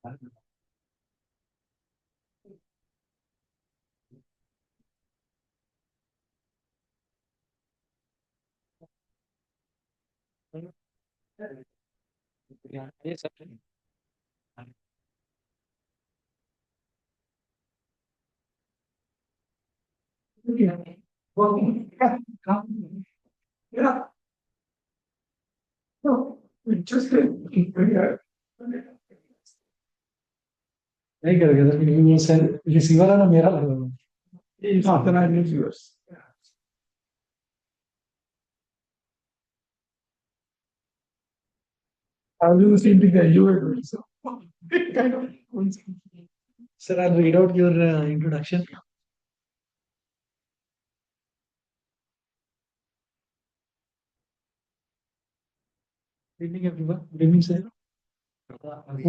Yeah, yes, sir. Yeah. Well, yeah, yeah. No, just yeah. नहीं करोगे तो ये सर रिसीवर है ना मेरा लगा हुआ है। ये after I news viewers I will see the guy you were doing so kind of sir I'll read out your introduction. Good evening everyone. Good evening sir.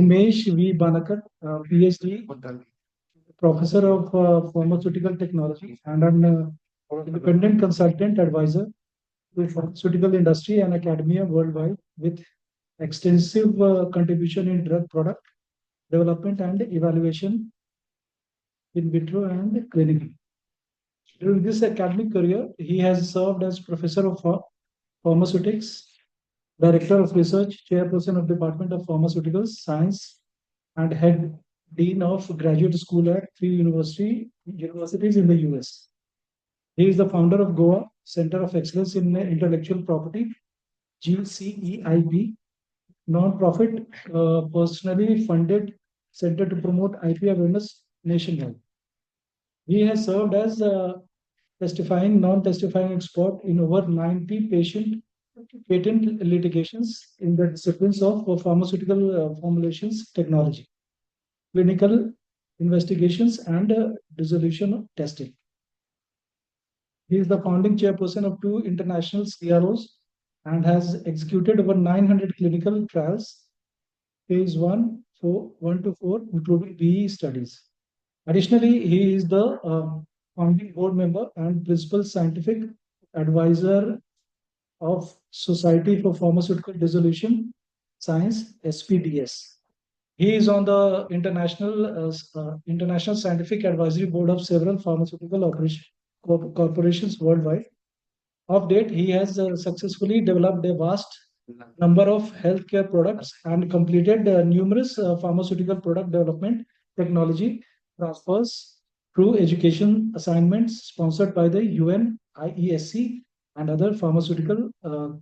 Umesh V Banakar, PhD, Professor of Pharmaceutical Technology and an independent consultant advisor to pharmaceutical industry and academia worldwide with extensive contribution in drug product development and evaluation in vitro and clinical. During this academic career, he has served as Professor of Pharmaceutics, Director of Research, Chairperson of Department of Pharmaceutical Science, and Head Dean of Graduate School at three universities in the US. He is the founder of Goa Center of Excellence in Intellectual Property, G-CEIP, non-profit, personally funded center to promote IP awareness nationwide. He has served as testifying, non-testifying expert in over 90 patent litigations in the disciplines of pharmaceutical formulations technology, clinical investigations, and dissolution testing. He is the founding chairperson of two international CROs and has executed over 900 clinical trials, phase 1 to 4, including BE studies. Additionally, he is the founding board member and principal scientific advisor of Society for Pharmaceutical Dissolution Science, SPDS. He is on the International Scientific Advisory Board of several pharmaceutical corporations worldwide. Of date, he has successfully developed a vast number of healthcare products and completed numerous pharmaceutical product development technology transfers through education assignments sponsored by the UN, IESC, and other pharmaceutical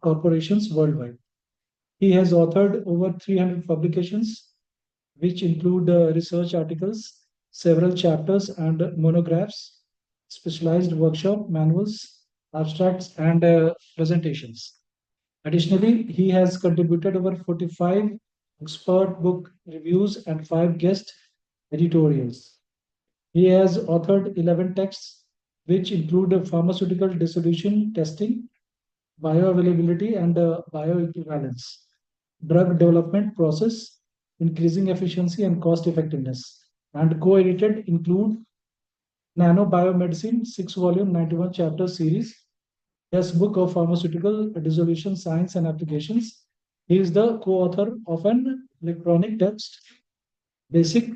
corporations worldwide. He has authored over 300 publications, which include research articles, several chapters and monographs, specialized workshop manuals, abstracts, and presentations. Additionally, he has contributed over 45 expert book reviews and 5 guest editorials. He has authored 11 texts, which include pharmaceutical dissolution testing, bioavailability, and bioequivalence, drug development process, increasing efficiency and cost effectiveness. And co-edited include Nanobiomedicine, 6 volume, 91 chapter series, Yes Book of Pharmaceutical Dissolution Science and Applications. He is the co-author of an electronic text, Basic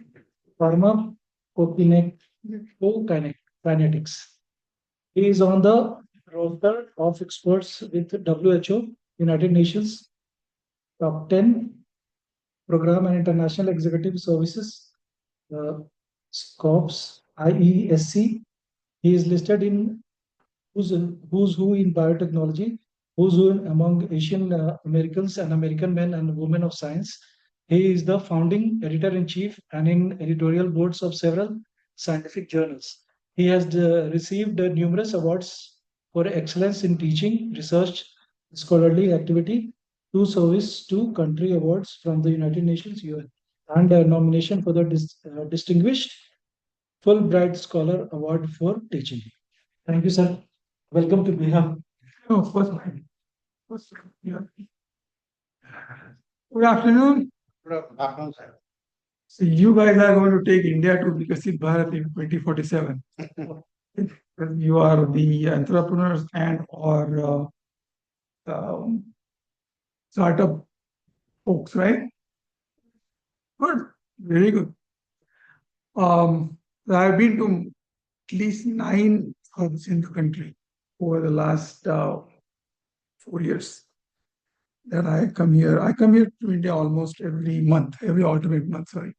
Pharmacokinetics. He is on the roster of experts with WHO, United Nations, top 10 program and international executive services, SCOPS, IESC. He is listed in who's who in biotechnology, who's who among Asian Americans and American men and women of science. He is the founding editor in chief and in editorial boards of several scientific journals. He has received numerous awards for excellence in teaching, research, scholarly activity, two service to country awards from the United Nations UN, and a nomination for the Distinguished Fulbright Scholar Award for teaching. Thank you, sir. Welcome to Bihar. Oh, of course. Yeah. Good afternoon. Good afternoon, sir. So you guys are going to take India to Viksit Bharat in 2047. You are the entrepreneurs and or startup folks, right? Good. Very good. Um, I've been to at least 9 hubs in the country over the last 4 years that I come here. I come here to India almost every month, every alternate month, sorry,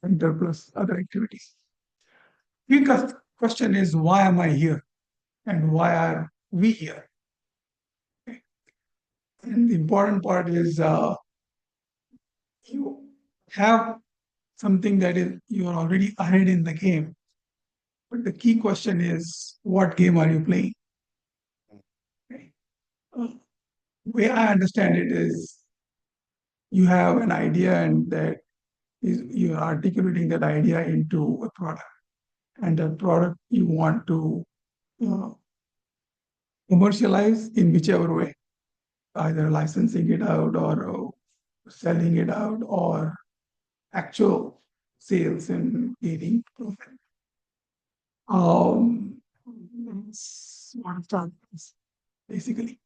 winter plus other activities. The question is, why am I here and why are we here? And the important part is you have something that is you are already ahead in the game. But the key question is, what game are you playing? Okay. Uh, way I understand it is you have an idea and that is you're articulating that idea into a product and the product you want to uh, commercialize in whichever way, either licensing it out or selling it out or actual sales and gaining profit. That's what start is basically.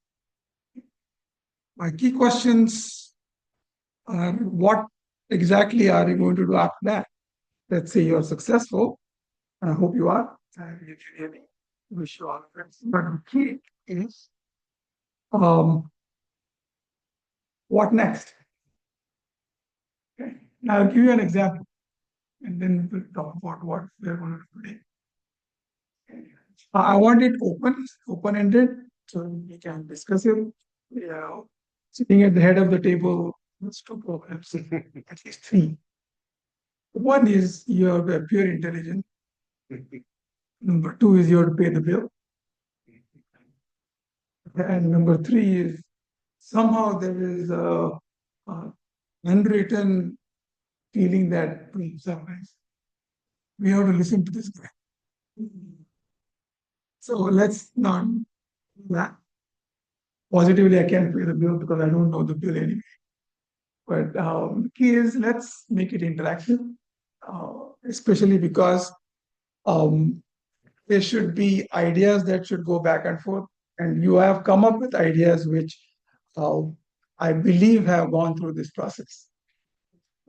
My key questions are what exactly are you going to do after that? Let's say you're successful. I hope you are. I really wish you all the best. But the key is um, what next? Okay. Now I'll give you an example and then we'll talk about what we're going to do today. Okay. I want it open-ended, so we can discuss it. Yeah. Sitting at the head of the table, there's two problems, at least three. One is you have a pure intelligence. Number two is you have to pay the bill. And number three is somehow there is a unwritten feeling that sometimes we have to listen to this guy. So let's not that positively. I can't pay the bill because I don't know the bill anyway. But key is let's make it interactive, especially because um, there should be ideas that should go back and forth. And you have come up with ideas which uh, I believe have gone through this process,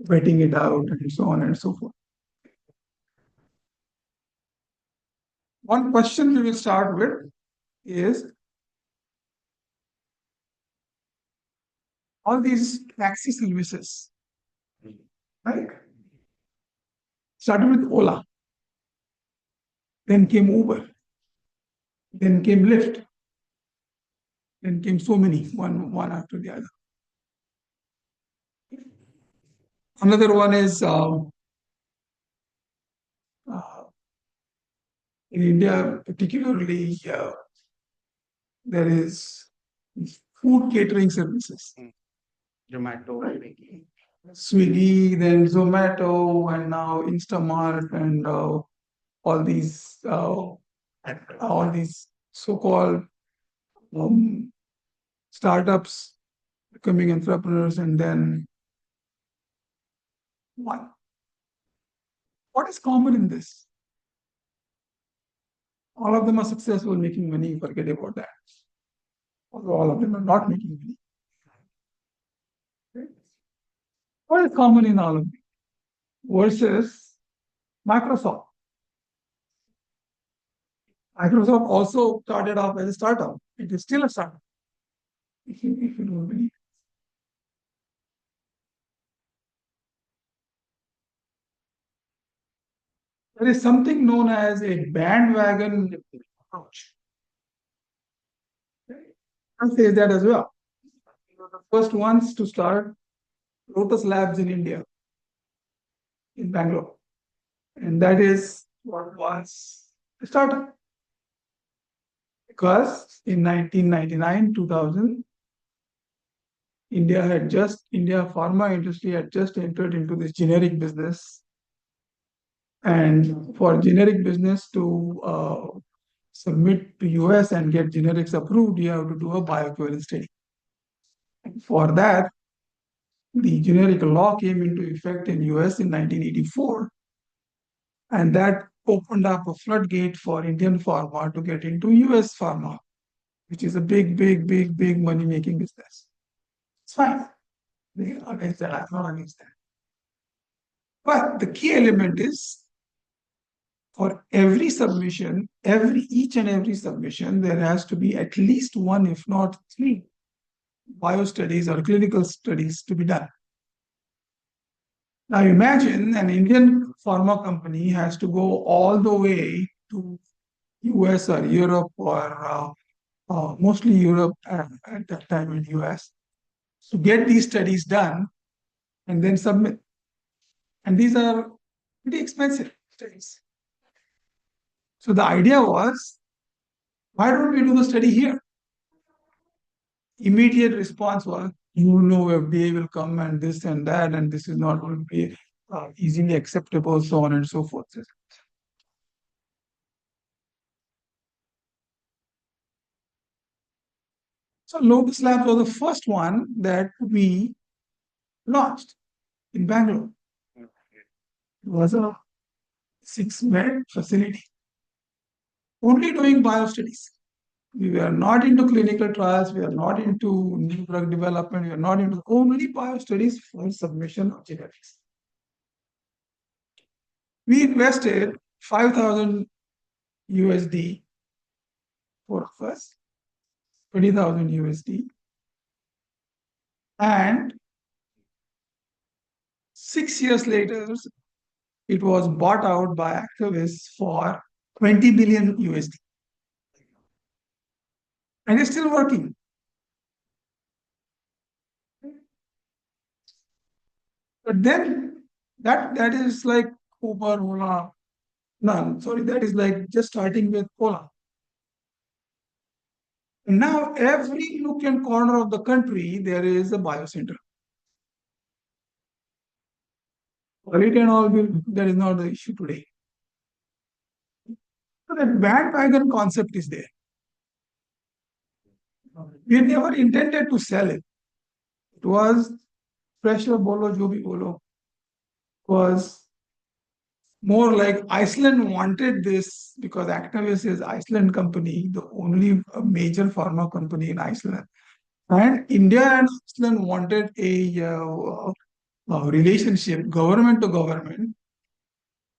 vetting it out and so on and so forth. One question we will start with is all these taxi services, right? Started with Ola, then came Uber, then came Lyft, then came so many, one after the other. Another one is uh, in India, particularly, there is food catering services. Zomato, right? Swiggy, then Zomato, and now Instamart, and all these so-called um, startups becoming entrepreneurs, and then what? What is common in this? All of them are successful, making money. Forget about that. Although all of them are not making money. Okay? What is common in all of them? Versus Microsoft. Microsoft also started off as a startup. It is still a startup. If you don't believe. There is something known as a bandwagon approach. I say that as well. We were the first ones to start Lotus Labs in India, in Bangalore. And that is what was a startup. Because in 1999, 2000, India pharma industry had just entered into this generic business. And for generic business to submit to US and get generics approved, you have to do a bioequivalence study. And for that, the generic law came into effect in US in 1984, and that opened up a floodgate for Indian pharma to get into US pharma, which is a big money making business. It's fine. Against that, I'm not against that. But the key element is for every submission, each and every submission, there has to be at least one, if not three, bio studies or clinical studies to be done. Now imagine an Indian pharma company has to go all the way to US or Europe or mostly Europe at that time in US to get these studies done and then submit. And these are pretty expensive studies. So the idea was, why don't we do the study here? Immediate response was, FDA will come and this and that, and this is not going to be easily acceptable, so on and so forth. So Lotus Labs was the first one that we launched in Bangalore. It was a 6-bed facility, only doing biostudies. We were not into clinical trials, we are not into new drug development, we are not into only biostudies for submission of generics. We invested 5,000 USD, for us, 20,000 USD, and 6 years later, it was bought out by activists for 20 billion USD. And it's still working. But then that is like Uber, Ola. No, sorry, that is like just starting with Ola. And now every nook and corner of the country, there is a biocenter. Quality and all, that is not the issue today. So that bandwagon concept is there. We never intended to sell it. It was pressure bolo, jo bhi bolo, was more like Iceland wanted this because Actavis is Iceland company, the only major pharma company in Iceland. And India and Iceland wanted a relationship, government to government.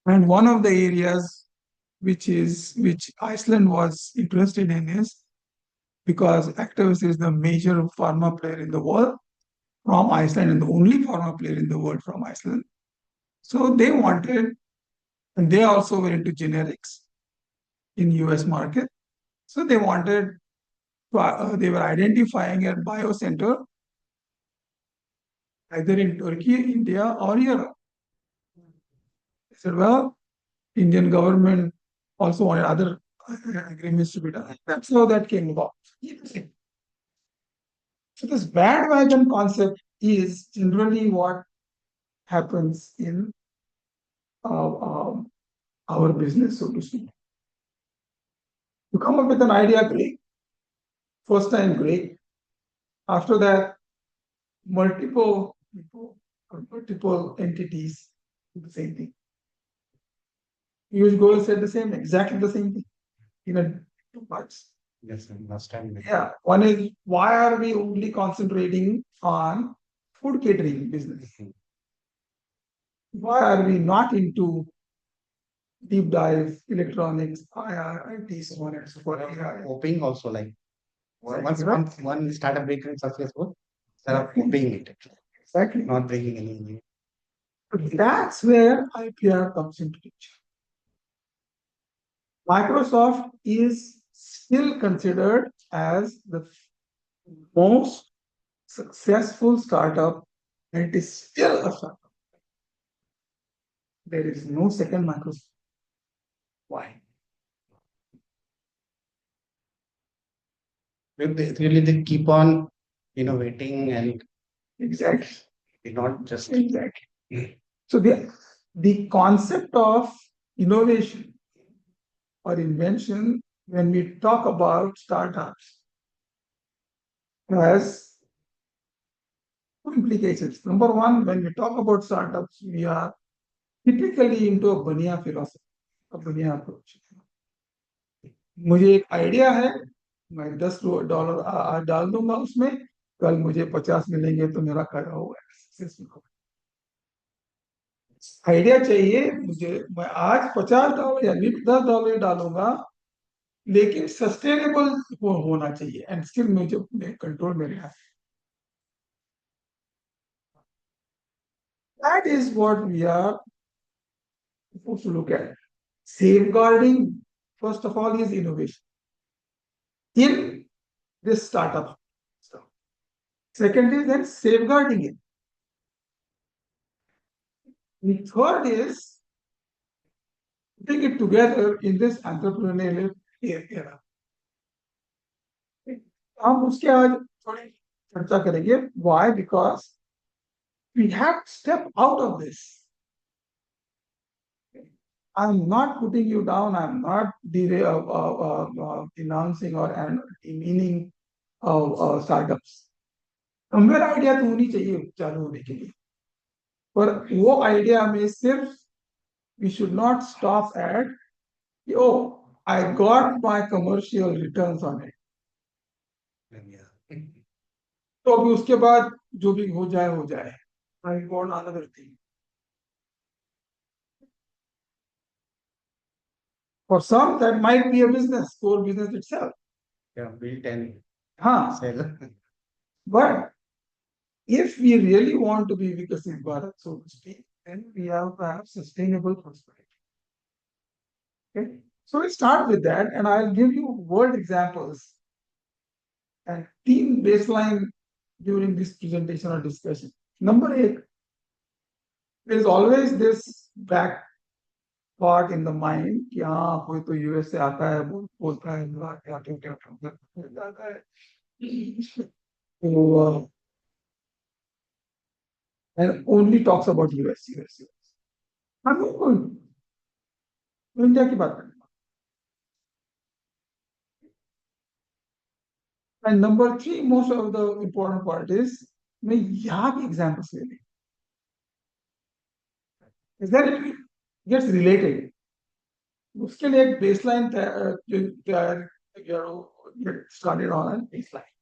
And one of the areas which Iceland was interested in is because Actavis is the major pharma player in the world from Iceland and the only pharma player in the world from Iceland. So they wanted, and they also were into generics in US market. So they wanted, they were identifying a biocenter either in Turkey, India, or Europe. They said, well, Indian government also wanted other agreements to be done. That's how that came about. So this bandwagon concept is generally what happens in our business, so to speak. You come up with an idea, great. First time, great. After that, multiple people or multiple entities do the same thing. Piyush Goyal said the same, exactly the same thing in a two parts. Yes, understand. Yeah. One is, why are we only concentrating on food catering business? Why are we not into deep dive, electronics, IR, IT, so on and so forth? Hoping also like once Right. one startup becoming successful, instead of hoping it, Exactly. not bringing any. That's where IPR comes into picture. Microsoft is still considered as the most successful startup, and it is still a startup. There is no second Microsoft. Why? Really, they keep on innovating and Exactly. not just Exactly. So the concept of innovation or invention, when we talk about startups, has two implications. Number one, when we talk about startups, we are typically into a baniya philosophy, a baniya approach. मुझे एक idea है, मैं $10 आज डाल दूंगा उसमें, कल मुझे 50 मिलेंगे तो मेरा खड़ा हुआ है सक्सेसफुल होगा. आइडिया चाहिए मुझे, मैं आज $50 या $10 डालूंगा, लेकिन सस्टेनेबल होना चाहिए एंड स्किल मुझे कंट्रोल में रहना है. That is what we are supposed to look at. Safeguarding, first of all, is innovation in this startup stuff. Second is then safeguarding it. The third is putting it together in this entrepreneurial era. हम उसके आज थोड़ी चर्चा करेंगे. Why? Because we have to step out of this. I'm not putting you down. I'm not denouncing or demeaning startups. मेरा idea तो होनी चाहिए चालू होने के लिए, पर वो आइडिया में सिर्फ we should not stop at, oh, I got my commercial returns on it. तो अभी उसके बाद जो भी हो जाए. I want another thing. For some, that might be a business, core business itself. Yeah, built and Huh. sell. But if we really want to be Vikasit Bharat, so to speak, then we have to have sustainable prosperity. Okay? So we start with that, and I'll give you world examples and team baseline during this presentation or discussion. Number 8, there is always this back part in the mind कि हाँ कोई तो US से आता है, बोलता है तो and only talks about US. I'm not going to India की बात करें. And number 3, most of the important part is मैं यहाँ भी examples ले लें. Is that it gets related? उसके लिए एक baseline get started on a baseline.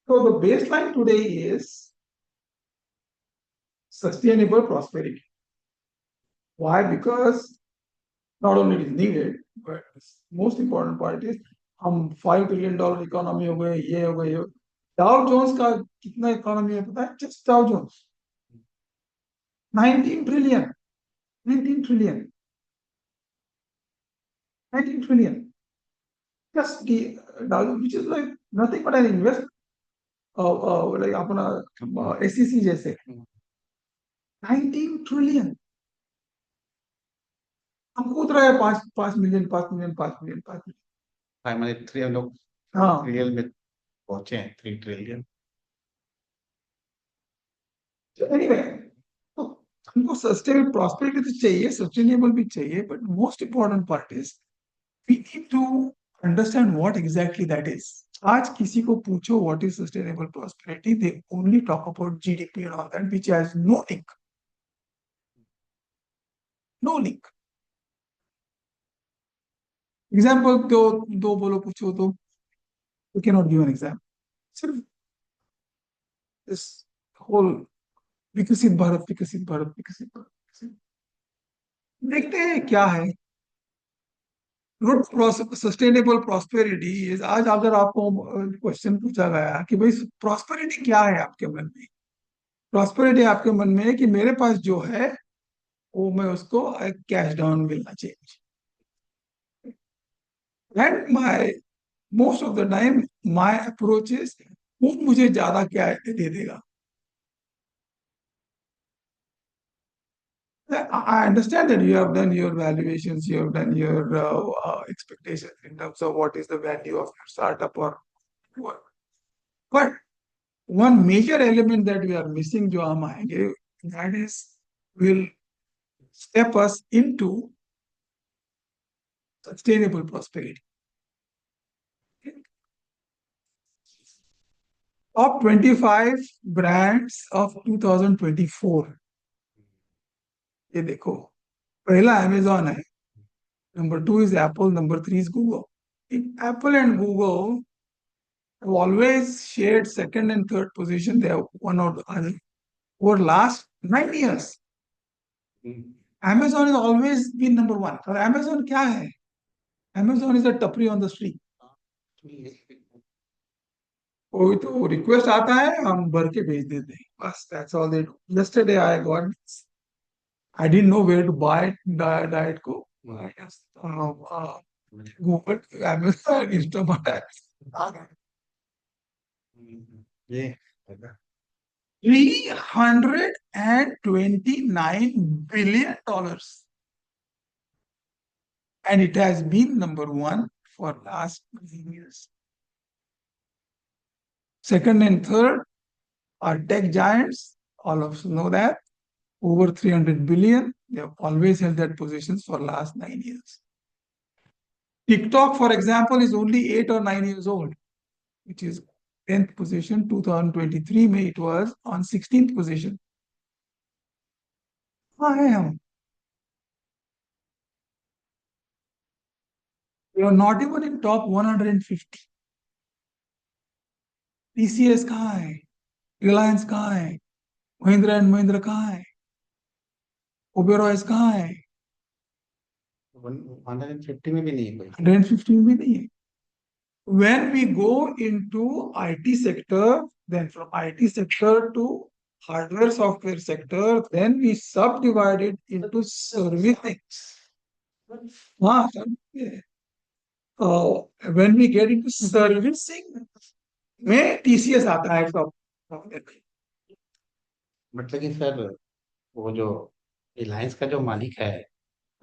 So the baseline today is sustainable prosperity. Why? Because not only it is needed, but most important part is हम $5 trillion economy हो गए, ये हो गए. Dow Jones का कितना इकोनॉमी है पता है? Just Dow Jones 19 trillion 19 trillion 19 trillion just the which is like nothing but an investment like अपना SEC जैसे 19 ट्रिलियन. हम कूद रहे हैं 5 million 5 million 5 million 5 million. Finally 3 हम लोग हाँ रियल में पहुंचे हैं 3 ट्रिलियन. anyway, तो हमको सस्टेनेबल प्रॉस्पेरिटी तो चाहिए, सस्टेनेबल भी चाहिए, but most important part is we need to understand what exactly that is. आज किसी को पूछो what is sustainable prosperity, they only talk about GDP and all that which has no link. No link. Example दो बोलो पूछो तो you can not give an example. सिर्फ this whole Viksit Bharat विकसित भारत विकसित भारत. देखते हैं क्या है गुड सस्टेनेबल प्रॉस्पेरिटी. आज अगर आपको क्वेश्चन पूछा गया कि भाई प्रॉस्पेरिटी क्या है आपके मन में, प्रॉस्पेरिटी आपके मन में है कि मेरे पास जो है वो मैं उसको कैश डाउन मिलना चाहिए. And my most of the time my approach is वो मुझे ज्यादा क्या दे देगा. I understand that you have done your valuations, you have done your expectations in terms of what is the value of your startup or what. But one major element that we are missing, जो हम आएंगे, that is will step us into sustainable prosperity. Top 25 brands of 2024. ये देखो, पहला Amazon है, number 2 is Apple, number 3 is Google. Apple and Google have always shared second and third position. They have one or the other over last 9 years. Amazon has always been number one. और Amazon क्या है? Amazon is a टपरी on the street. कोई तो request आता है हम भर के भेज देते हैं बस that's all they do. Yesterday I got I didn't know where to buy diet coke. I just Googled Amazon Instamart. ये $329 billion. And it has been number one for last 9 years. Second and third are tech giants. All of us know that. Over 300 billion. They have always held that positions for last 9 years. TikTok, for example, is only 8 or 9 years old, which is 10th position. 2023 May it was on 16th position. कहाँ है हम? We are not even in top 150. TCS कहाँ है? Reliance कहाँ है? Mahindra and Mahindra कहाँ है? Oberoi's कहाँ है? 150 में भी नहीं है कोई 150 में भी नहीं है. When we go into IT sector, then from IT sector to hardware software sector, then we subdivide it into servicing. हाँ, when we get into servicing, में TCS आता है top. बट लेकिन सर वो जो रिलायंस का जो मालिक है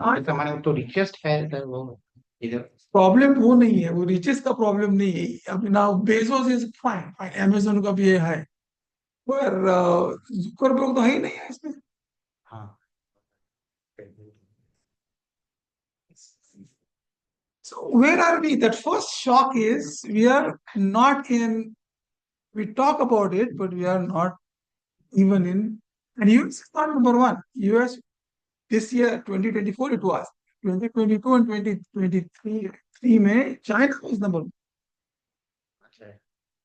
तो हमारे तो रिचेस्ट है सर वो इधर प्रॉब्लम वो नहीं है, वो रिचेस का प्रॉब्लम नहीं है. अभी ना बेजोस इज फाइन, अमेजोन का भी ये है, पर जुकरबर्ग तो है ही नहीं है इसमें. हाँ So where are we? That first shock is we are not in. We talk about it, but we are not even in. And US is not number one. US this year 2024 it was 2022 and 2023 में China was number one. अच्छा है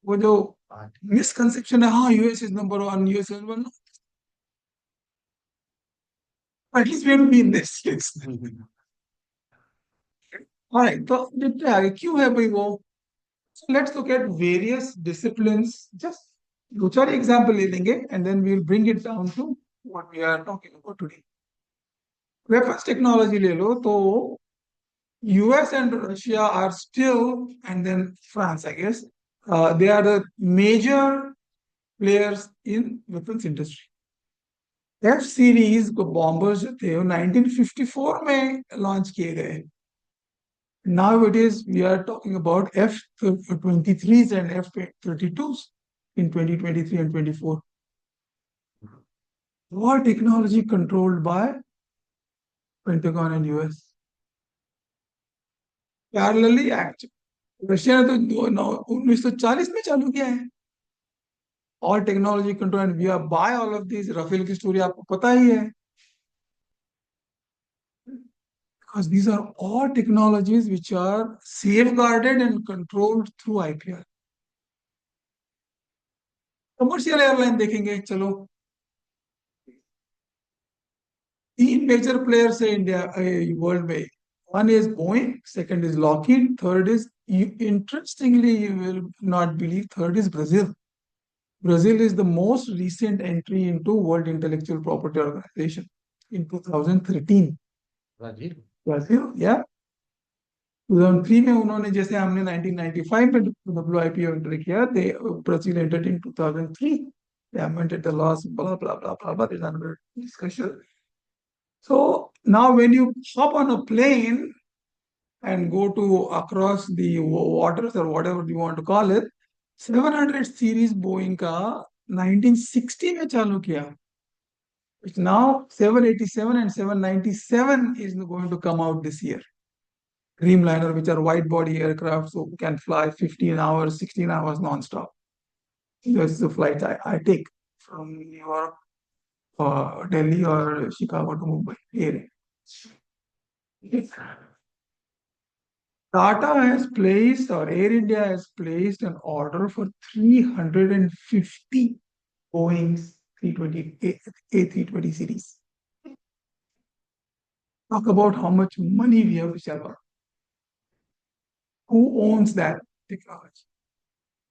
वो जो misconception है, हाँ US is number one, US is number one. At least we have been in this list. All right, तो देखते हैं आगे क्यों है भाई वो. So let's look at various disciplines. Just दो चार example ले लेंगे and then we'll bring it down to what we are talking about today. Weapons technology ले लो तो US and Russia are still, and then France, I guess, they are the major players in weapons industry. F series bombers जो थे वो 1954 में launch किए गए. Nowadays, we are talking about F-23s and F-32s in 2023 and 24. War technology controlled by Pentagon and US. Parallelly, actually, Russia ने तो 1940 में चालू किया है. All technology control, and we are by all of these. Rafael की story आपको पता ही है. Because these are all technologies which are safeguarded and controlled through IPR. Commercial airline देखेंगे, चलो 3 major players है इंडिया वर्ल्ड में. One is Boeing, second is Lockheed, third is, interestingly, you will not believe, third is Brazil. Brazil is the most recent entry into World Intellectual Property Organization in 2013. Brazil, yeah. 2003 में उन्होंने, जैसे हमने 1995 में WIPO enter किया, Brazil entered in 2003. They amended the laws, blah blah blah blah blah. There's another discussion. So now when you hop on a plane and go to across the waters or whatever you want to call it, 700 series Boeing का 1960 में चालू किया. Which now 787 and 797 is going to come out this year. Dreamliner, which are wide body aircraft, so can fly 15 hours, 16 hours non-stop. This is the flight I take from New York, Delhi or Chicago to Mumbai. Air. Tata has placed, or Air India has placed an order for 350 Boeing's A320 series. talk about how much money we have to shell out. Who owns that technology?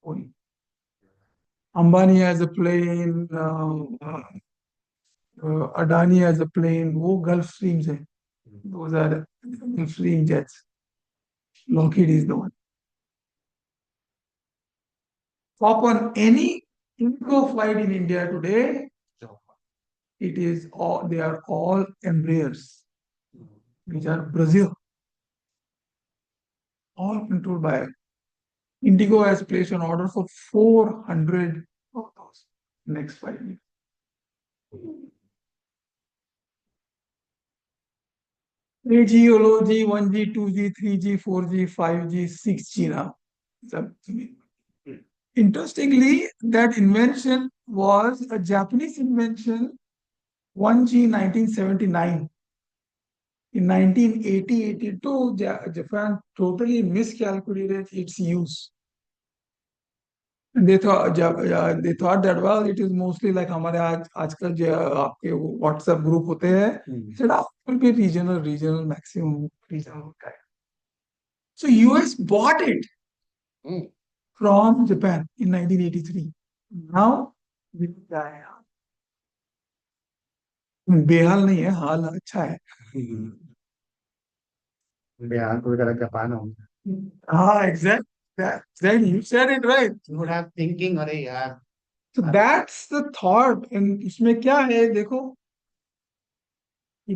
Only. Ambani has a plane, Adani has a plane, वो Gulf streams है. Those are fleeing jets. Lockheed is the one. Hop on any Indigo flight in India today, it is all, they are all Embraers, which are Brazil, all controlled by Indigo has placed an order for 400 of those next 5 years. G, 1G, 2G, 3G, 4G, 5G, 6G now. Interestingly, that invention was a Japanese invention, 1G 1979. In 1980-82, Japan totally miscalculated its use. And they thought that, well, it is mostly like हमारे आजकल जो आपके WhatsApp group होते हैं, said it will be regional maximum regional kind. So US bought it from Japan in 1983. Now क्या है यार? बेहाल नहीं है, हाल अच्छा है. बिहार को तरह जापान होगा. हाँ, exactly. You said it right. You would have thinking, अरे यार. So that's the thought. And इसमें क्या है देखो,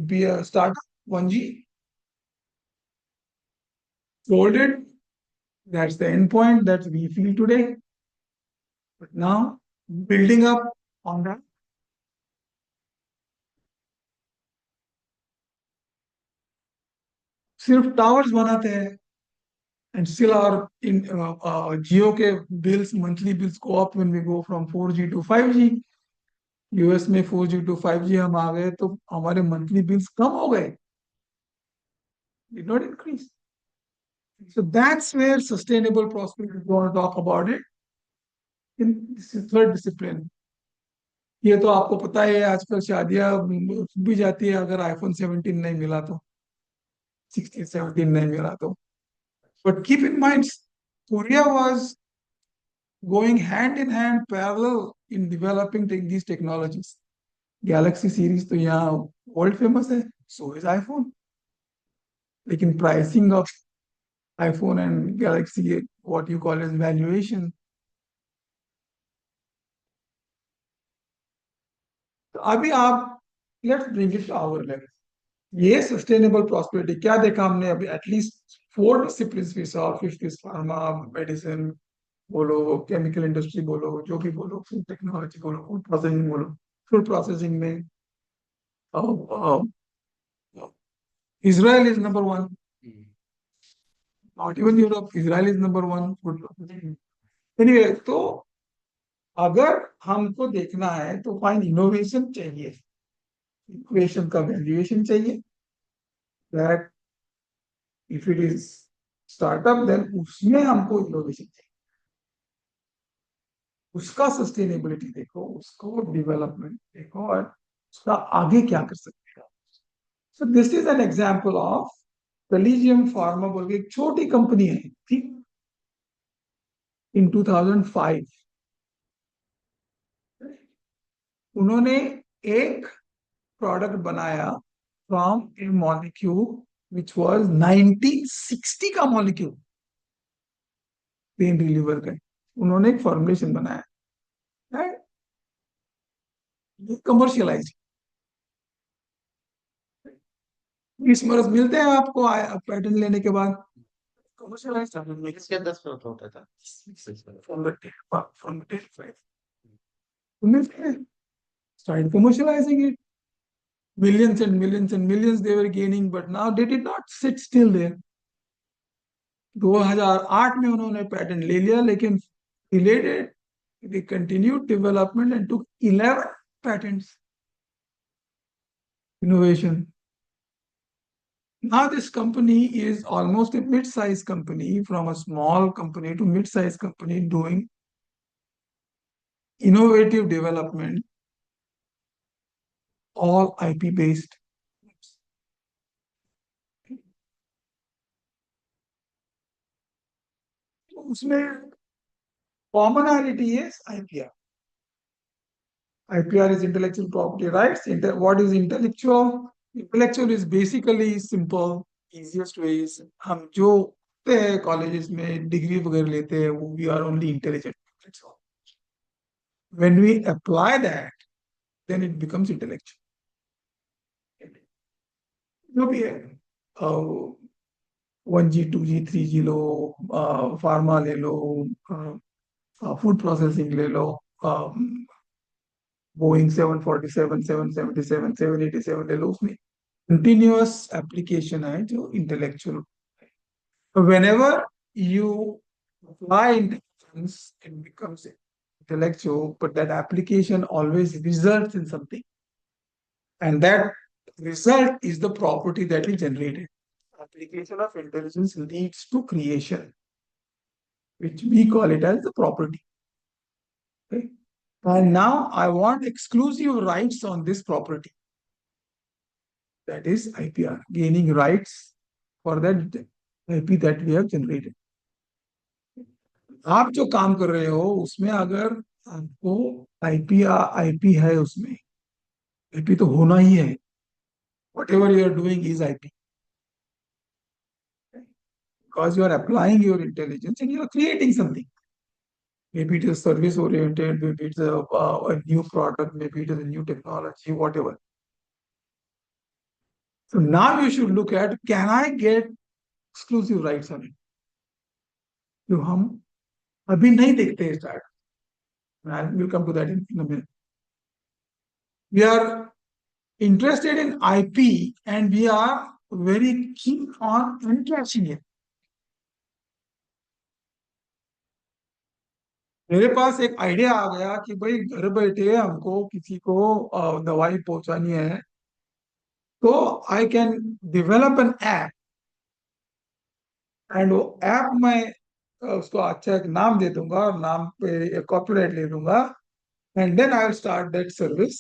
be a startup 1G, sold it. That's the end point that we feel today. But now building up on that. सिर्फ towers बनाते हैं. And still our in Jio के bills, monthly bills go up when we go from 4G to 5G. US में 4G to 5G हम आ गए तो हमारे monthly bills कम हो गए. Did not increase. So that's where sustainable prosperity, we want to talk about it. In this is third discipline. ये तो आपको पता है आजकल शादियां भी जाती है अगर iPhone 17 नहीं मिला तो, 16, 17 नहीं मिला तो. But keep in mind, Korea was going hand in hand parallel in developing these technologies. Galaxy series तो यहाँ world famous है, so is iPhone. लेकिन pricing of iPhone and Galaxy, what you call as valuation. तो अभी आप let's bring it to our level. ये sustainable prosperity क्या देखा हमने अभी? At least 4 disciplines we saw. Fifth is pharma, medicine, बोलो chemical industry बोलो, जो भी बोलो, food technology बोलो, food processing बोलो. Food processing में Israel is number one. Not even Europe. Israel is number one. Food processing. Anyway, तो अगर हमको देखना है तो फाइन इनोवेशन चाहिए. इनोवेशन का वैल्यूएशन चाहिए. That if it is startup, then उसमें हमको इनोवेशन चाहिए. उसका सस्टेनेबिलिटी देखो, उसको डेवलपमेंट देखो और उसका आगे क्या कर सकते हैं. So this is an example of collegium pharma बोल के एक छोटी कंपनी है, ठीक. इन 2005 उन्होंने एक प्रोडक्ट बनाया from A molecule which was 1960 का मॉलिक्यूल, पेन रिलीवर का. उन्होंने एक फॉर्मुलेशन बनाया, कमर्शियलाइज. 20 बरस मिलते हैं आपको पैटर्न लेने के बाद. कमर्शियलाइज मिक्स के 10 फ्लोट होता था. from the 5 मिलते हैं. Started commercializing it. Millions and millions and millions they were gaining, but now they did not sit still there. 2008 में उन्होंने पैटेंट ले लिया, लेकिन related they continued development and took 11 patents. Innovation. Now this company is almost a mid-sized company, from a small company to mid-sized company, doing innovative development, all IP based. उसमें commonality is IPR. IPR is intellectual property rights. What is intellectual? Intellectual is basically simple, easiest ways. हम जो colleges में degree वगैरह लेते हैं वो we are only intelligent. That's all. When we apply that, then it becomes intellectual. जो भी है 1G 2G 3G लो फार्मा ले लो फूड प्रोसेसिंग ले लो बोइंग 747 777 787 ले लो उसमें कंटिन्यूअस एप्लीकेशन है जो intellectual whenever you apply intelligence it becomes intellectual but that application always results in something and that result is the property that is generated. Application of intelligence leads to creation, which we call it as the property. Okay? And now I want exclusive rights on this property. That is IPR, gaining rights for that IP that we have generated. आप जो काम कर रहे हो उसमें अगर आपको IP है उसमें आईपी तो होना ही है whatever you are doing is IP. Because you are applying your intelligence and you are creating something. Maybe it is service oriented, maybe it's a new product, maybe it is a new technology, whatever. So now you should look at, can I get exclusive rights on it? जो हम अभी नहीं देखते start. We'll come to that in a minute. We are interested in IP and we are very keen on encashing it. मेरे पास एक idea आ गया कि भाई घर बैठे हमको किसी को दवाई पहुंचानी है तो I can develop an app and वो ऐप मैं उसको अच्छा एक नाम दे दूंगा और नाम पे कॉपीराइट ले दूंगा and then I will start that service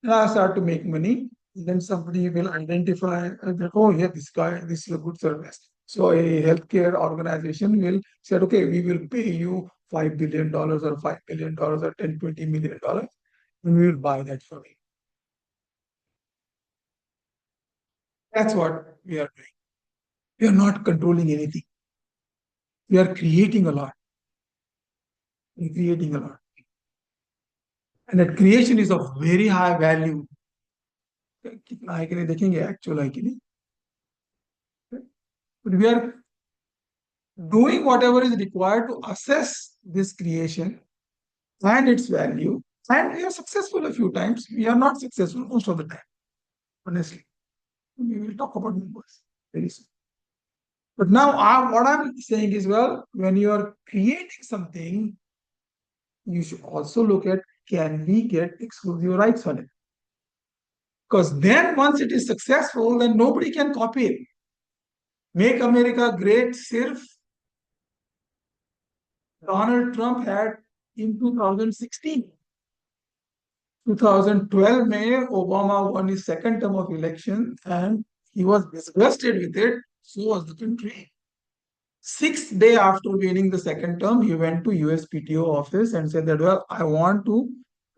and I start to make money. Then somebody will identify that, oh, yeah, this is a good service. So a healthcare organization will say, okay, we will pay you $5 billion or $5 million or 10, $20 million, and we will buy that from you. That's what we are doing. We are not controlling anything. We are creating a lot. We're creating a lot. And that creation is of very high value. कितना है कि नहीं देखेंगे actual है कि नहीं but we are doing whatever is required to assess this creation and its value and we are successful a few times we are not successful most of the time honestly we will talk about numbers very soon but now what I'm saying is well when you are creating something you should also look at can we get exclusive rights on it because then once it is successful then nobody can copy it. Make America great sirf Donald Trump had in 2016. 2012 में Obama won his second term of election and he was disgusted with it. So was the country. 6th day after winning the second term, he went to USPTO office and said that, well, I want to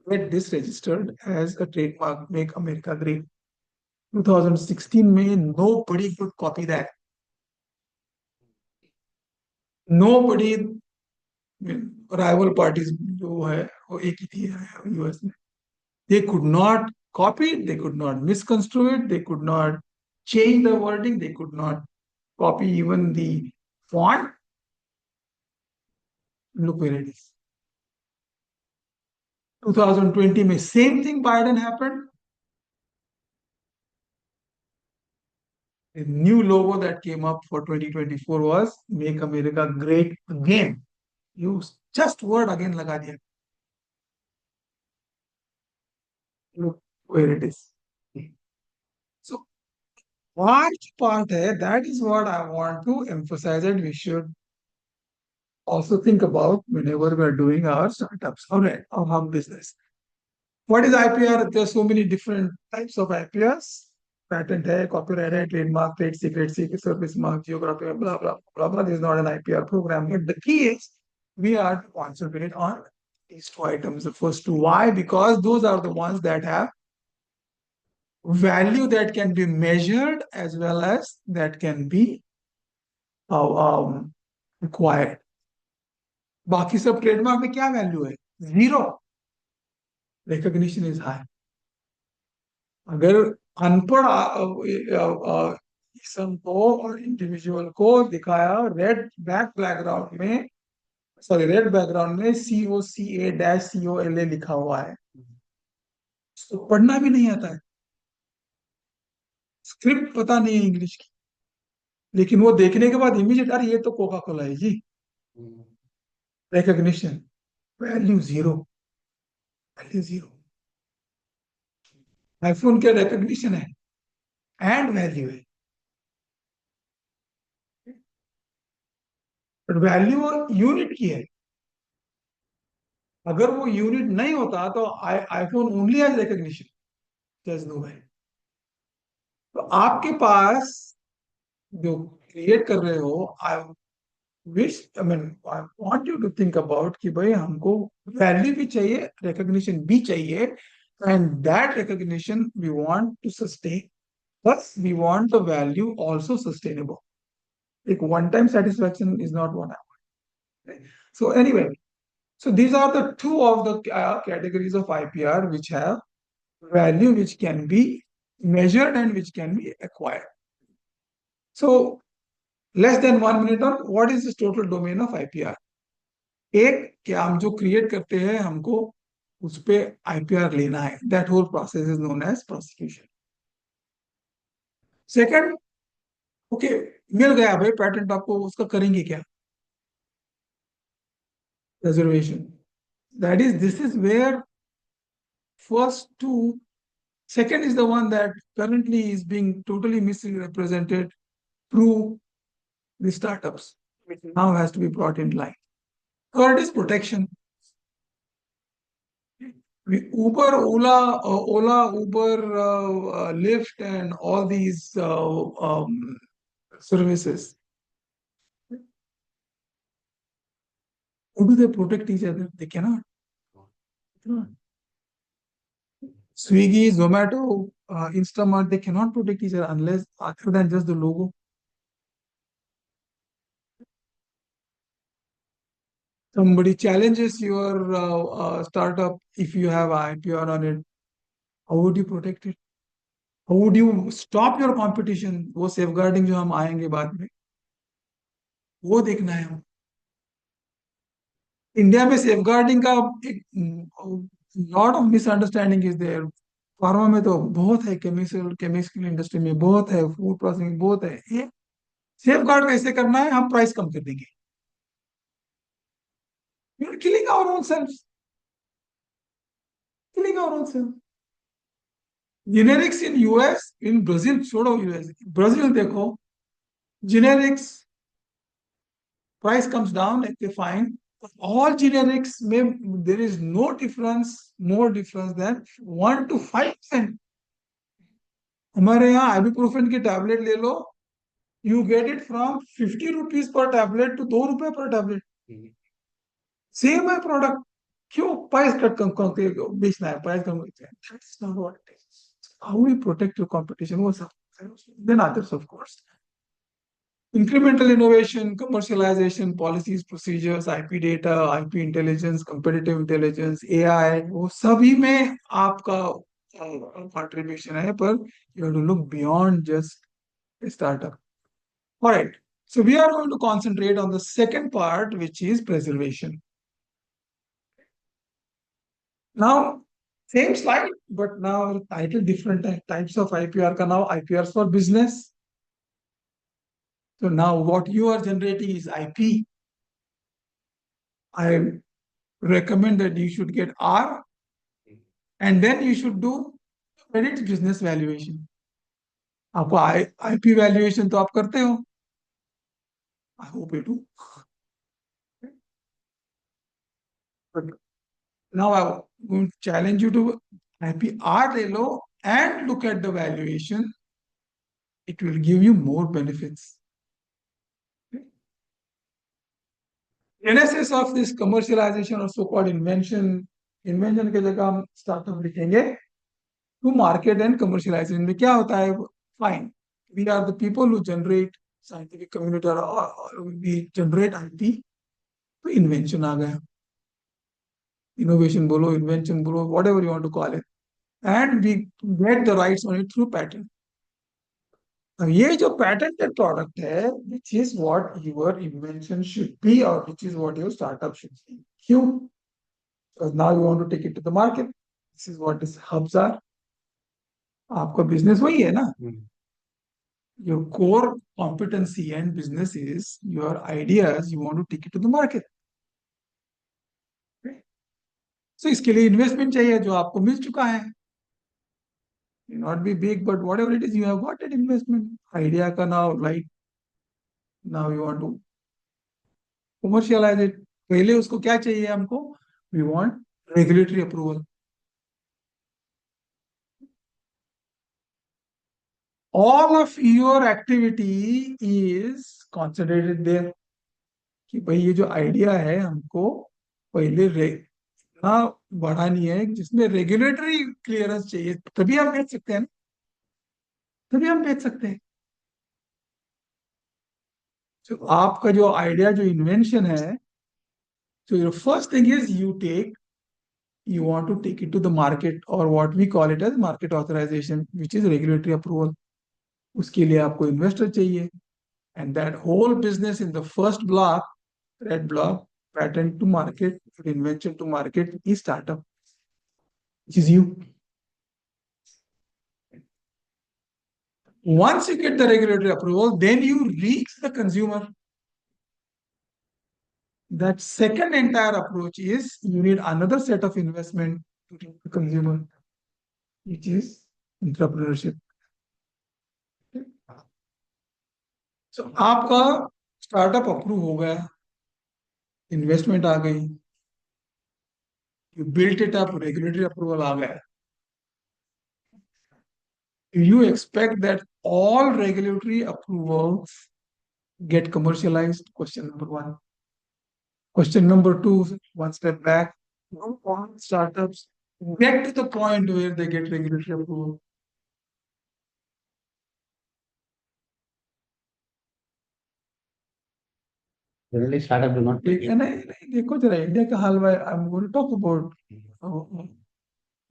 get this registered as a trademark, Make America Great. 2016 में nobody could copy that. Nobody rival parties जो है वो एक ही थी US में they could not copy it they could not misconstrue it they could not change the wording they could not copy even the font look where it is 2020 में same thing Biden happened the new logo that came up for 2024 was Make America Great Again use just word again लगा दिया look where it is. So, large part है, that is what I want to emphasize that we should also think about whenever we are doing our startups or our business. What is IPR? There are so many different types of IPRs. patent hai, copyright hai, trademark, trade secret, service mark, geography, blah, blah, blah, blah. This is not an IPR program. But the key is we are to concentrate on these two items, the first two. Why? Because those are the ones that have value that can be measured as well as that can be acquired. बाकी सब trademark में क्या value है? Zero. Recognition is high. अगर अनपढ़ किस्म को और इंडिविजुअल को दिखाया रेड बैकग्राउंड में, सॉरी रेड बैकग्राउंड में COCA-COLA लिखा हुआ है, तो पढ़ना भी नहीं आता है, स्क्रिप्ट पता नहीं है इंग्लिश की, लेकिन वो देखने के बाद इमीडिएट अरे ये तो कोका कोला है जी. Recognition. Value zero. Value zero. IPhone के रिकॉग्निशन है एंड वैल्यू है, बट वैल्यू यूनिट की है. अगर वो यूनिट नहीं होता तो iPhone only has recognition, there is no value. तो आपके पास जो क्रिएट कर रहे हो, I wish I mean I want you to think about कि भाई हमको वैल्यू भी चाहिए, रिकॉग्निशन भी चाहिए, and that recognition we want to sustain, plus we want the value also sustainable. एक one time satisfaction is not what I want. So anyway, so these are the two of the categories of IPR which have value which can be measured and which can be acquired. So less than 1 minute on what is the total domain of IPR. एक कि हम जो create करते हैं हमको उस पे IPR लेना है, that whole process is known as prosecution. Second, okay मिल गया भाई पैटेंट आपको, उसका करेंगे क्या? Reservation. That is, this is where first two, second is the one that currently is being totally misrepresented through the startups, which now has to be brought in line. Third is protection. Uber, Ola, Uber, Lyft, and all these services. How do they protect each other? They cannot. They cannot. Swiggy, Zomato, Instamart, they cannot protect each other unless other than just the logo. Somebody challenges your startup, if you have IPR on it, how would you protect it? How would you stop your competition? वो safeguarding जो हम आएंगे बाद में, वो देखना है हम. इंडिया में safeguarding का एक lot of misunderstanding is there. Pharma में तो बहुत है, केमिकल इंडस्ट्री में बहुत है, फूड प्रोसेसिंग में बहुत है. ये सेफगार्ड कैसे करना है? हम प्राइस कम कर देंगे. We are killing our own selves. Killing our own selves. Generics in US, in Brazil, छोड़ो US, Brazil देखो, generics price comes down, okay, fine. All generics में there is no difference, more difference than 1 to 5%. हमारे यहाँ ibuprofen की tablet ले लो, you get it from 50 rupees per tablet to 2 रुपए per tablet. Same है product, क्यों price cut कम करके बेचना है? प्राइस कम करके, that's not what it is. How we protect your competition, वो सब. Then others of course, incremental innovation, commercialization, policies, procedures, IP data, IP intelligence, competitive intelligence, AI, वो सभी में आपका contribution है, पर you have to look beyond just a startup. All right, so we are going to concentrate on the second part, which is preservation. Now, same slide, but now title different types of IPR का now IPRs for business. So now what you are generating is IP. I recommend that you should get R, and then you should do credit business valuation. आपको IP valuation तो आप करते हो. I hope you do. But now I'm going to challenge you to IPR ले लो and look at the valuation it will give you more benefits. Genesis of this commercialization or so-called invention के जगह हम startup लिखेंगे to market and commercialization में क्या होता है? Fine, we are the people who generate scientific community or we generate IP, तो invention आ गया, innovation बोलो, invention बोलो, whatever you want to call it, and we get the rights on it through patent. अब ये जो patented product है, which is what your invention should be or which is what your startup should be. क्यों? Because now you want to take it to the market. This is what these hubs are. आपका business वही है ना? Your core competency and business is your ideas. You want to take it to the market. Okay? So इसके लिए investment चाहिए जो आपको मिल चुका है. May not be big, but whatever it is, you have got an investment. Idea का now, like now you want to commercialize it. पहले उसको क्या चाहिए हमको? We want regulatory approval. All of your activity is concentrated there. कि भाई ये जो आइडिया है हमको पहले इतना बड़ा नहीं है जिसमें रेगुलेटरी क्लियरेंस चाहिए, तभी हम बेच सकते हैं ना, तभी हम बेच सकते हैं. तो आपका जो आइडिया जो इन्वेंशन है, so your first thing is you want to take it to the market or what we call it as market authorization, which is regulatory approval. उसके लिए आपको इन्वेस्टर चाहिए, and that whole business in the first block, red block, patent to market, invention to market is startup, which is you. Once you get the regulatory approval, then you reach the consumer. That second entire approach is you need another set of investment to reach the consumer, which is entrepreneurship. So आपका startup approve हो गया, investment आ गई, you built it up, regulatory approval आ गया. Do you expect that all regulatory approvals get commercialized? Question number one. Question number two, one step back. All startups get to the point where they get regulatory approval. Generally, startup do not take it. देखो जरा India का हाल में, I'm going to talk about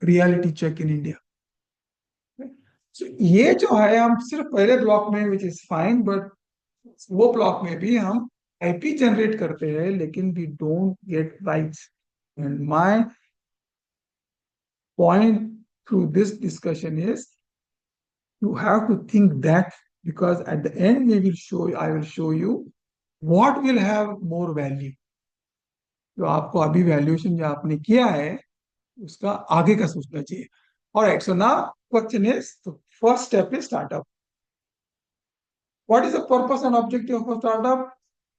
reality check in India. So ये जो है हम सिर्फ पहले ब्लॉक में, which is fine, but वो ब्लॉक में भी हम IP जनरेट करते हैं, लेकिन we don't get rights. And my point through this discussion is you have to think that, because at the end I will show you what will have more value. तो आपको अभी valuation जो आपने किया है उसका आगे का सोचना चाहिए. Alright, so now question is, the first step is startup. What is the purpose and objective of a startup?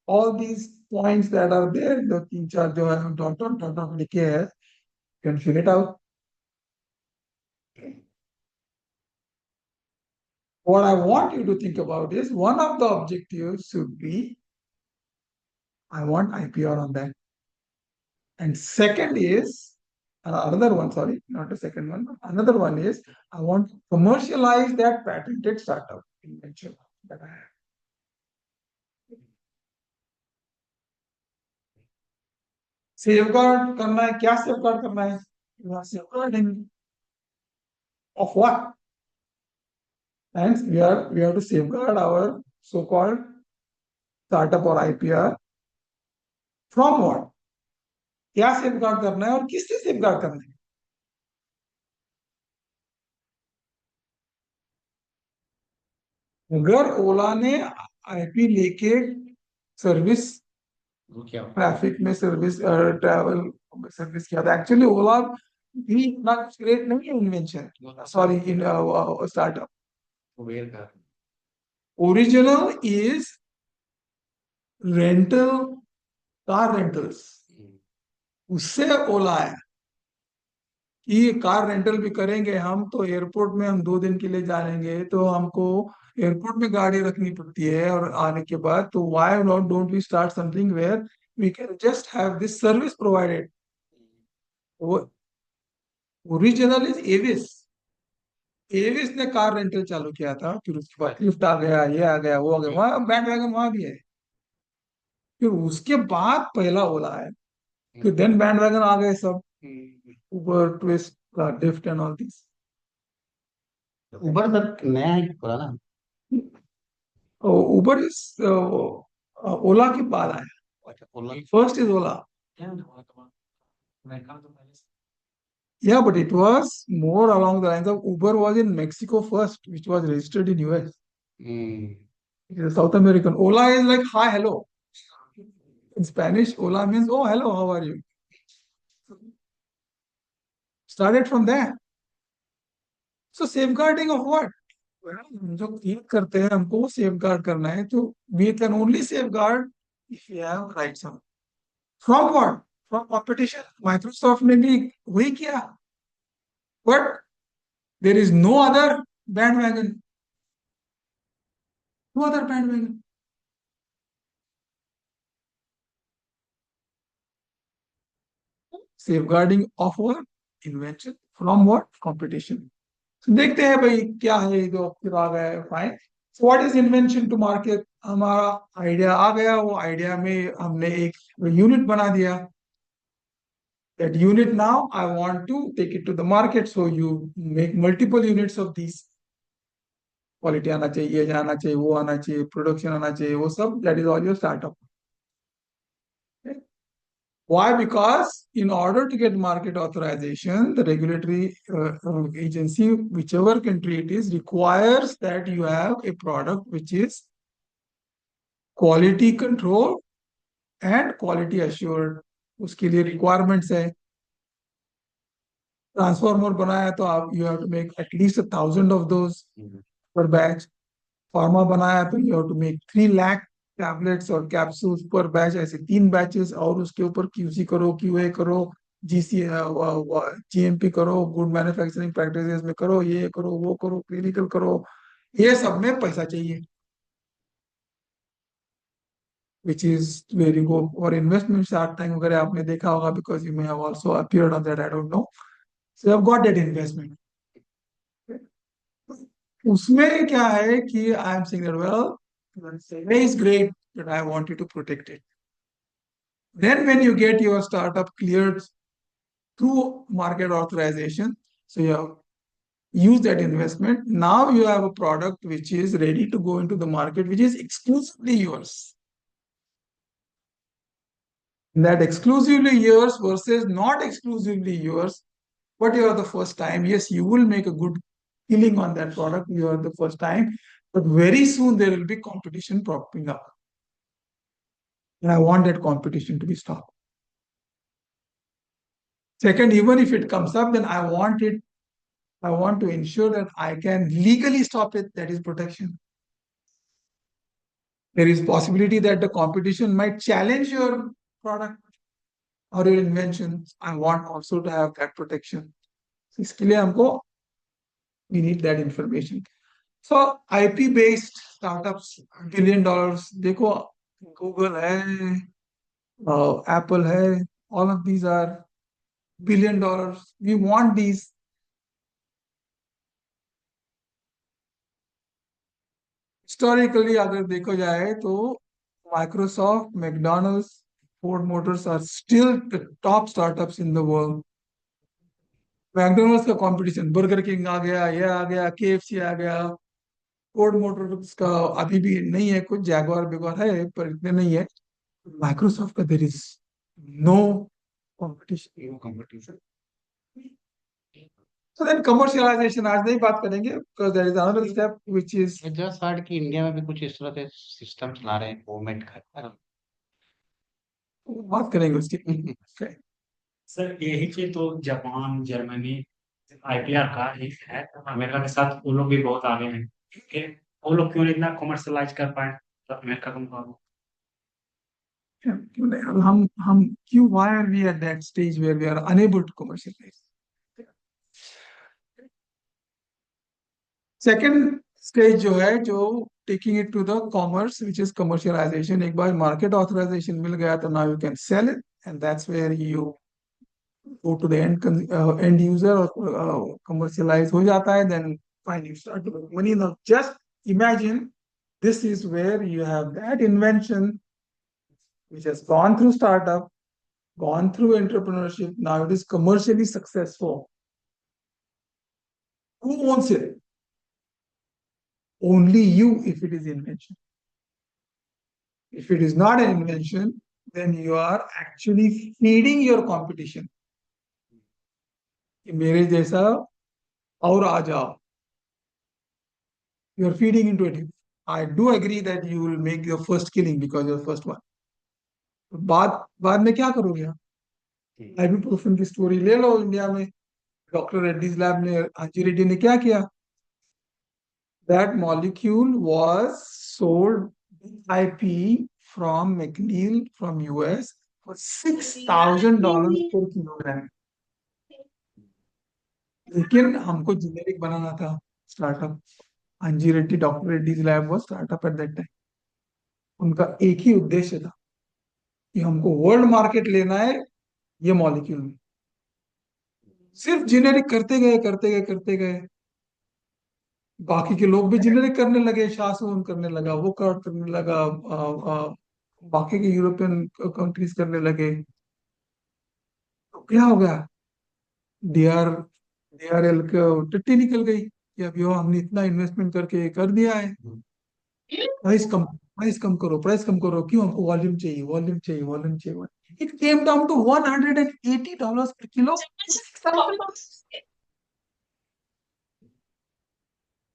All these points that are there, the तीन चार जो है dot लिखे हैं, you can fill it out. What I want you to think about is one of the objectives should be I want IPR on that. And second is another one, sorry, not the second one, but another one is I want to commercialize that patented startup invention that I have. Safeguard करना है, क्या safeguard करना है? You are safeguarding of what? And we have to safeguard our so-called startup or IPR from what? क्या safeguard करना है और किससे safeguard करना है? अगर ओला ने IP लेके सर्विस ट्रैफिक में सर्विस ट्रैवल सर्विस किया था, एक्चुअली ओला भी इतना ग्रेट नहीं है invention, sorry in startup. Original is rental, car rentals, उससे ओला आया कि कार रेंटल भी करेंगे हम तो एयरपोर्ट में हम 2 दिन के लिए जाएंगे तो हमको एयरपोर्ट में गाड़ी रखनी पड़ती है और आने के बाद, तो why not don't we start something where we can just have this service provided. वो ओरिजिनल इज एविस। एविस ने कार रेंटल चालू किया था, फिर उसके बाद लिफ्ट आ गया, ये आ गया, वो आ गया, वहां बैंड वैगन वहां भी है। फिर उसके बाद पहला ओला है, फिर देन बैंड वैगन आ गए सब, Uber, twist, Lyft and all this. Uber sir नया है कि पुराना? उबर इज ओला के बाद आया। अच्छा, Ola. First is Ola. Yeah, but it was more along the lines of Uber was in Mexico first, which was registered in US. Hmm. It is South American. Ola is like hi, hello. In Spanish, hola means oh, hello, how are you? Started from there. So safeguarding of what? Well, हम जो click करते हैं हमको वो safeguard करना है, तो we can only safeguard if we have rights on. From what? From competition. Microsoft ने भी वही किया, but there is no other bandwagon. No other bandwagon. Safeguarding of what? Invention. From what? Competition. So देखते हैं भाई क्या है, ये जो फिर आ गया है, fine. So what is invention to market? हमारा आइडिया आ गया, वो आइडिया में हमने एक यूनिट बना दिया। That unit now I want to take it to the market, so you make multiple units of these. Quality आना चाहिए, ये आना चाहिए, वो आना चाहिए, प्रोडक्शन आना चाहिए, वो सब, that is all your startup. Okay? Why? Because in order to get market authorization, the regulatory agency, whichever country it is, requires that you have a product which is quality control and quality assured. उसके लिए requirements है। Transformer बनाया तो आप you have to make at least 1,000 of those per batch. Pharma बनाया तो you have to make 3 lakh tablets और capsules per batch, ऐसे 3 बैचेस, और उसके ऊपर क्यूसी करो, क्यूए करो, जीसी जीएमपी करो, गुड मैन्युफैक्चरिंग प्रैक्टिसेस में करो, ये करो, वो करो, क्लिनिकल करो, ये सब में पैसा चाहिए। which is where you go for investment, Shark Tank वगैरह आपने देखा होगा, because you may have also appeared on that, I don't know. So I've got that investment. उसमें क्या है कि I am saying that, well, Survey is great, but I want you to protect it. Then when you get your startup cleared through market authorization, so you have used that investment, now you have a product which is ready to go into the market, which is exclusively yours. That exclusively yours versus not exclusively yours, but you are the first time. Yes, you will make a good killing on that product. You are the first time, but very soon there will be competition popping up. And I want that competition to be stopped. Second, even if it comes up, then I want to ensure that I can legally stop it. That is protection. There is possibility that the competition might challenge your product or your invention. I want also to have that protection. इसके लिए हमको we need that information. So IP based startups, $1 billion. देखो Google है, Apple है, all of these are $1 billion. We want these. Historically अगर देखो जाए तो Microsoft, McDonald's, Ford Motors are still the top startups in the world. McDonald's का competition, burger king आ गया, ये आ गया, केएफसी आ गया, फोर्ड मोटर्स का अभी भी नहीं है, कुछ जैगवार बिगवार है पर इतने नहीं है। माइक्रोसॉफ्ट का there is no competition. So then commercialization आज नहीं बात करेंगे, because there is another step which is just hard कि इंडिया में भी कुछ इस तरह के सिस्टम चला रहे हैं गवर्नमेंट का। बात करेंगे उसकी। Okay. सर यही चीज तो जापान, जर्मनी, आईपीआर का ही है। अमेरिका के साथ वो लोग भी बहुत आगे हैं, ठीक है। वो लोग क्यों इतना कमर्शलाइज कर पाए तो अमेरिका का मुकाबला? हम क्यों, why are we at that stage where we are unable to commercialize? Second stage जो है, जो taking it to the commerce, which is commercialisation. एक बार मार्केट ऑथराइजेशन मिल गया तो now you can sell it, and that's where you go to the end user, or commercialize हो जाता है. Then fine, you start to make money. Now just imagine, this is where you have that invention which has gone through startup, gone through entrepreneurship, now it is commercially successful. Who owns it? Only you, if it is invention. If it is not an invention, then you are actually feeding your competition. कि मेरे जैसा और आ जाओ. You are feeding into it. I do agree that you will make your first killing because you're the first one. बाद में क्या करोगे आप? आइबुप्रोफेन की स्टोरी ले लो. इंडिया में डॉक्टर रेड्डीज लैब ने, आंजी रेड्डी ने क्या किया? That molecule was sold IP from McNeil from US for $6,000 per kilogram. लेकिन हमको जेनेरिक बनाना था. स्टार्टअप अंजी Reddy, doctor Reddy's lab was startup at that time. उनका एक ही उद्देश्य था कि हमको वर्ल्ड मार्केट लेना है ये मॉलिक्यूल में. सिर्फ जेनेरिक करते गए करते गए करते गए. बाकी के लोग भी जेनेरिक करने लगे, शासन करने लगा, वो करने लगा, बाकी के यूरोपियन कंट्रीज करने लगे. तो क्या हो गया? डीआरएल को टट्टी निकल गई कि अब यो हमने इतना इन्वेस्टमेंट करके कर दिया है. प्राइस कम करो, प्राइस कम करो. क्यों? हमको वॉल्यूम चाहिए, वॉल्यूम चाहिए, वॉल्यूम चाहिए. It came down to $180 per kilo.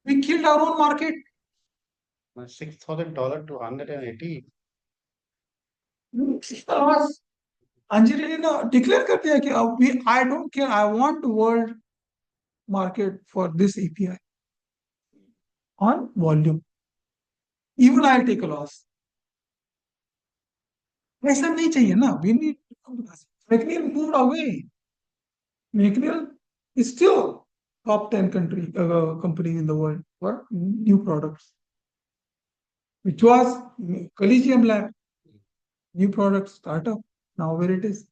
We killed our own market. $6,000 to 180. Anjali ने डिक्लेयर कर दिया कि अब we, I don't care, I want world market for this API on volume. Even I take a loss. ऐसा नहीं चाहिए ना. We need. McNeil moved away. McNeil is still top 10 company in the world for new products, which was Collegium Lab. New products startup. Now where it is.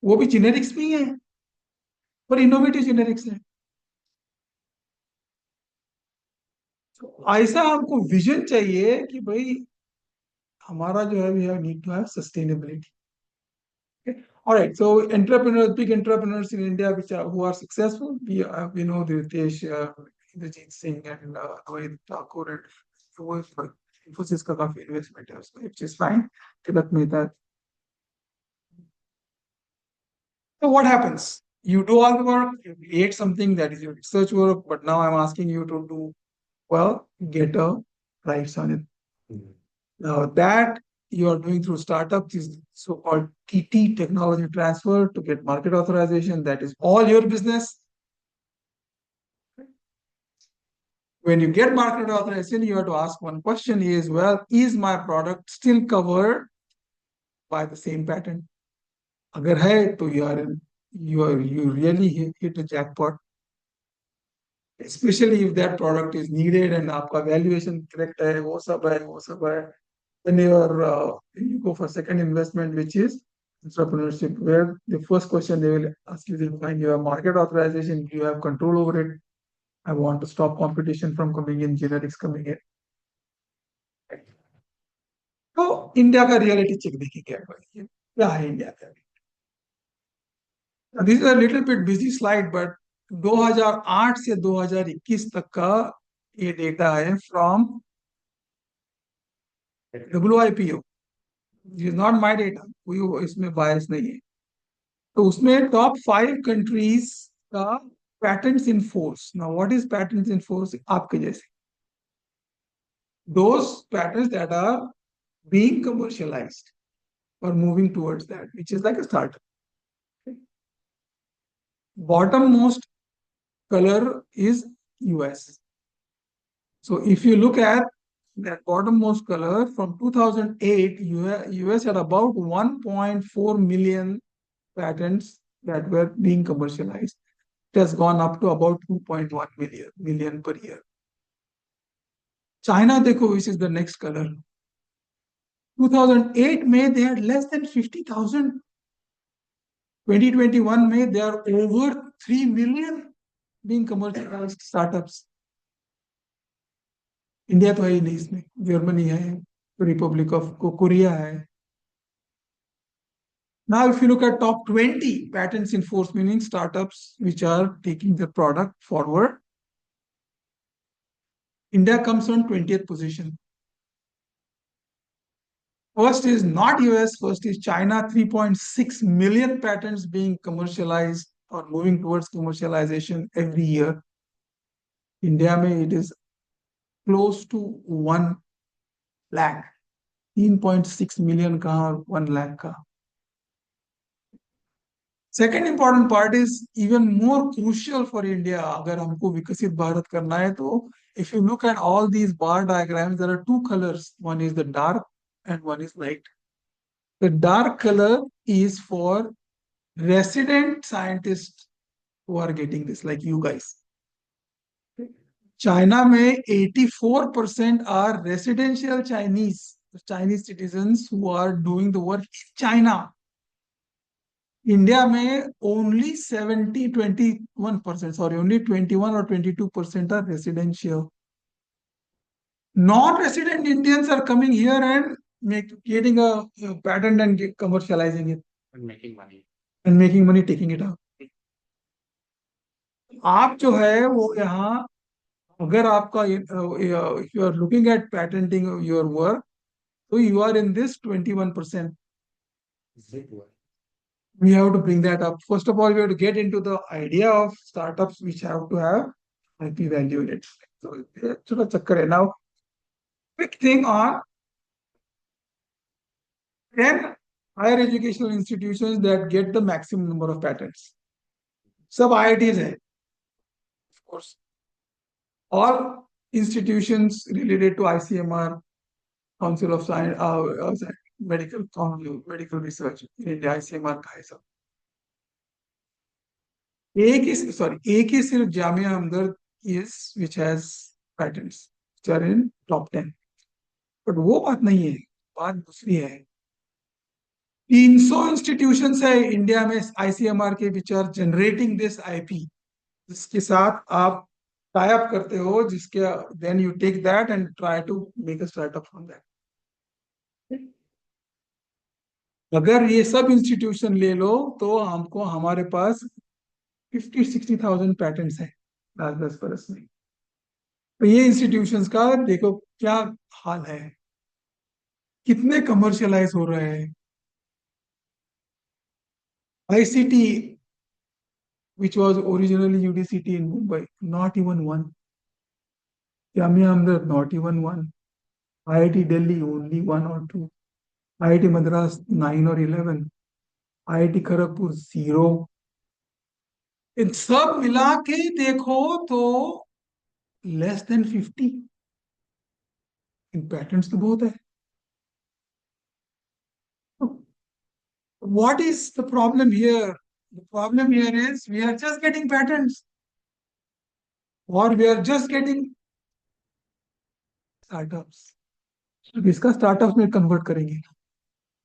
वो भी generics में ही है, पर innovative generics है. ऐसा हमको विजन चाहिए कि भाई हमारा जो है, we have need to have sustainability. All right, so entrepreneurs, big entrepreneurs in India which are who are successful, we know the Ritesh, Indrajit Singh, and Rohit Thakur, and who is Infosys का काफी investment है उसमें, which is fine. Tilak Mehta. So what happens? You do all the work, you create something that is your research work, but now I'm asking you to do, well, get a rights on it. Now that you are doing through startups is so-called TT, technology transfer, to get market authorization. That is all your business. When you get market authorization, you have to ask one question is, well, is my product still covered by the same patent? अगर है तो you really hit a jackpot. Especially if that product is needed and आपका valuation correct है, वो सब है. Then you go for second investment, which is entrepreneurship, where the first question they will ask you, they find you have market authorization, you have control over it. I want to stop competition from coming in, generics coming in. तो India का reality check देखेंगे क्या है India का. This is a little bit busy slide, but 2008 से 2021 तक का ये डेटा है from WIPO. Is not my data, कोई इसमें बायस नहीं है. तो उसमें टॉप 5 कंट्रीज का patents in force. Now what is patents in force? आपके जैसे those patents that are being commercialized or moving towards that, which is like a startup. Bottommost color is US. So if you look at that bottommost color from 2008, US had about 1.4 million patents that were being commercialized. It has gone up to about 2.1 million per year. China देखो, which is the next colour. 2008 में they had less than 50,000. 2021 में they are over 3 million being commercialized startups. India तो है ही नहीं इसमें, Germany है, Republic of Korea है. Now, if you look at top 20 patents in force, meaning startups which are taking their product forward, India comes on 20th position. First is not US, first is China, 3.6 million patents being commercialized or moving towards commercialization every year. India में it is close to 1 lakh. 3.6 million का और 1 lakh का. Second important part is even more crucial for India. अगर हमको विकसित भारत करना है तो if you look at all these bar diagrams, there are two colors. One is the dark and one is light. The dark color is for resident scientists who are getting this, like you guys. China में 84% are residential Chinese citizens who are doing the work in China. India में only 21%, sorry, only 21 or 22% are residential. Non-resident Indians are coming here and getting a patent and commercializing it. And making money. And making money, taking it out. आप जो है वो यहाँ, अगर आपका if you are looking at patenting your work, so you are in this 21%. We have to bring that up. First of all, we have to get into the idea of startups which have to have IP value in it. So छोटा चक्कर है. Now, quick thing on 10 higher educational institutions that get the maximum number of patents. सब IITs है, of course. All institutions related to ICMR, Council of Science, medical research in India, ICMR का है सब. एक ही सिर्फ जामिया हमदर्द is which has patents which are in top 10. But वो बात नहीं है, बात दूसरी है. 300 institutions है इंडिया में ICMR के which are generating this IP, जिसके साथ आप tie up करते हो, जिसके then you take that and try to make a startup from that. अगर ये सब इंस्टीट्यूशन ले लो तो हमको हमारे पास 50-60,000 पैटेंट्स हैं 10 बरस में. तो ये इंस्टीट्यूशंस का देखो क्या हाल है, कितने कमर्शियलाइज हो रहे हैं. ICT, which was originally UDCT in Mumbai, not even one. Jamia Ahmedabad, not even one. IIT Delhi, only 1 or 2. IIT Madras, 9 or 11. IIT Kharagpur, 0. इन सब मिला के देखो तो less than 50. इन पैटर्न्स तो बहुत है. What is the problem here? The problem here is we are just getting patents, or we are just getting startups. अब इसका स्टार्टअप्स में कन्वर्ट करेंगे.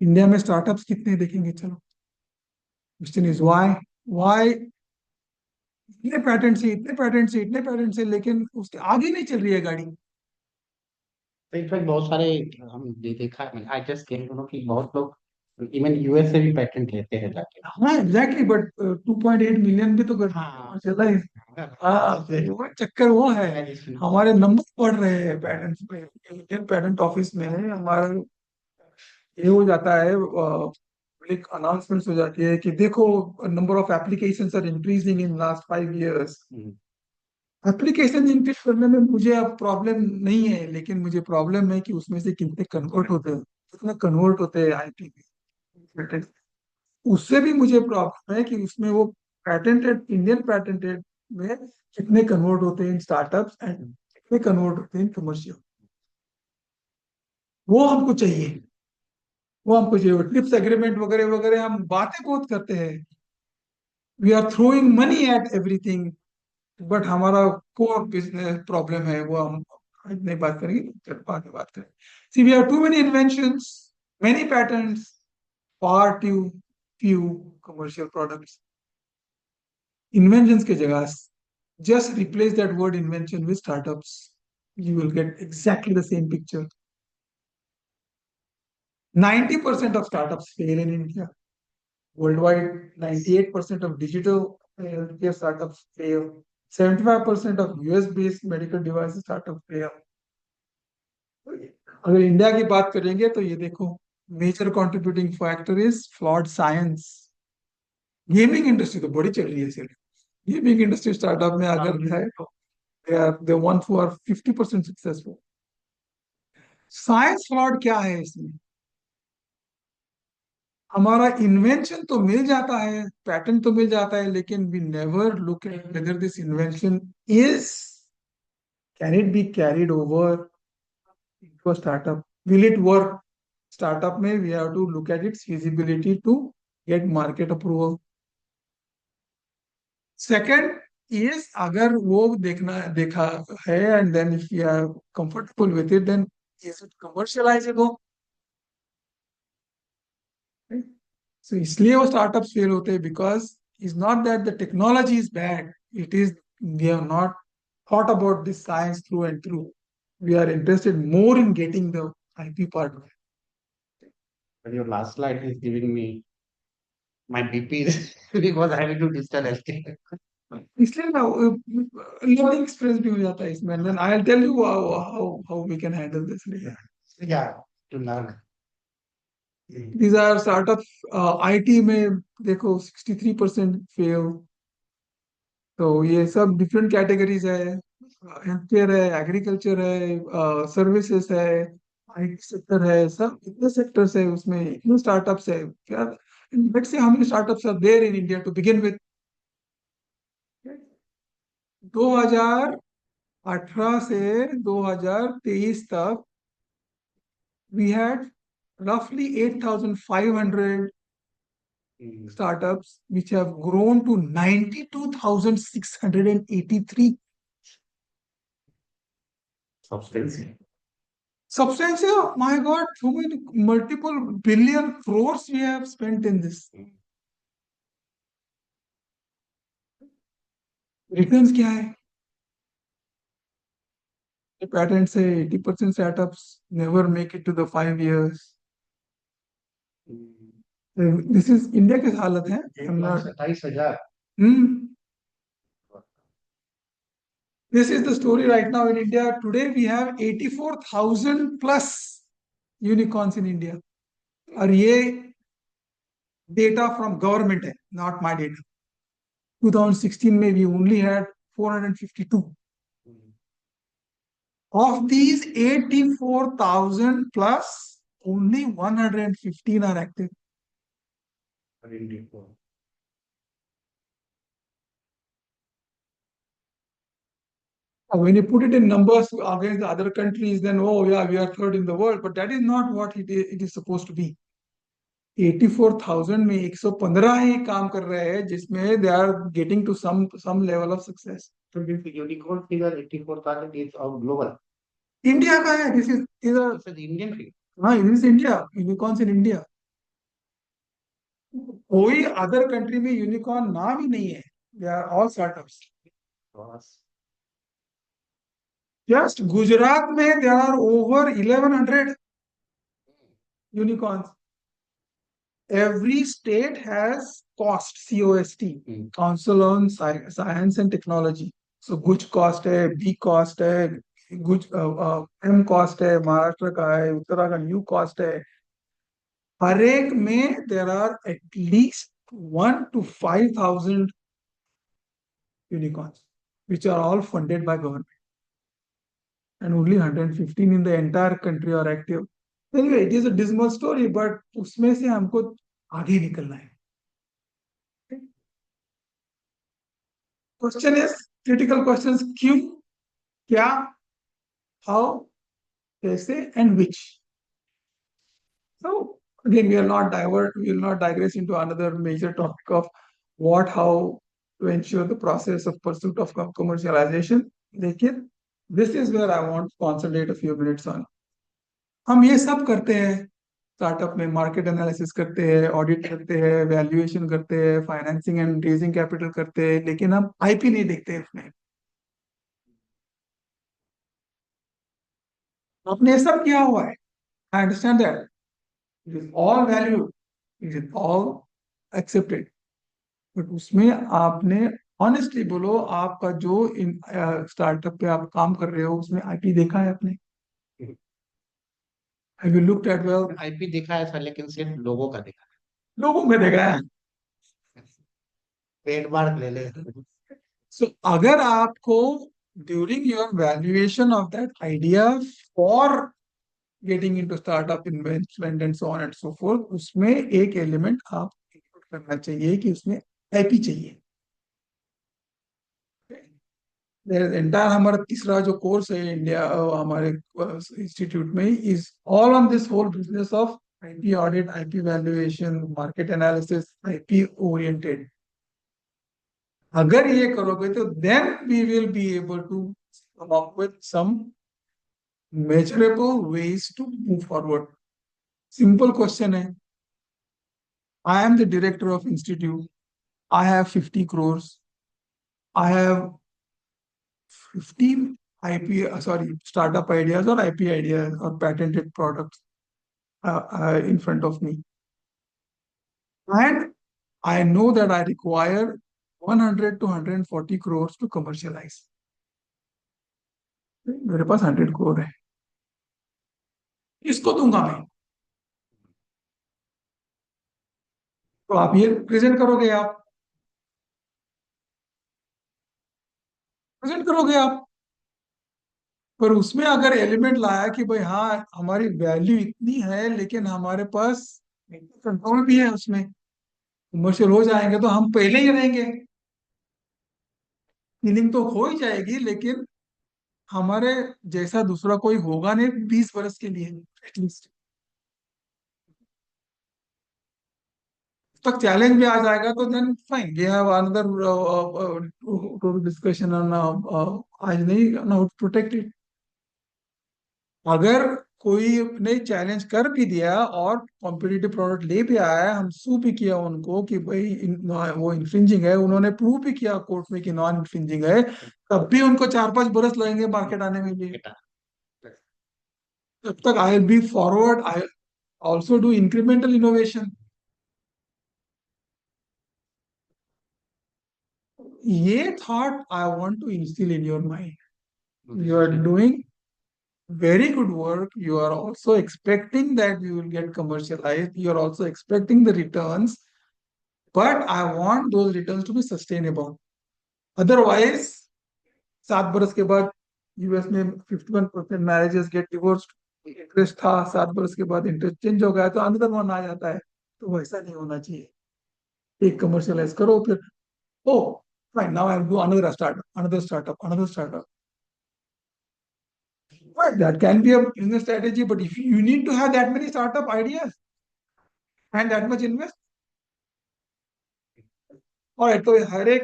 इंडिया में स्टार्टअप्स कितने देखेंगे? चलो, क्वेश्चन इज व्हाई इतने पैटेंट से लेकिन उसके आगे नहीं चल रही है गाड़ी. तो इनफैक्ट बहुत सारे हम देखा है, I just came to know कि बहुत लोग इवन यूएस से भी पेटेंट लेते हैं जाके. हाँ एग्जैक्टली, बट 2.8 मिलियन भी तो हाँ. चला है. वो चक्कर वो है, हमारे नंबर बढ़ रहे हैं पैटेंट्स पे. इंडियन पेटेंट ऑफिस में हमारा ये हो जाता है, एक अनाउंसमेंट हो जाती है कि देखो number of applications are increasing in last 5 years. Application increase करने में मुझे अब प्रॉब्लम नहीं है, लेकिन मुझे प्रॉब्लम है कि उसमें से कितने कन्वर्ट होते हैं, कितना कन्वर्ट होते हैं आईटी में. उससे भी मुझे प्रॉब्लम है कि उसमें वो पैटेंटेड इंडियन पैटेंटेड में कितने कन्वर्ट होते हैं इन स्टार्टअप्स एंड कितने कन्वर्ट होते हैं इन कमर्शियल. वो हमको चाहिए, वो हमको चाहिए. ट्रिप्स एग्रीमेंट वगैरह वगैरह हम बातें बहुत करते हैं, we are throwing money at everything, but हमारा कोर बिजनेस प्रॉब्लम है वो हम आज नहीं बात करेंगे, बाद में बात करेंगे. See, we have too many inventions, many patents, far too few commercial products. Inventions के जगह just replace that word invention with startups. You will get exactly the same picture. 90% of startups fail in India. Worldwide, 98% of digital healthcare startups fail. 75% of US-based medical devices startups fail. अगर India की बात करेंगे तो ये देखो, major contributing factor is flawed science. Gaming industry तो बड़ी चल रही है सिर्फ. गेमिंग इंडस्ट्री स्टार्टअप में अगर है तो they are the ones who are 50% successful. Science flawed क्या है इसमें? हमारा इन्वेंशन तो मिल जाता है, पैटर्न तो मिल जाता है, लेकिन we never look at whether this invention is, can it be carried over into a startup, will it work. Startup में we have to look at its feasibility to get market approval. Second is, अगर वो देखा है and then if you are comfortable with it, then is it commercializable. So इसलिए वो startups fail होते हैं, because is not that the technology is bad, it is we have not thought about this science through and through. We are interested more in getting the IP part of it. But your last slide is giving me my BP is because I have to do digital healthcare. इसलिए ना learning experience भी हो जाता है इसमें. then I'll tell you how we can handle this later. Yeah, to learn. These are startups. IT में देखो 63% fail. तो ये सब डिफरेंट कैटेगरीज है. हेल्थ केयर है, एग्रीकल्चर है, सर्विसेज है, आईटी सेक्टर है, सब इतने सेक्टर्स है, उसमें इतने स्टार्टअप्स है. क्या let's say how many startups are there in India to begin with. 2018 से 2023 तक we had roughly 8,500 startups, which have grown to 92,683. Substantial. Substantial, my God, so many multiple billion crores we have spent in this. Returns क्या है? The patent say 80% startups never make it to the 5 years. This is India की हालत है. I'm not. 27,000. This is the story right now in India. Today we have 84,000 plus unicorns in India. और ये data from government है, not my data. 2016 में we only had 452. Of these 84,000 plus, only 115 are active. When you put it in numbers against the other countries, then oh yeah, we are third in the world. But that is not what it is supposed to be. 84,000 में 115 ही काम कर रहे हैं, जिसमें they are getting to some level of success. So this unicorn figure 84,000 is of global. India का है. This is This is Indian figure. हाँ, this is India. Unicorns in India. कोई अदर कंट्री में यूनिकॉर्न नाम ही नहीं है. They are all startups. Just Gujarat में there are over 1,100 unicorns. Every state has COST, COST, Council on Science and Technology. So Guj cost है, B cost है, Guj M cost है, महाराष्ट्र का है, उत्तराखंड U cost है. हर एक में there are at least 1 to 5,000 unicorns, which are all funded by government. And only 115 in the entire country are active. Anyway, it is a dismal story, but उसमें से हमको आगे निकलना है. Question is critical questions: क्यों, क्या, how, कैसे, and which. So again, we will not digress into another major topic of what, how to ensure the process of pursuit of commercialization. लेकिन this is where I want to concentrate a few minutes on. हम ये सब करते हैं startup में, market analysis करते हैं, audit करते हैं, वैल्यूएशन करते हैं, फाइनेंसिंग एंड रेजिंग कैपिटल करते हैं, लेकिन हम आईपी नहीं देखते उसमें। आपने ये सब किया हुआ है, I understand that, it is all value, it is all accepted, but उसमें आपने ऑनेस्टली बोलो, आपका जो इन स्टार्टअप पे आप काम कर रहे हो उसमें आईपी देखा है आपने? Have you looked at well? IP देखा है सर, लेकिन सिर्फ लोगों का देखा लोगों में देखा है। है। ट्रेडमार्क ले ले। सो अगर आपको during your valuation of that idea for getting into startup investment and so on and so fourth, उसमें एक एलिमेंट आप इंक्लूड करना चाहिए कि उसमें आईपी चाहिए। एंटायर हमारा तीसरा जो कोर्स है इंडिया हमारे इंस्टीट्यूट में is all on this whole business of IP audit, IP valuation, market analysis, IP oriented. अगर ये करोगे तो then we will be able to come up with some measurable ways to move forward. Simple question है, I am the director of institute, I have 50 crores, I have 15 IP, startup ideas or IP ideas or patented products in front of me. And I know that I require 100 to 140 crores to commercialize. मेरे पास 100 crore है, इसको दूंगा मैं। तो आप ये present करोगे, आप प्रेजेंट करोगे आप, पर उसमें अगर एलिमेंट लाया कि भाई हाँ हमारी वैल्यू इतनी है लेकिन हमारे पास कंट्रोल भी है, उसमें कमर्शियल हो जाएंगे तो हम पहले ही रहेंगे, फीलिंग तो हो ही जाएगी, लेकिन हमारे जैसा दूसरा कोई होगा नहीं 20 वर्ष के लिए एटलीस्ट। तक चैलेंज भी आ जाएगा तो then fine, we have another discussion on आज नहीं हाउ टू प्रोटेक्ट इट। अगर कोई ने चैलेंज कर भी दिया और कॉम्पिटिटिव प्रोडक्ट ले भी आया है, हम सू भी किया उनको कि भाई वो इन्फ्रिंजिंग है, उन्होंने प्रूव भी किया कोर्ट में कि नॉन इन्फ्रिंजिंग है, तब भी उनको 4-5 बरस लगेंगे मार्केट आने में लिए। तब तक I will be forward, I also do incremental innovation. ये thought I want to instill in your mind. You are doing very good work, you are also expecting that you will get commercialized, you are also expecting the returns, but I want those returns to be sustainable. Otherwise 7 बरस के बाद US में 51% marriages gate divorced, interest था 7 बरस के बाद interest change हो गया तो अनदर वन आ जाता है, तो वैसा नहीं होना चाहिए। एक कमर्शियलाइज करो, फिर oh fine, now I will do another startup, another startup, another startup. Right, that can be a business strategy, but if you need to have that many startup ideas and that much invest, और तो हर एक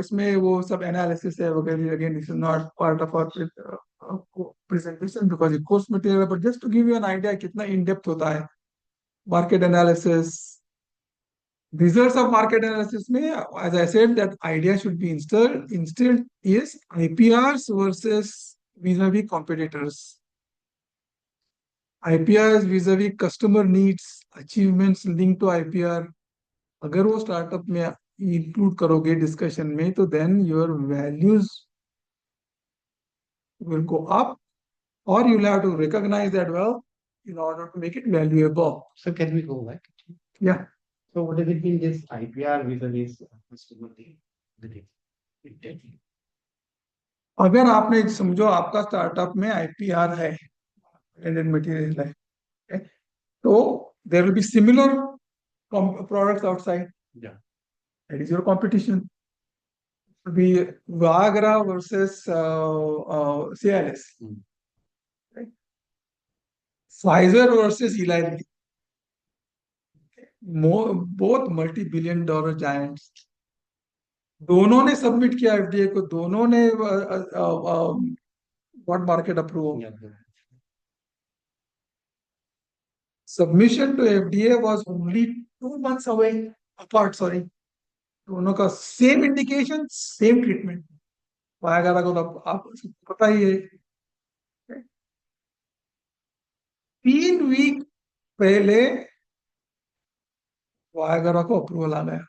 इसमें वो सब analysis है वगैरह, again this is not part of our presentation because it course material, but just to give you an idea कितना in depth होता है market analysis. Results of market analysis में as I said that idea should be instead is IPRs versus vis-a-vis competitors, IPRs vis-a-vis customer needs, achievements linked to IPR। अगर वो startup में include करोगे discussion में तो then your values will go up, और you have to recognize that well in order to make it valuable. So can we go back? Yeah. So what does it mean, this IPR vis-a-vis customer need? अगर आपने समझो आपका startup में IPR है, patent material है, okay? तो there will be similar products outside. Yeah. That is your competition. Be Viagra versus Cialis. Right? Pfizer versus Eli Lilly. Both multi-billion-dollar giants. दोनों ने सबमिट किया एफडीए को, दोनों ने what market approval? Submission to FDA was only 2 months away apart, sorry. दोनों का same indication same treatment, वायगारा को तो आप पता ही है। 3 वीक पहले वायगारा को अप्रूवल आ गया,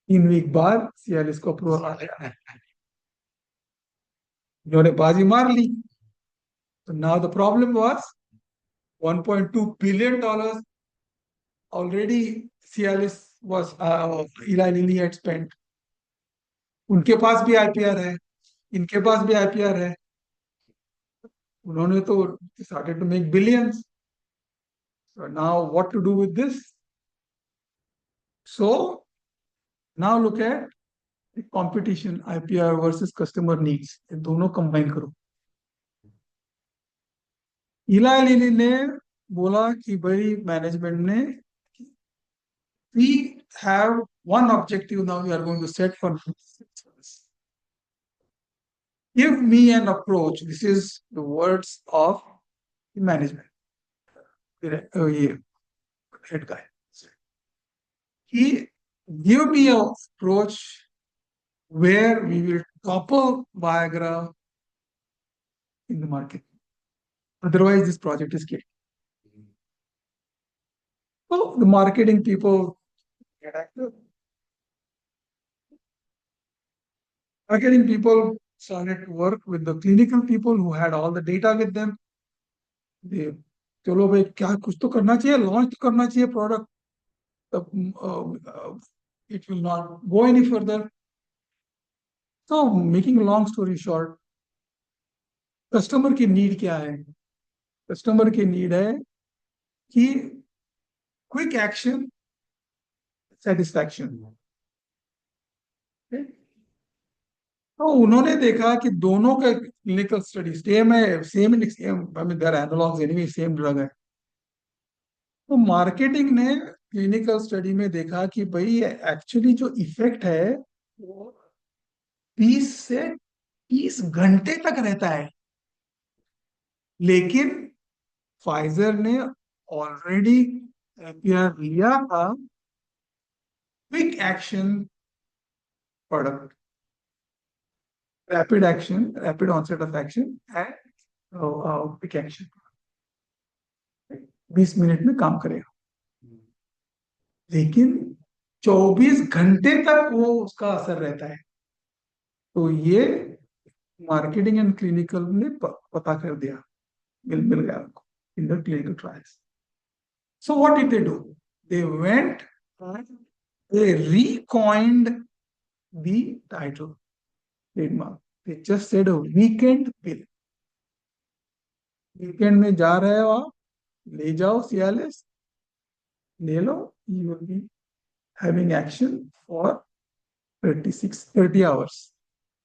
3 वीक बाद सियालिस को अप्रूवल आ गया, इन्होंने बाजी मार ली। तो now the problem was $1.2 billion already Cialis was Eli Lilly had spent. उनके पास भी आईपीआर है, इनके पास भी आईपीआर है, उन्होंने तो started to make billions. So now what to do with this? So now look at the competition, IPR versus customer needs. ये दोनों combine करो। इला लिली ने बोला कि भाई मैनेजमेंट ने, we have one objective now we are going to set for give me an approach. This is the words of the management. ये head guy. He give me an approach where we will topple Viagra in the market. Otherwise, this project is killed. So the marketing people get active. Marketing people started to work with the clinical people who had all the data with them. They, चलो भाई क्या कुछ तो करना चाहिए, launch तो करना चाहिए product, it will not go any further. So making a long story short, customer की नीड क्या है? कस्टमर की नीड है कि क्विक एक्शन, सेटिस्फैक्शन। तो उन्होंने देखा कि दोनों का क्लिनिकल स्टडी सेम है, same there analogues anyway, same drug है। तो मार्केटिंग ने क्लिनिकल स्टडी में देखा कि भाई एक्चुअली जो इफेक्ट है वो 20 से 30 घंटे तक रहता है, लेकिन फाइजर ने ऑलरेडी एपीआर लिया था, quick action product, rapid action, rapid onset of action and quick action, 20 minute में काम करेगा, लेकिन 24 घंटे तक वो उसका असर रहता है। तो ये मार्केटिंग एंड क्लिनिकल ने पता कर दिया, मिल गया उनको in the clinical trials. So what did they do? They went and they recoined the title trademark. They just said a weekend pill. Weekend में जा रहे हो आप, ले जाओ Cialis, ले लो, you will be having action for 30 hours.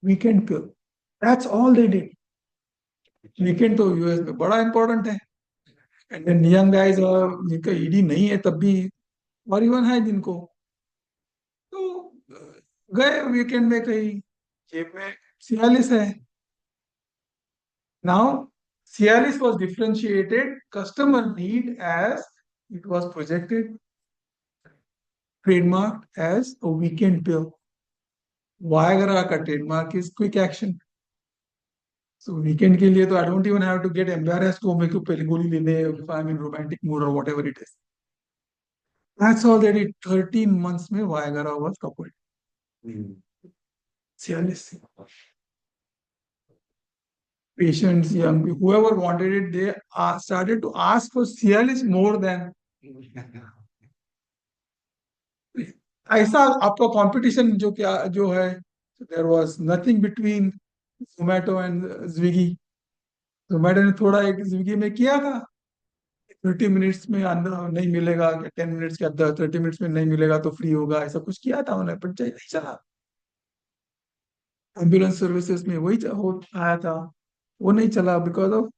Weekend pill. That's all they did. Weekend तो US में बड़ा इंपॉर्टेंट है, एंड देन यंग गाइज और जिनका ईडी नहीं है तब भी, और इवन है जिनको, तो गए वीकेंड में कहीं, जेब में Cialis है। Now Cialis was differentiated customer need as it was projected, trademarked as a weekend pill. Viagra का trademark is quick action. So weekend के लिए तो I don't even have to get embarrassed to मेरे को पहले गोली लेने, if I'm in romantic mood or whatever it is. That's all they did. 13 months में Viagra was coupled. Cialis. Patients, young people, whoever wanted it, they started to ask for Cialis more than ऐसा आपका competition जो है, there was nothing between Zomato and Swiggy. Zomato ने थोड़ा एक Swiggy में किया था, 30 मिनट्स में नहीं मिलेगा, 10 मिनट्स के अंदर 30 मिनट्स में नहीं मिलेगा तो फ्री होगा, ऐसा कुछ किया था उन्होंने, पर नहीं चला। एम्बुलेंस सर्विसेज में वही आया था, वो नहीं चला because of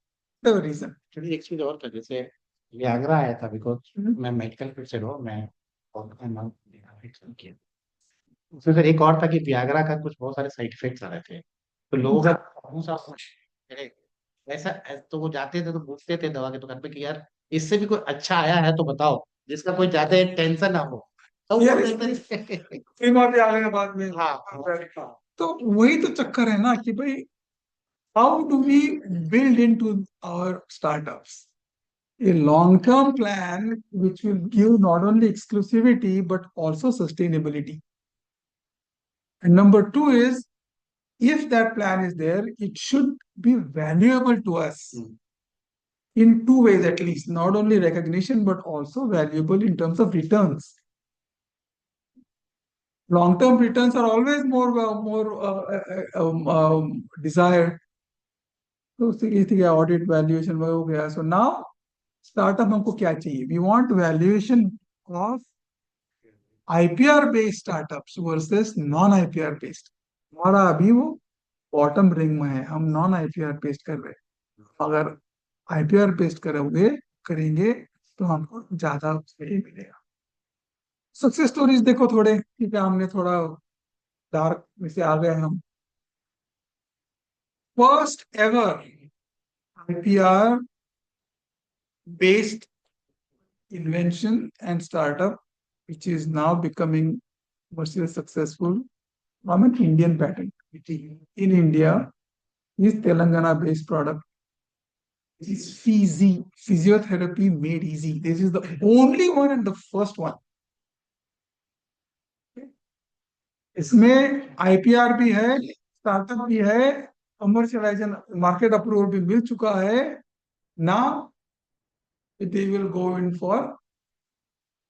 the reason. Actually एक चीज और था, जैसे वियाग्रा आया था, बिकॉज मैं मेडिकल फील्ड से हूँ, मैं किया, उसमें फिर एक और था कि वियाग्रा का कुछ बहुत सारे साइड इफेक्ट्स आ रहे थे, तो लोगों का तो वो जाते थे तो पूछते थे दवा की दुकान पे कि यार इससे भी कोई अच्छा आया है तो बताओ, जिसका कोई ज्यादा टेंशन ना हो, तो वो यार देते थे। बीमा भी आ गया बाद में। हाँ हाँ। तो वही तो चक्कर है ना कि भाई how do we build into our startups a long-term plan which will give not only exclusivity but also sustainability? And number two is, if that plan is there, it should be valuable to us in two ways at least, not only recognition but also valuable in terms of returns. Long-term returns are always more desired. तो ये थी audit valuation वो हो गया. So now startup हमको क्या चाहिए? We want valuation of IPR based startups versus non IPR based. हमारा अभी वो बॉटम रिंग में है, हम नॉन आईपीआर बेस्ड कर रहे हैं. अगर आईपीआर बेस्ड करोगे करेंगे तो हमको ज्यादा सही मिलेगा. सक्सेस स्टोरीज देखो थोड़े, ठीक है, हमने थोड़ा डार्क में से आ गए हम. First ever IPR based invention and startup, which is now becoming commercially successful from an Indian patent. In India, is Telangana-based product. This is Fizi, physiotherapy made easy. This is the only one and the first one. इसमें IPR भी है, startup भी है, commercialisation market approval भी मिल चुका है. Now they will go in for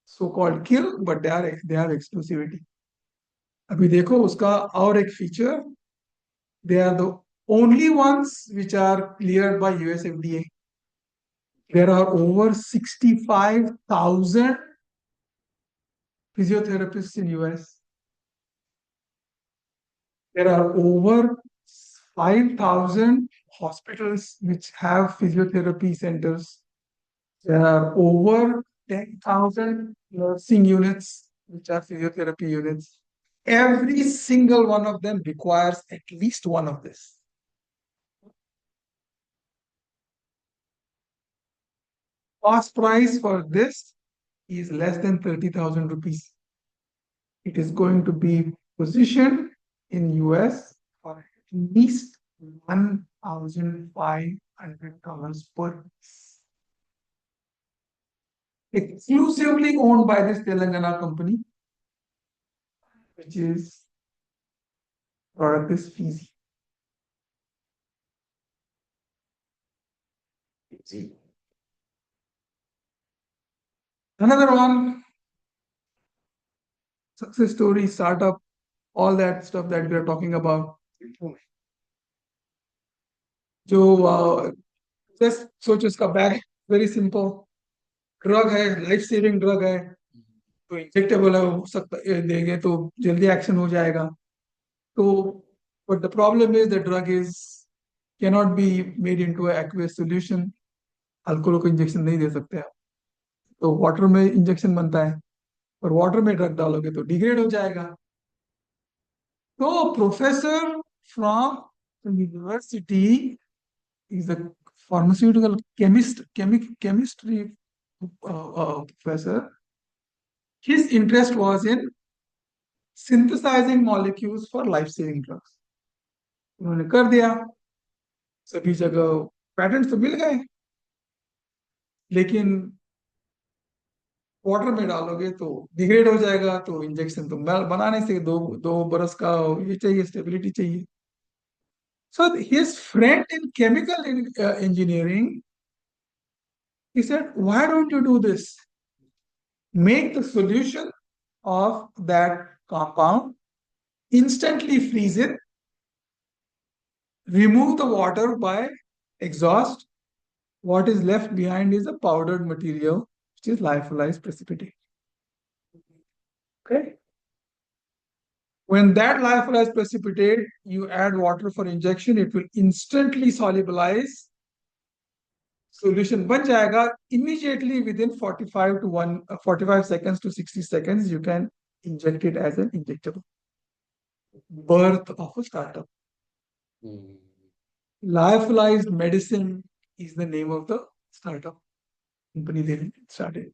so-called kill, but they have exclusivity. अभी देखो उसका और एक feature, they are the only ones which are cleared by US FDA. There are over 65,000 physiotherapists in US. There are over 5,000 hospitals which have physiotherapy centers. There are over 10,000 nursing units which are physiotherapy units. Every single one of them requires at least one of this. Cost price for this is less than 30,000 rupees. It is going to be positioned in US for at least $1,500 per piece. Exclusively owned by this Telangana company, which is product is Fizi. Another one, success story, startup, all that stuff that we are talking about. जो just सोचो इसका bag very simple, drug है, life saving drug है, तो injectable है, हो सकता देंगे तो जल्दी एक्शन हो जाएगा. तो but the problem is the drug is cannot be made into aqueous solution. Alcohol को इंजेक्शन नहीं दे सकते आप, तो वाटर में इंजेक्शन बनता है, और वाटर में ड्रग डालोगे तो डिग्रेड हो जाएगा. तो professor from university is a pharmaceutical chemistry professor. His interest was in synthesizing molecules for life-saving drugs. उन्होंने कर दिया, सभी जगह पैटेंट तो मिल गए, लेकिन वाटर में डालोगे तो डिग्रेड हो जाएगा, तो इंजेक्शन तो बनाने से 2 बरस का ये चाहिए, स्टेबिलिटी चाहिए. So his friend in chemical engineering, he said, why don't you do this? Make the solution of that compound, instantly freeze it, remove the water by exhaust. What is left behind is a powdered material, which is lyophilized precipitate. Okay. When that lyophilized precipitate, you add water for injection, it will instantly solubilize. Solution बन जाएगा. Immediately within 45 seconds to 60 seconds, you can inject it as an injectable. Birth of a startup. Lyophilized Medicine is the name of the startup company they started.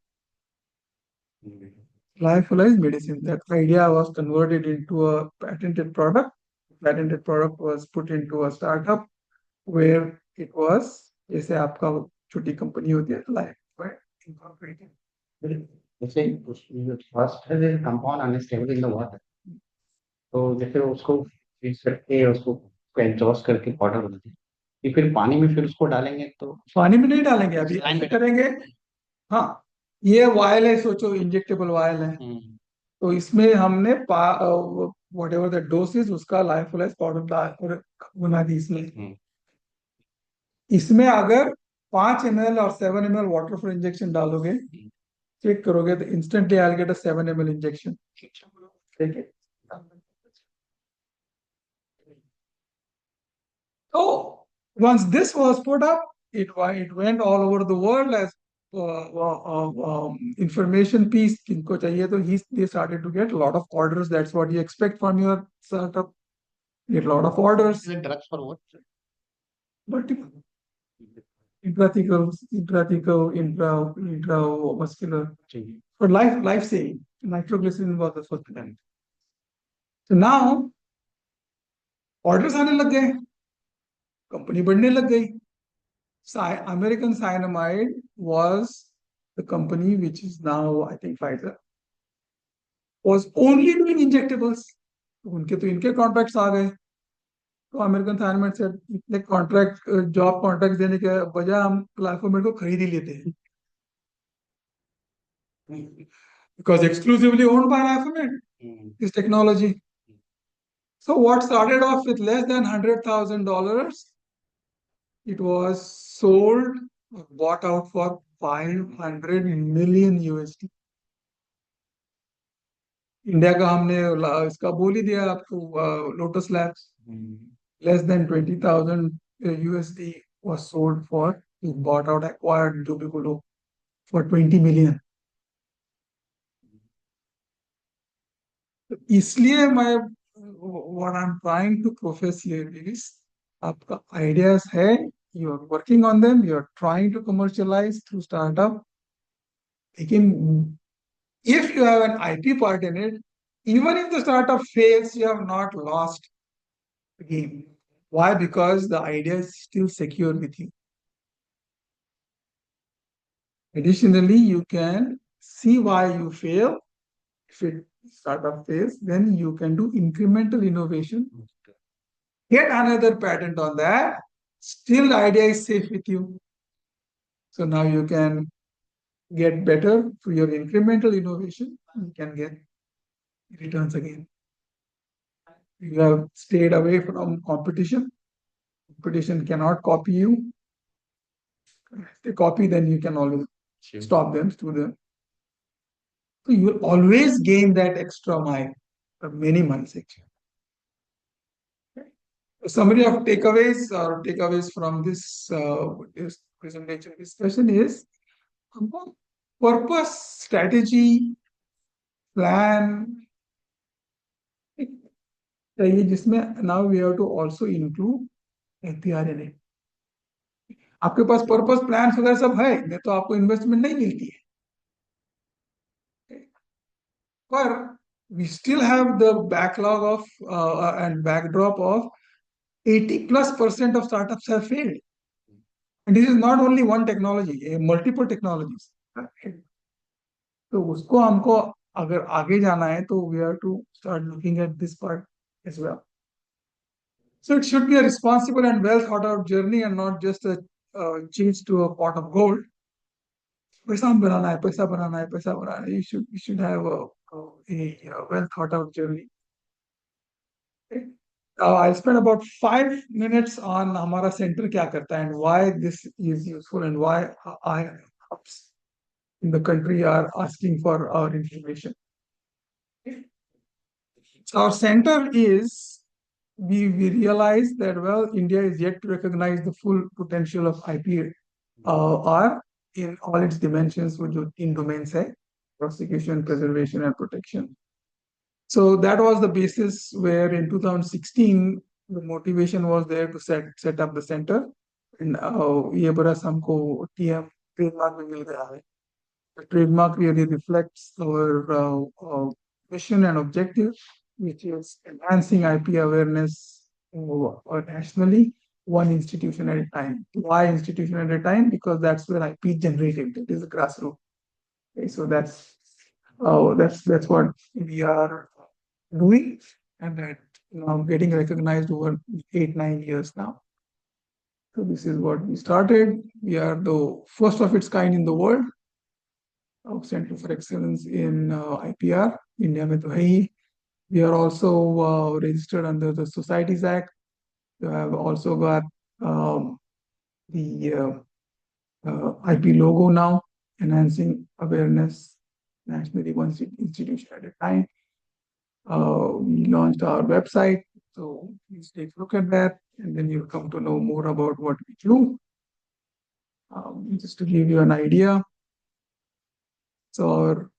Lyophilized Medicine. That idea was converted into a patented product. Patented product was put into a startup where it was, जैसे आपका छोटी company होती है, Life Incorporated. जैसे first है compound unstable in the water, तो जैसे उसको फ्रीज करके उसको एग्जॉस्ट करके पाउडर बनाते हैं, फिर पानी में फिर उसको डालेंगे तो पानी में नहीं डालेंगे, अभी Saline ऐसे में करेंगे। हाँ, ये वायल है, सोचो इंजेक्टेबल वायल है, तो इसमें हमने वट एवर द डोसेज उसका लाइफोलाइज पाउडर बना दी इसमें। इसमें अगर 5 ml और 7 ml वाटर फॉर इंजेक्शन डालोगे, चेक करोगे तो instantly I get a 7 ml injection. ठीक है, तो once this was put up, it went all over the world as information piece. किनको चाहिए तो they started to get a lot of orders. That's what you expect from your startup. Get a lot of orders. Drugs for what? But intrathecal, intramuscular, for life saving. Nitroglycerin was the first time. So now orders आने लग गए, company बढ़ने लग गई. American Cyanamide was the company which is now, I think, Pfizer, was only doing injectables. उनके तो इनके contracts आ गए, तो अमेरिकन थायराइड से इतने कॉन्ट्रैक्ट जॉब कॉन्ट्रैक्ट देने के बजाय हम ग्लाइफोमेट को खरीद ही लेते हैं, because exclusively owned by Lyophilized, this technology. So what started off with less than $100,000, it was sold, bought out for 500 million USD. India का हमने इसका बोल ही दिया आपको, lotus labs, less than 20,000 USD was sold for, bought out, acquired Jubiculo for 20 million. इसलिए मैं, what I'm trying to profess here is, आपका ideas है, you are working on them, you are trying to commercialize through startup. लेकिन if you have an IP part in it, even if the startup fails, you have not lost the game. Why? Because the idea is still secure with you. Additionally, you can see why you fail. If it startup fails, then you can do incremental innovation. Get another patent on that. Still, the idea is safe with you. So now you can get better through your incremental innovation. You can get returns again. You have stayed away from competition. Competition cannot copy you. If they copy, then you can always stop them, sue them. So you will always gain that extra mile for many months actually. A summary of takeaways from this presentation discussion is purpose, strategy, plan. जिसमें now we have to also include FPR in it. आपके पास purpose plan वगैरह सब है, नहीं तो आपको investment नहीं मिलती है. पर we still have the backlog of and backdrop of 80+% of startups have failed. And this is not only one technology, multiple technologies. तो उसको हमको अगर आगे जाना है तो we have to start looking at this part as well. So it should be a responsible and well thought out journey and not just a change to a pot of gold. पैसा बनाना है, पैसा बनाना है, पैसा बनाना है. You should have a well thought out journey. Okay. I'll spend about 5 minutes on हमारा center क्या करता है and why this is useful and why hubs in the country are asking for our information. Okay. So our center is, we realize that, well, India is yet to recognize the full potential of IPR in all its dimensions, which are in domains hai: prosecution, preservation, and protection. So that was the basis where in 2016, the motivation was there to set up the center. And ये बरस हमको TM trademark भी मिल गया है. The trademark really reflects our mission and objective, which is enhancing IP awareness nationally, one institution at a time. Why institution at a time? Because that's where IP is generated. It is the grassroots. Okay, so that's what we are doing, and that getting recognized over 8-9 years now. So this is what we started. We are the first of its kind in the world of Center for Excellence in IPR. India में तो है ही. We are also registered under the Societies Act. We have also got the IP logo now, enhancing awareness nationally, one institution at a time. We launched our website, so please take a look at that, and then you'll come to know more about what we do. Just to give you an idea, so our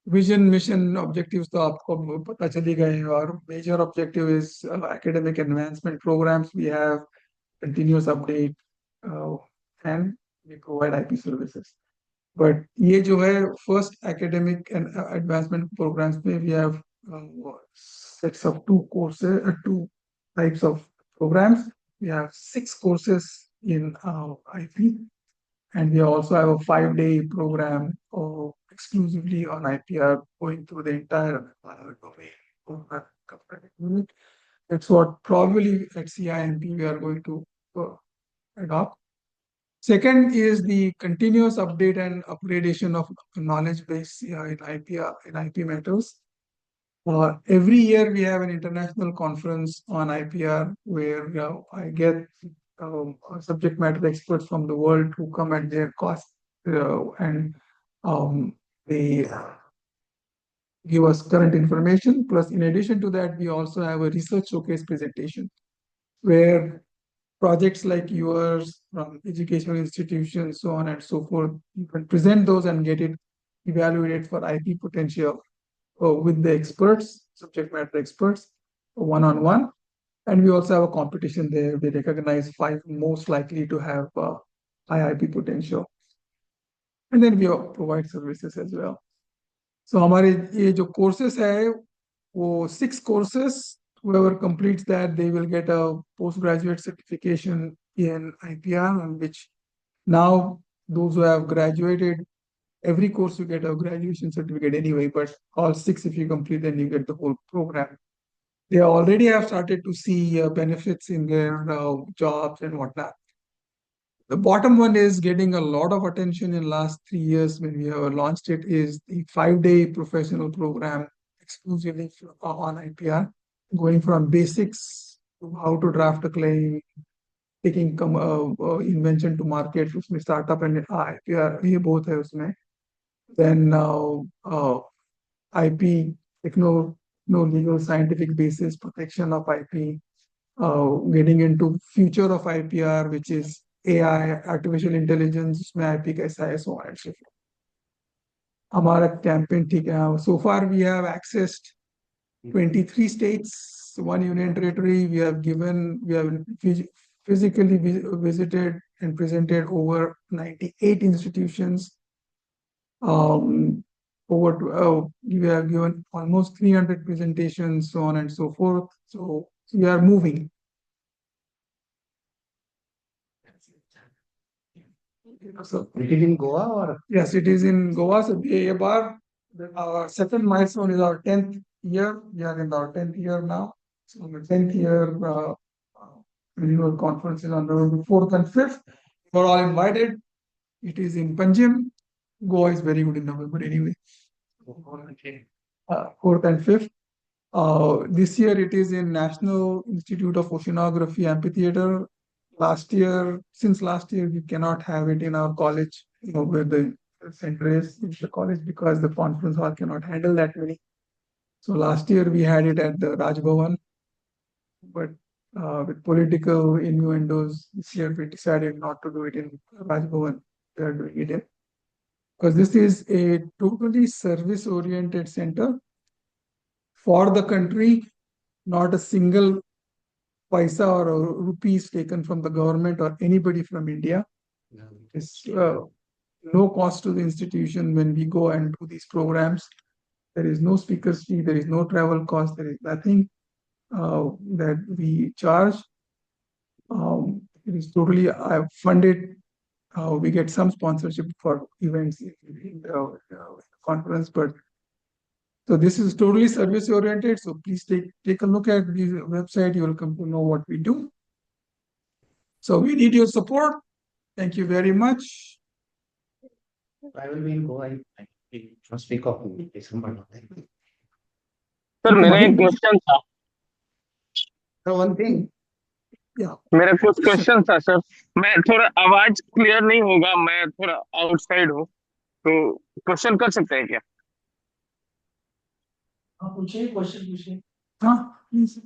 vision, mission, objectives तो आपको पता चली गए. Our major objective is academic advancement programs. We have continuous update and we provide IP services. But ये जो है first academic and advancement programs में we have sets of two types of programs. We have 6 courses in IP, and we also have a 5-day program exclusively on IPR, going through the entire domain. That's what probably at CIMP we are going to adopt. Second is the continuous update and upgradation of knowledge base in IPR, in IP matters. Every year we have an international conference on IPR where I get subject matter experts from the world who come at their cost and they give us current information. Plus, in addition to that, we also have a research showcase presentation where projects like yours from educational institutions, so on and so forth, you can present those and get it evaluated for IP potential with the experts, subject matter experts, one-on-one. And we also have a competition there. We recognize 5 most likely to have high IP potential. And then we provide services as well. So हमारे ये जो courses है, वो 6 courses. Whoever completes that, they will get a postgraduate certification in IPR, on which now those who have graduated, every course you get a graduation certificate anyway, but all 6 if you complete, then you get the whole program. They already have started to see benefits in their jobs and whatnot. The bottom one is getting a lot of attention in last 3 years when we have launched it, is the 5-day professional program exclusively on IPR, going from basics to how to draft a claim, taking invention to market, उसमें startup and IPR ये बहुत है उसमें. Then IP, techno legal scientific basis, protection of IP, getting into future of IPR, which is AI, artificial intelligence, उसमें IP कैसा है, so on and so forth. हमारा campaign ठीक है. So far we have accessed 23 states, 1 union territory. We have physically visited and presented over 98 institutions. We have given almost 300 presentations, so on and so forth. So we are moving. So It is in Goa or? yes, it is in Goa. So our second milestone is our 10th year. We are in our 10th year now. So the 10th year annual conference is on November 4th and 5th. We're all invited. It is in Panjim. Goa is very good in November anyway. 4th and 5th. This year it is in National Institute of Oceanography Amphitheater. Since last year, we cannot have it in our college, where the center is in the college, because the conference hall cannot handle that many. So last year we had it at the Raj Bhavan, but with political innuendos, this year we decided not to do it in Raj Bhavan. We are doing it in, because this is a totally service-oriented center for the country, not a single paisa or rupees taken from the government or anybody from India. It's no cost to the institution when we go and do these programs. There is no speaker's fee, there is no travel cost, there is nothing that we charge. It is totally funded. We get some sponsorship for events in the conference, but so this is totally service oriented. So please take a look at the website. You will come to know what we do. So we need your support. Thank you very much. I will be in Goa in first week of December. Sir मेरा एक question था So one thing, Yeah. मेरा कुछ question था sir मैं थोड़ा आवाज clear नहीं होगा मैं थोड़ा आउटसाइड हूँ तो क्वेश्चन कर सकते हैं क्या हाँ पूछिए, क्वेश्चन पूछिए। हाँ please.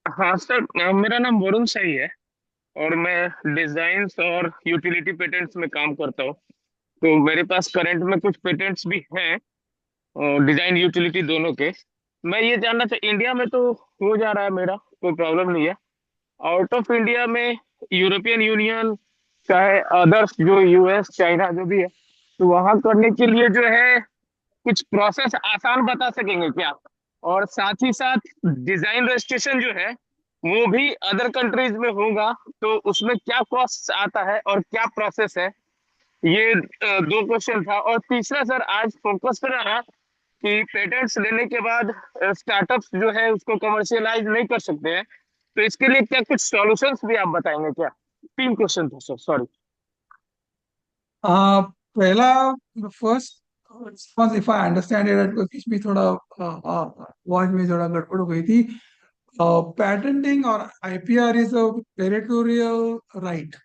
हाँ सर मेरा नाम वरुण साई है और मैं डिजाइन्स और यूटिलिटी पेटेंट्स में काम करता हूँ तो मेरे पास करंट में कुछ पेटेंट्स भी हैं डिजाइन यूटिलिटी दोनों के मैं ये जानना चाहिए इंडिया में तो हो जा रहा है मेरा कोई प्रॉब्लम नहीं है आउट ऑफ इंडिया में यूरोपियन यूनियन चाहे अदर्स जो यूएस चाइना जो भी है तो वहां करने के लिए जो है कुछ प्रोसेस आसान बता सकेंगे क्या और साथ ही साथ डिजाइन रजिस्ट्रेशन जो है वो भी अदर कंट्रीज में होगा तो उसमें क्या कॉस्ट आता है और क्या प्रोसेस है ये दो क्वेश्चन था और तीसरा सर आज फोकस पे रहा कि पेटेंट्स लेने के बाद स्टार्टअप्स जो है उसको कमर्शियलाइज नहीं कर सकते हैं तो इसके लिए क्या कुछ सॉल्यूशंस भी आप बताएंगे क्या तीन क्वेश्चन था सर सॉरी पहला first response if I understand it बीच में थोड़ा आवाज में थोड़ा गड़बड़ हो गई थी पैटेंटिंग और IPR is a territorial right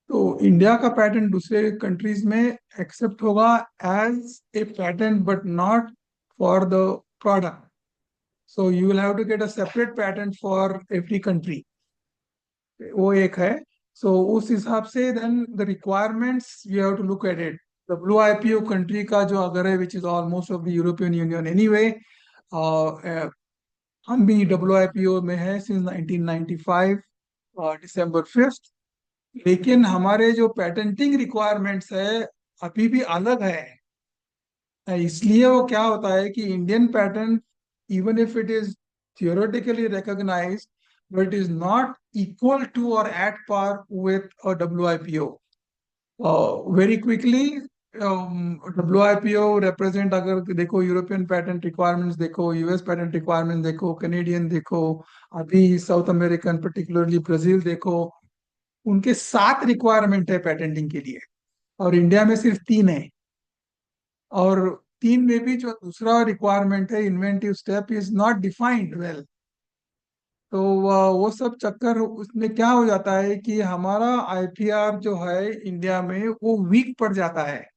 तो इंडिया का पैटेंट दूसरे कंट्रीज में एक्सेप्ट होगा as a patent but not for the product so you will have to get a separate patent for every country वो एक है सो उस हिसाब से then the requirements we have to look at it WIPO country का जो अगर है which is almost of the European Union anyway हम भी WIPO में है सिंस 1995 दिसंबर 5th लेकिन हमारे जो पेटेंटिंग रिक्वायरमेंट्स है अभी भी अलग है इसलिए वो क्या होता है कि Indian patent even if it is theoretically recognised but it is not equal to or at par with a WIPO. Very quickly, WIPO represent अगर देखो यूरोपियन पैटेंट रिक्वायरमेंट्स देखो यूएस पैटेंट रिक्वायरमेंट्स देखो कैनेडियन देखो अभी south American particularly Brazil देखो उनके 7 requirement है patenting के लिए और इंडिया में सिर्फ 3 है और 3 में भी जो दूसरा रिक्वायरमेंट है inventive step is not defined well तो वो सब चक्कर उसमें क्या हो जाता है कि हमारा आईपीआर जो है इंडिया में वो वीक पड़ जाता है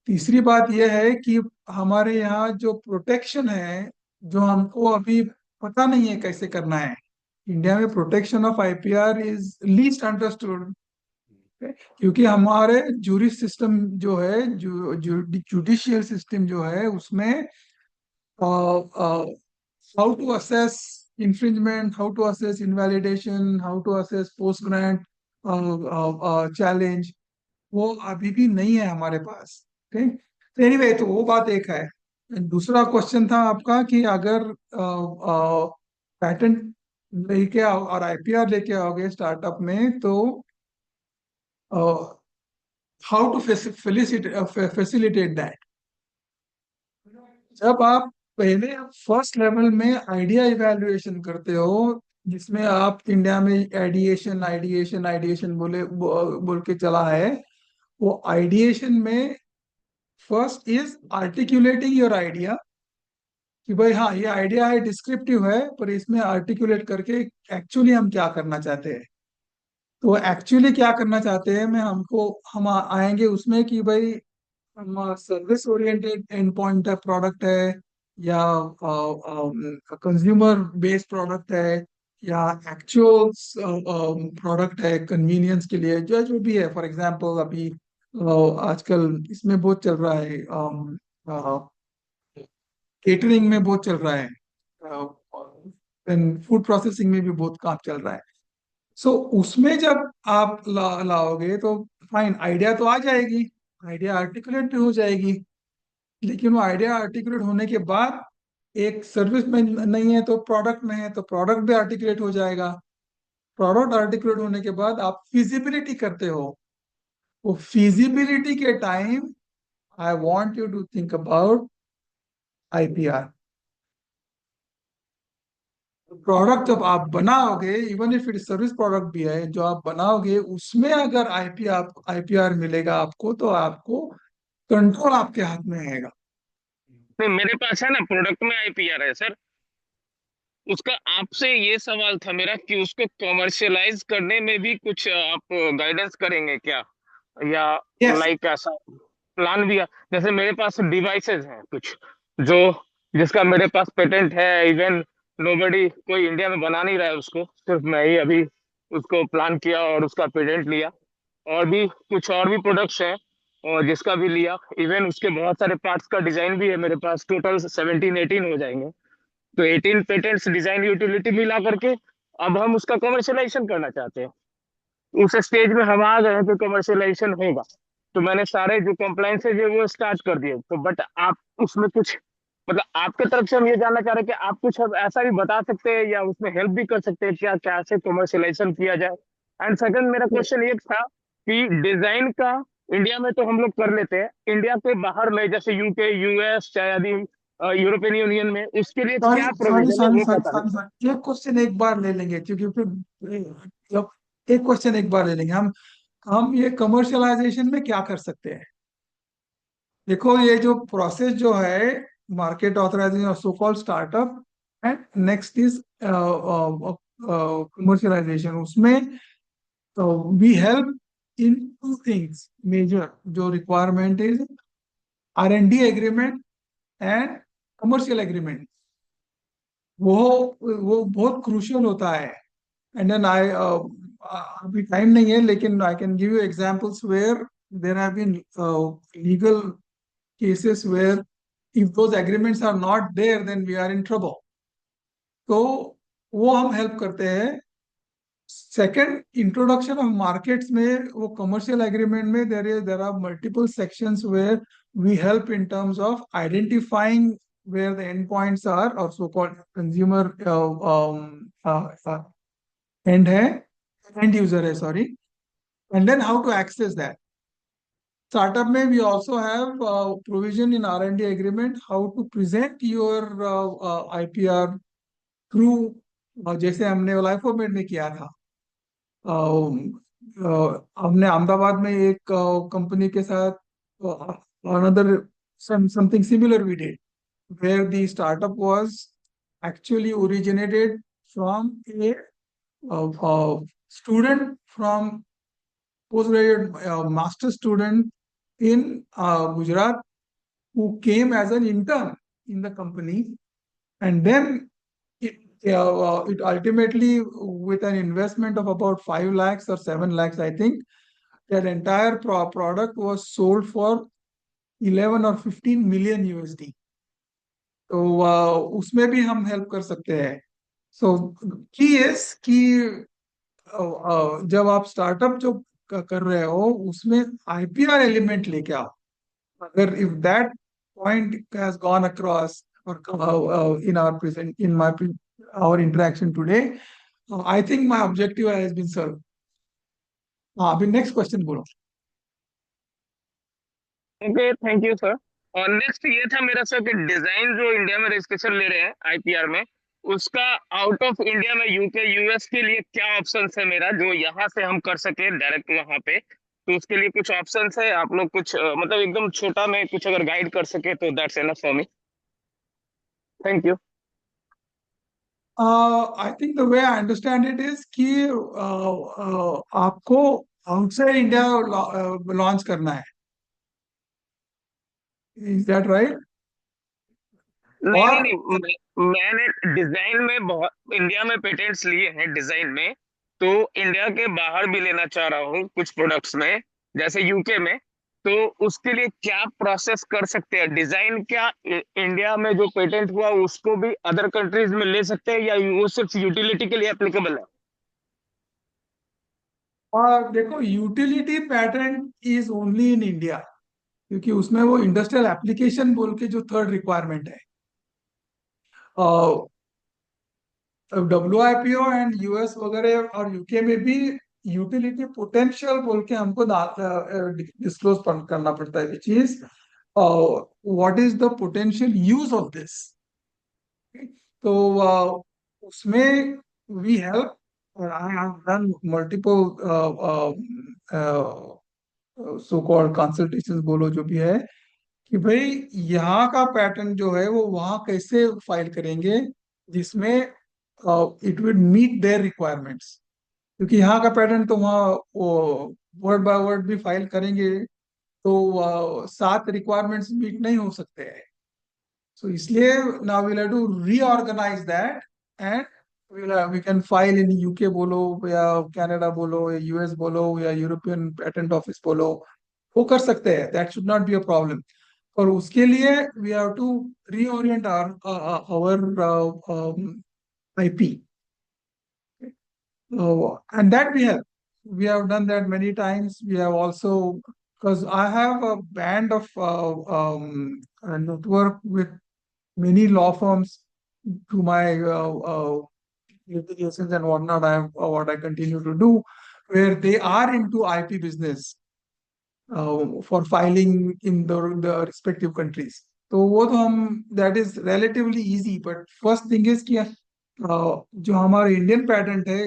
तीसरी बात यह है कि हमारे यहाँ जो प्रोटेक्शन है जो हमको अभी पता नहीं है कैसे करना है इंडिया में protection of IPR is least understood क्योंकि हमारे जूरी सिस्टम जो है जुडिशियल सिस्टम जो है उसमें how to assess infringement, how to assess invalidation, how to assess post grant challenge, वो अभी भी नहीं है हमारे पास ठीक तो एनीवे तो वो बात एक है दूसरा क्वेश्चन था आपका कि अगर पैटेंट लेके आओ और आईपीआर लेके आओगे स्टार्टअप में तो हाउ टू फैसिलिटेट दैट जब आप पहले फर्स्ट लेवल में आइडिया इवैल्यूएशन करते हो जिसमें आप इंडिया में आइडिएशन बोल के चला है वो आइडिएशन में first is articulating your idea कि भाई हाँ ये आइडिया है डिस्क्रिप्टिव है पर इसमें आर्टिकुलेट करके एक्चुअली हम क्या करना चाहते हैं तो एक्चुअली क्या करना चाहते हैं मैं हम आएंगे उसमें कि भाई service oriented and point product है या कंज्यूमर बेस्ड प्रोडक्ट है या एक्चुअल प्रोडक्ट है कन्वीनियंस के लिए जो जो भी है फॉर एग्जांपल अभी आजकल इसमें बहुत चल रहा है केटरिंग में बहुत चल रहा है फूड प्रोसेसिंग में भी बहुत काम चल रहा है। सो उसमें जब आप लाओगे तो फाइन, आइडिया तो आ जाएगी, आइडिया आर्टिकुलेट हो जाएगी, लेकिन वो आइडिया आर्टिकुलेट होने के बाद एक सर्विस में नहीं है तो प्रोडक्ट में है, तो प्रोडक्ट भी आर्टिकुलेट हो जाएगा। प्रोडक्ट आर्टिकुलेट होने के बाद आप फिजिबिलिटी करते हो। वो फिजिबिलिटी के time I want you to think about IPR. Product जब आप बनाओगे, even if it service product भी है, जो आप बनाओगे उसमें अगर आईपीआर मिलेगा आपको, तो आपको कंट्रोल आपके हाथ में आएगा। नहीं, मेरे पास है ना, प्रोडक्ट में आईपीआर है सर। उसका आपसे ये सवाल था मेरा कि उसको कमर्शियलाइज करने में भी कुछ आप गाइडेंस करेंगे क्या, या यस। लाइक ऐसा प्लान भी है? जैसे मेरे पास डिवाइसेस हैं कुछ, जो जिसका मेरे पास पेटेंट है, इवन नोबडी, कोई इंडिया में बना नहीं रहा है उसको, सिर्फ मैं ही अभी उसको प्लान किया और उसका पेटेंट लिया। और भी कुछ और भी प्रोडक्ट्स हैं और जिसका भी लिया, इवन उसके बहुत सारे पार्ट्स का डिजाइन भी है मेरे पास, टोटल 17-18 हो जाएंगे। तो 18 पेटेंट्स, डिजाइन, यूटिलिटी मिला करके अब हम उसका कमर्शियलाइजेशन करना चाहते हैं। उस स्टेज में हम आ गए हैं कि कमर्शियलाइजेशन होगा। तो मैंने सारे जो कंप्लायंसेज है वो स्टार्ट कर दिए। तो बट आप उसमें कुछ, मतलब आपके तरफ से हम ये जानना चाह रहे हैं कि आप कुछ अब ऐसा भी बता सकते हैं या उसमें हेल्प भी कर सकते हैं क्या, कैसे कमर्शियलाइजेशन किया जाए। एंड सेकंड मेरा क्वेश्चन ये था कि डिजाइन का इंडिया में तो हम लोग कर लेते हैं, इंडिया के बाहर में जैसे यूके, यूएस, चाहे यदि यूरोपियन यूनियन में, उसके लिए सॉरी क्या सॉरी प्रोविजन है सॉरी वो सॉरी पता नहीं। सॉरी सॉरी, एक क्वेश्चन एक बार ले लेंगे, क्योंकि फिर जब एक क्वेश्चन एक बार ले लेंगे हम ये कमर्शियलाइजेशन में क्या कर सकते हैं। देखो, ये जो प्रोसेस जो है, मार्केट ऑथराइजेशन और so called startup, and next is commercialization, उसमें we help in two things major. जो requirement is R&D agreement and commercial agreement. वो वो बहुत क्रूशियल होता है। एंड देन आई, अभी टाइम नहीं है, लेकिन I can give you examples where there have been legal cases where if those agreements are not there, then we are in trouble. तो वो हम हेल्प करते हैं। सेकंड, इंट्रोडक्शन ऑफ मार्केट्स में, वो कमर्शियल एग्रीमेंट में there are multiple sections where we help in terms of identifying where the endpoints are, or so-called consumer end है, end user है, sorry, and then how to access that. Startup में we also have provision in R&D agreement how to present your IPR through, जैसे हमने लाइफोमेड में किया था। हमने अहमदाबाद में एक कंपनी के साथ another something similar we did, where the startup was actually originated from a student from postgraduate master student in Gujarat, who came as an intern in the company, and then it ultimately, with an investment of about 5 lakhs or 7 lakhs, I think, that entire product was sold for 11 or 15 million USD. तो उसमें भी हम help कर सकते हैं। सो की is कि जब आप स्टार्टअप जो कर रहे हो, उसमें आईपीआर एलिमेंट लेके आओ। अगर if that point has gone across और in our present in my our interaction today, I think my objective has been serve. हाँ, अभी नेक्स्ट क्वेश्चन बोलो। Okay, thank you sir. और नेक्स्ट ये था मेरा सर कि डिजाइन जो इंडिया में रजिस्ट्रेशन ले रहे हैं आईपीआर में, उसका आउट ऑफ इंडिया में यूके, यूएस के लिए क्या ऑप्शन है मेरा, जो यहाँ से हम कर सके डायरेक्ट वहां पे। तो उसके लिए कुछ ऑप्शन है, आप लोग कुछ मतलब एकदम छोटा में कुछ अगर गाइड कर सके तो that's enough for me. Thank you. I think the way I understand it is कि आपको आउटसाइड इंडिया लॉन्च करना है। Is that right? नहीं नहीं और नहीं, मैंने डिजाइन में बहुत इंडिया में पेटेंट्स लिए हैं डिजाइन में, तो इंडिया के बाहर भी लेना चाह रहा हूँ कुछ प्रोडक्ट्स में, जैसे यूके में। तो उसके लिए क्या प्रोसेस कर सकते हैं? डिजाइन क्या इंडिया में जो पेटेंट हुआ उसको भी अदर कंट्रीज में ले सकते हैं, या वो सिर्फ यूटिलिटी के लिए एप्लीकेबल है? और देखो, utility pattern is only in India, क्योंकि उसमें वो इंडस्ट्रियल एप्लीकेशन बोल के जो थर्ड रिक्वायरमेंट है, WIPO एंड यूएस वगैरह और यूके में भी यूटिलिटी पोटेंशियल बोल के हमको डिस्क्लोज करना पड़ता है, which is what is the potential use of this. तो उसमें वी हेल्प, और I have done multiple so called consultations बोलो जो भी है, कि भाई यहाँ का पैटर्न जो है वो वहाँ कैसे फाइल करेंगे जिसमें it will meet their requirements. क्योंकि यहाँ का पैटर्न तो वहाँ वो वर्ड बाय वर्ड भी फाइल करेंगे तो सात रिक्वायरमेंट्स मीट नहीं हो सकते हैं। सो इसलिए now we'll have to reorganise that, and we can file in UK बोलो या कनाडा बोलो या यूएस बोलो या यूरोपियन पेटेंट ऑफिस बोलो, वो कर सकते हैं, that should not be a problem. और उसके लिए we have to reorient our IP, and that we have done that many times. We have also, because I have a band of a network with many law firms to my litigations and whatnot. I have what I continue to do, where they are into IP business for filing in the respective countries. तो वो तो हम, that is relatively easy, but first thing is कि जो हमारा Indian patent है,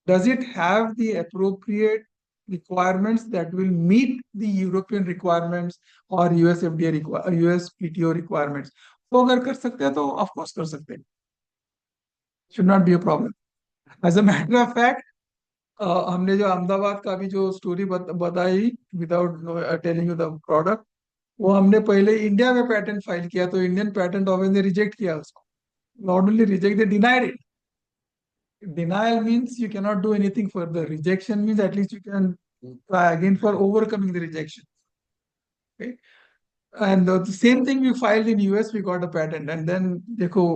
does it have the appropriate requirements that will meet the European requirements or US FDA US PTO requirements? तो अगर कर सकते हैं तो of course कर सकते हैं, should not be a problem. As a matter of fact, हमने जो अहमदाबाद का भी जो स्टोरी बताई without telling you the product, वो हमने पहले इंडिया में पेटेंट फाइल किया तो इंडियन पेटेंट ऑफिस ने रिजेक्ट किया उसको। Not only reject, they denied it. Denial means you cannot do anything further. Rejection means at least you can try again for overcoming the rejection. Okay? And the same thing we filed in US, we got a patent. And then देखो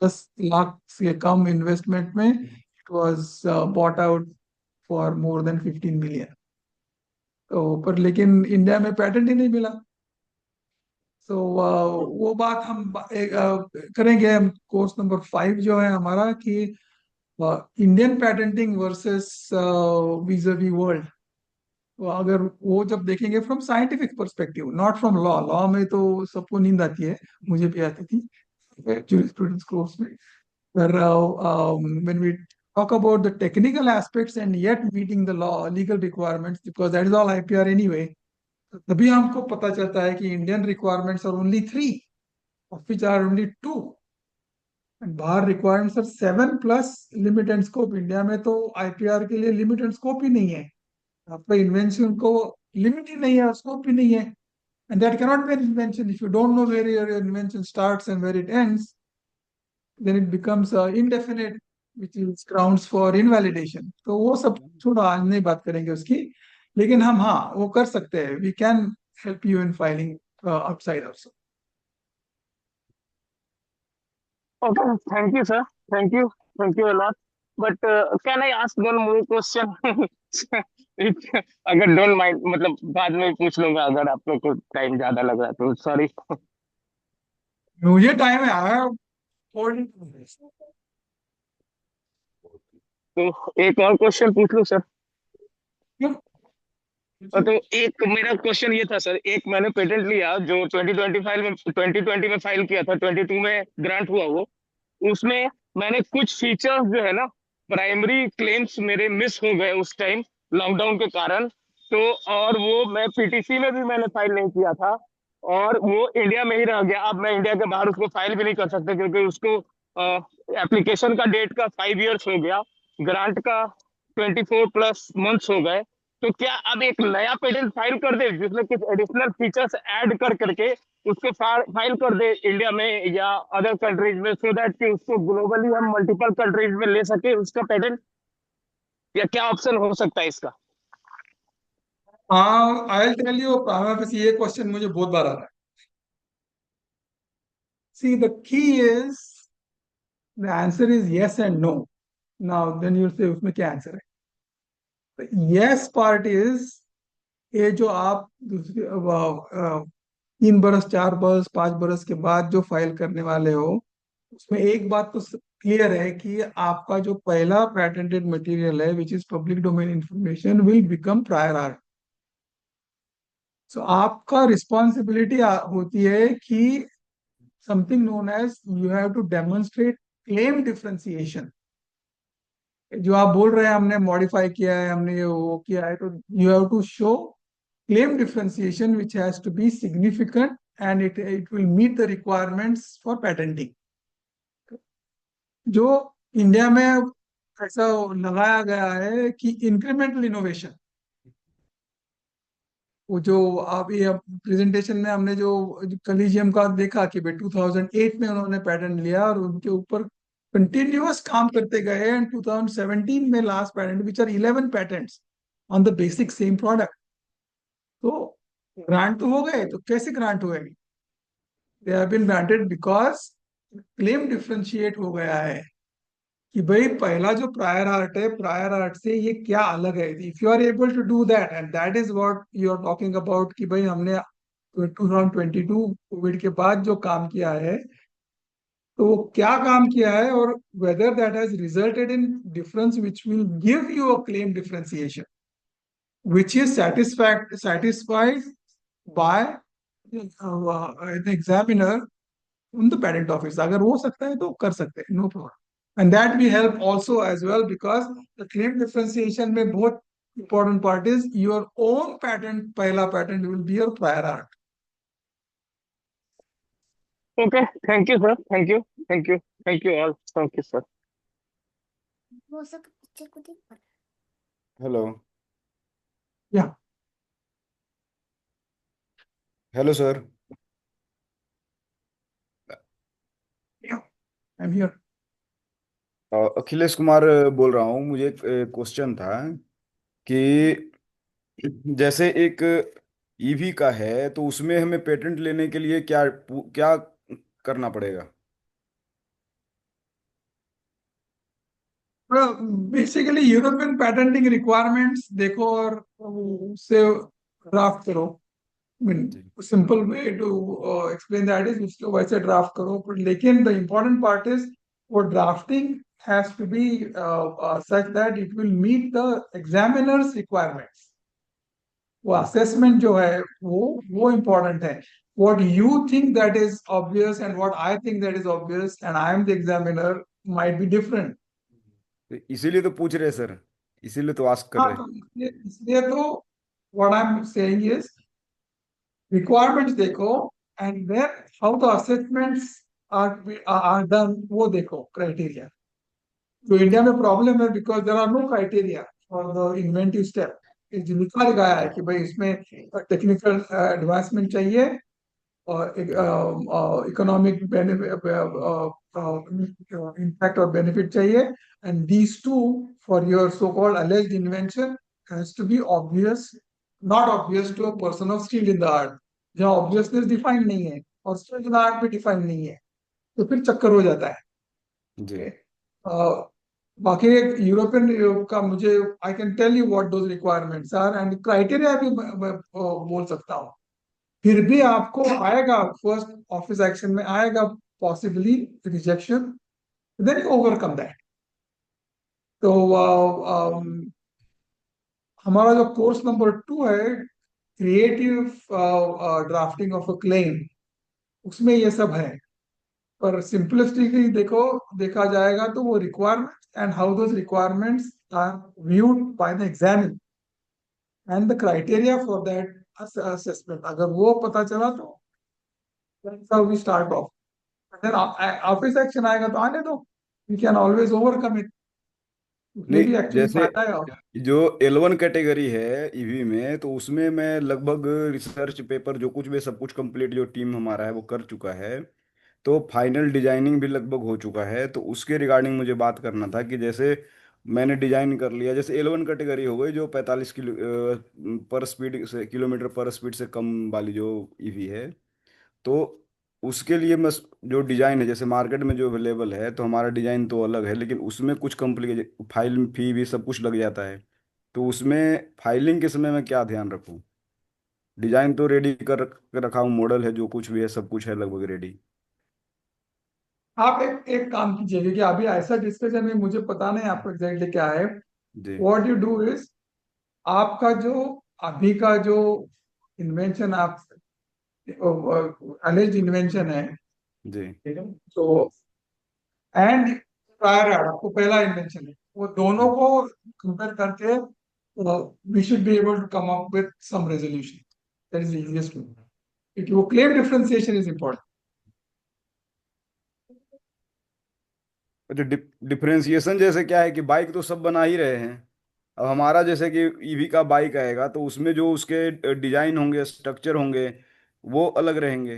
10 लाख से कम investment में it was bought out for more than 15 million. तो पर लेकिन India में patent ही नहीं मिला। तो वो बात हम करेंगे। हम कोर्स नंबर 5 जो है हमारा, कि इंडियन पैटेंटिंग वर्सेस vis-a-vis वर्ल्ड, तो अगर वो जब देखेंगे from scientific perspective, not from law. Law में तो सबको नींद आती है, मुझे भी आती थी जूरिस्प्रूडेंस कोर्स में। पर when we talk about the technical aspects and yet meeting the law legal requirements, because that is all IPR anyway, तभी हमको पता चलता है कि Indian requirements are only 3, of which are only 2, बाहर requirements are 7 plus limit and scope. India में तो IPR के लिए लिमिट एंड स्कोप ही नहीं है। आपका इन्वेंशन को लिमिट ही नहीं है, स्कोप ही नहीं है। And that cannot be an invention if you don't know where your invention starts and where it ends, then it becomes indefinite, which is grounds for invalidation. तो वो सब छोड़ो, आज नहीं बात करेंगे उसकी। लेकिन हम हाँ वो कर सकते हैं, we can help you in filing outside also. Okay, thank you, sir. Thank you. Thank you a lot. But can I ask one more question? अगर डोंट माइंड, मतलब बाद में पूछ लूंगा अगर आप लोग को टाइम ज्यादा लग रहा है तो, सॉरी। मुझे टाइम है, आई हैव 40 minutes. तो एक और क्वेश्चन पूछ लूं सर? क्यों? तो एक मेरा क्वेश्चन ये था सर, एक मैंने पेटेंट लिया जो 2020 में फाइल किया था, 22 में ग्रांट हुआ वो। उसमें मैंने कुछ फीचर्स जो है ना, प्राइमरी क्लेम्स मेरे मिस हो गए उस टाइम लॉकडाउन के कारण। तो और वो मैं PTC में भी मैंने फाइल नहीं किया था, और वो इंडिया में ही रह गया। अब मैं इंडिया के बाहर उसको फाइल भी नहीं कर सकता, क्योंकि उसको एप्लीकेशन का डेट का 5 years हो गया, ग्रांट का 24+ months हो गए। तो क्या अब एक नया पेटेंट फाइल कर दे जिसमें कुछ एडिशनल फीचर्स ऐड कर करके उसको फाइल कर दे इंडिया में या अदर कंट्रीज में, सो दैट कि उसको ग्लोबली हम मल्टीपल कंट्रीज में ले सके उसका पेटेंट? या क्या ऑप्शन हो सकता है इसका? हाँ, आई टेल यू, बस ये क्वेश्चन मुझे बहुत बार आ रहा है. See the key is, the answer is yes and no. Now then you say उसमें क्या आंसर है? यस पार्ट इज, ये जो आप दूसरे 3 बरस, 4 बरस, 5 बरस के बाद जो फाइल करने वाले हो, उसमें एक बात तो क्लियर है कि आपका जो पहला पेटेंटेड मटेरियल है which is public domain information will become prior art. So आपका रिस्पॉन्सिबिलिटी होती है कि something known as you have to demonstrate claim differentiation. जो आप बोल रहे हैं हमने मॉडिफाई किया है, हमने ये वो किया है, तो you have to show claim differentiation which has to be significant and it will meet the requirements for patenting. जो इंडिया में ऐसा लगाया गया है कि इंक्रीमेंटल इनोवेशन, वो जो आप ये प्रेजेंटेशन में हमने जो कलीजियम का देखा कि भाई 2008 में उन्होंने पैटेंट लिया और उनके ऊपर कंटिन्यूअस काम करते गए एंड 2017 में last patent which are 11 patents on the basic same product. तो ग्रांट तो हो गए, तो कैसे ग्रांट हुए? They have been granted because claim differentiate हो गया है कि भाई पहला जो प्रायर आर्ट है, प्रायर आर्ट से ये क्या अलग है. If you are able to do that and that is what you are talking about कि भाई हमने 2022 कोविड के बाद जो काम किया है, तो वो क्या काम किया है और whether that has resulted in difference which will give you a claim differentiation which is satisfied by the examiner on the patent office. अगर हो सकता है तो कर सकते हैं, no problem. And that we help also as well because the claim differentiation में बहुत important part is your own patent, पहला patent will be your prior art. Okay, thank you, sir. Thank you all. Thank you, sir. Hello. Yeah, hello sir. yeah, I'm here. Akhilesh Kumar बोल रहा हूँ. मुझे एक question था कि जैसे एक ईवी का है तो उसमें हमें पेटेंट लेने के लिए क्या क्या करना पड़ेगा? Well, basically European patenting requirements देखो और उससे ड्राफ्ट करो. I mean, ji. simple way to explain that is उसको वैसे ड्राफ्ट करो, पर लेकिन the important part is वो drafting has to be such that it will meet the examiner's requirements. वो assessment जो है वो important है. What you think that is obvious and what I think that is obvious and I am the examiner might be different. तो इसीलिए तो पूछ रहे सर, इसीलिए तो आस्क कर हाँ, रहे. तो इसलिए तो what I'm saying is requirements देखो and then how the assessments are done वो देखो criteria. जो इंडिया में प्रॉब्लम है because there are no criteria for the inventive step. लिखा गया है कि भाई इसमें टेक्निकल एडवांसमेंट चाहिए और इकोनॉमिक इम्पैक्ट और बेनिफिट चाहिए and these two for your so called alleged invention has to be obvious, not obvious to a person of skilled in the art. जहाँ ऑब्वियसनेस डिफाइन नहीं है और skilled in the art भी define नहीं है, तो फिर चक्कर हो जाता है. जी. बाकी एक यूरोपियन का मुझे I can tell you what those requirements are and criteria भी मैं बोल सकता हूँ. फिर भी आपको आएगा फर्स्ट ऑफिस एक्शन में आएगा possibly rejection, then overcome that. तो हमारा जो कोर्स नंबर 2 है creative drafting of a claim, उसमें ये सब है. पर सिंपलिस्टिकली देखो देखा जाएगा तो वो requirements and how those requirements are viewed by the examiner and the criteria for that assessment, अगर वो पता चला तो that's how we start off. And then office action आएगा तो आने दो, we can always overcome it. उसमें भी नहीं, एक्चुअली जैसे फायदा है. और जो L1 कैटेगरी है ईवी में, तो उसमें मैं लगभग रिसर्च पेपर जो कुछ भी सब कुछ कंप्लीट जो टीम हमारा है वो कर चुका है. तो फाइनल डिजाइनिंग भी लगभग हो चुका है. तो उसके रिगार्डिंग मुझे बात करना था कि जैसे मैंने डिजाइन कर लिया, जैसे L1 कैटेगरी हो गई जो 45 पर स्पीड से, किलोमीटर पर स्पीड से कम वाली जो ईवी है, तो उसके लिए मैं जो डिजाइन है, जैसे मार्केट में जो अवेलेबल है, तो हमारा डिजाइन तो अलग है, लेकिन उसमें कुछ कॉम्प्लिकेट, फाइल फी भी सब कुछ लग जाता है। तो उसमें फाइलिंग के समय में क्या ध्यान रखूं? डिजाइन तो रेडी कर रखा हूँ, मॉडल है, जो कुछ भी है सब कुछ है लगभग रेडी। आप एक एक काम कीजिए, क्योंकि अभी ऐसा डिस्कशन में मुझे पता नहीं आपको एग्जैक्टली क्या है। जी। व्हाट यू डू इज, आपका जो अभी का जो इन्वेंशन आप अलेज्ड इन्वेंशन है, जी। ठीक है, तो एंड प्रायर आर्ट आपको पहला इन्वेंशन है, वो दोनों जी। को कंपेयर करके we should be able to come up with some resolution. That is the easiest way, क्योंकि वो क्लेम डिफरेंशिएशन इज इंपॉर्टेंट। अच्छा, डिफरेंशिएशन जैसे क्या है कि बाइक तो सब बना ही रहे हैं, अब हमारा जैसे कि ईवी का बाइक आएगा तो उसमें जो उसके डिजाइन होंगे, स्ट्रक्चर होंगे, वो अलग रहेंगे,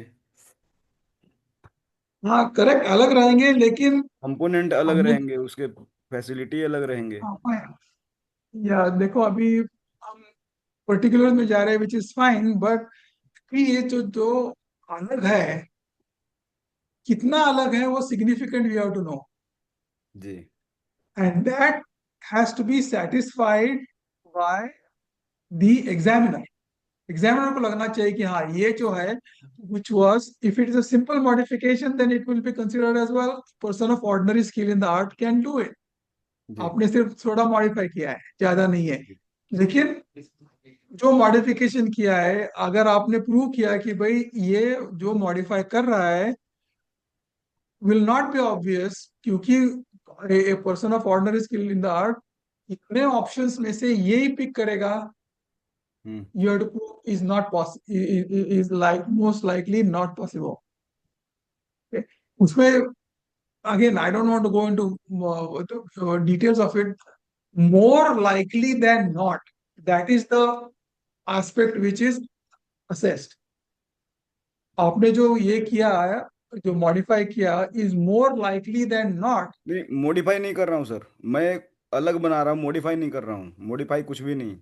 हाँ करेक्ट, अलग रहेंगे, लेकिन कंपोनेंट अलग हमने, रहेंगे, उसके फैसिलिटी अलग रहेंगे। हाँ, या देखो अभी हम पर्टिकुलर में जा रहे हैं, विच इज फाइन, बट ये जो जो अलग है, कितना अलग है वो significant we have to know, जी। And that has to be satisfied by the examiner. Examiner को लगना चाहिए कि हाँ ये जो है, which was, if it is a simple modification then it will be considered as well, person of ordinary skill in the art can do it। जी। आपने सिर्फ थोड़ा मॉडिफाई किया है, ज्यादा नहीं है। जी। लेकिन जो मॉडिफिकेशन किया है, अगर आपने प्रूव किया कि भाई ये जो मॉडिफाई कर रहा है विल नॉट बी ऑब्वियस, क्योंकि a person of ordinary skill in the art इतने ऑप्शंस में से ये ही पिक करेगा, हम्म। you have to prove is not possible, is like most likely not possible। Okay? उसमें again I don't want to go into details of it, more likely than not, that is the aspect which is assessed। आपने जो ये किया है, जो modify किया, is more likely than not. नहीं, modify नहीं कर रहा हूँ सर, मैं अलग बना रहा हूँ, मॉडिफाई नहीं कर रहा हूँ, मॉडिफाई कुछ भी नहीं,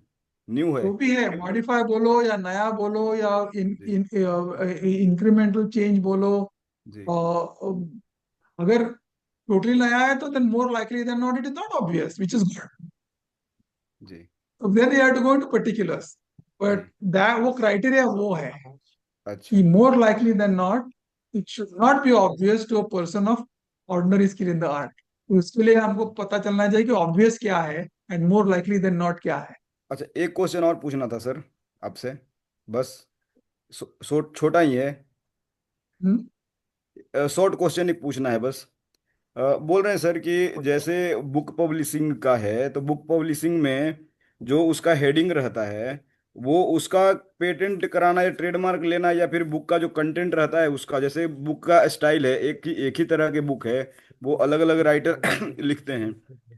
न्यू है। जो भी है, मॉडिफाई बोलो या नया बोलो या जी। इंक्रीमेंटल चेंज बोलो, जी। अगर टोटली नया है तो then more likely than not it is not obvious, which is good. जी। Then you have to go into particulars, but जी। दैट वो क्राइटेरिया वो है अच्छा। कि more likely than not, it should not be obvious to a person of ordinary skill in the art। तो इसके लिए हमको पता चलना चाहिए कि obvious क्या है and more likely than not क्या है। अच्छा, एक क्वेश्चन और पूछना था सर आपसे, बस छोटा ही है, हम्म? शॉर्ट क्वेश्चन ही पूछना है बस। बोल रहे हैं सर कि जैसे बुक पब्लिशिंग का है, तो बुक पब्लिशिंग में जो उसका हेडिंग रहता है, वो उसका पेटेंट कराना या ट्रेडमार्क लेना, या फिर बुक का जो कंटेंट रहता है उसका, जैसे बुक का स्टाइल है, एक ही तरह के बुक है, वो अलग अलग राइटर लिखते हैं,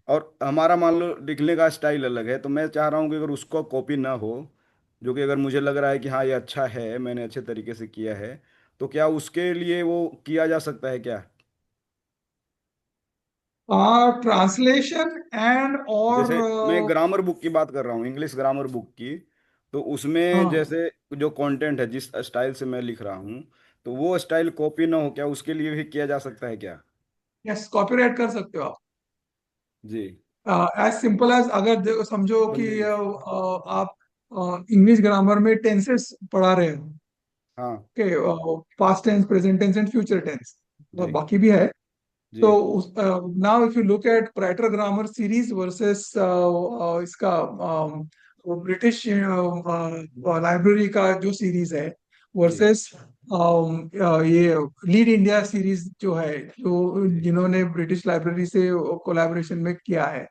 और हमारा मान लो लिखने का स्टाइल अलग है, तो मैं चाह रहा हूँ कि अगर उसको कॉपी ना हो, जो कि अगर मुझे लग रहा है कि हाँ ये अच्छा है, मैंने अच्छे तरीके से किया है, तो क्या उसके लिए वो किया जा सकता है क्या? ट्रांसलेशन एंड और जैसे मैं ग्रामर बुक की बात कर रहा हूँ, इंग्लिश ग्रामर बुक की, तो उसमें हाँ, जैसे जो कंटेंट है, जिस स्टाइल से मैं लिख रहा हूँ, तो वो स्टाइल कॉपी ना हो, क्या उसके लिए भी किया जा सकता है क्या? यस, कॉपीराइट कर सकते हो जी। आप। एज सिंपल एज, अगर समझो कि आप इंग्लिश ग्रामर में टेंसेस पढ़ा रहे हो, हाँ। Okay, past tense, present tense and future tense, और जी। बाकी भी है। जी। तो now if you look at writer grammar series versus इसका ब्रिटिश लाइब्रेरी का जो सीरीज है, जी। वर्सेस ये लीड इंडिया सीरीज जो है, जो जी। जिन्होंने ब्रिटिश लाइब्रेरी से कोलैबोरेशन में किया है,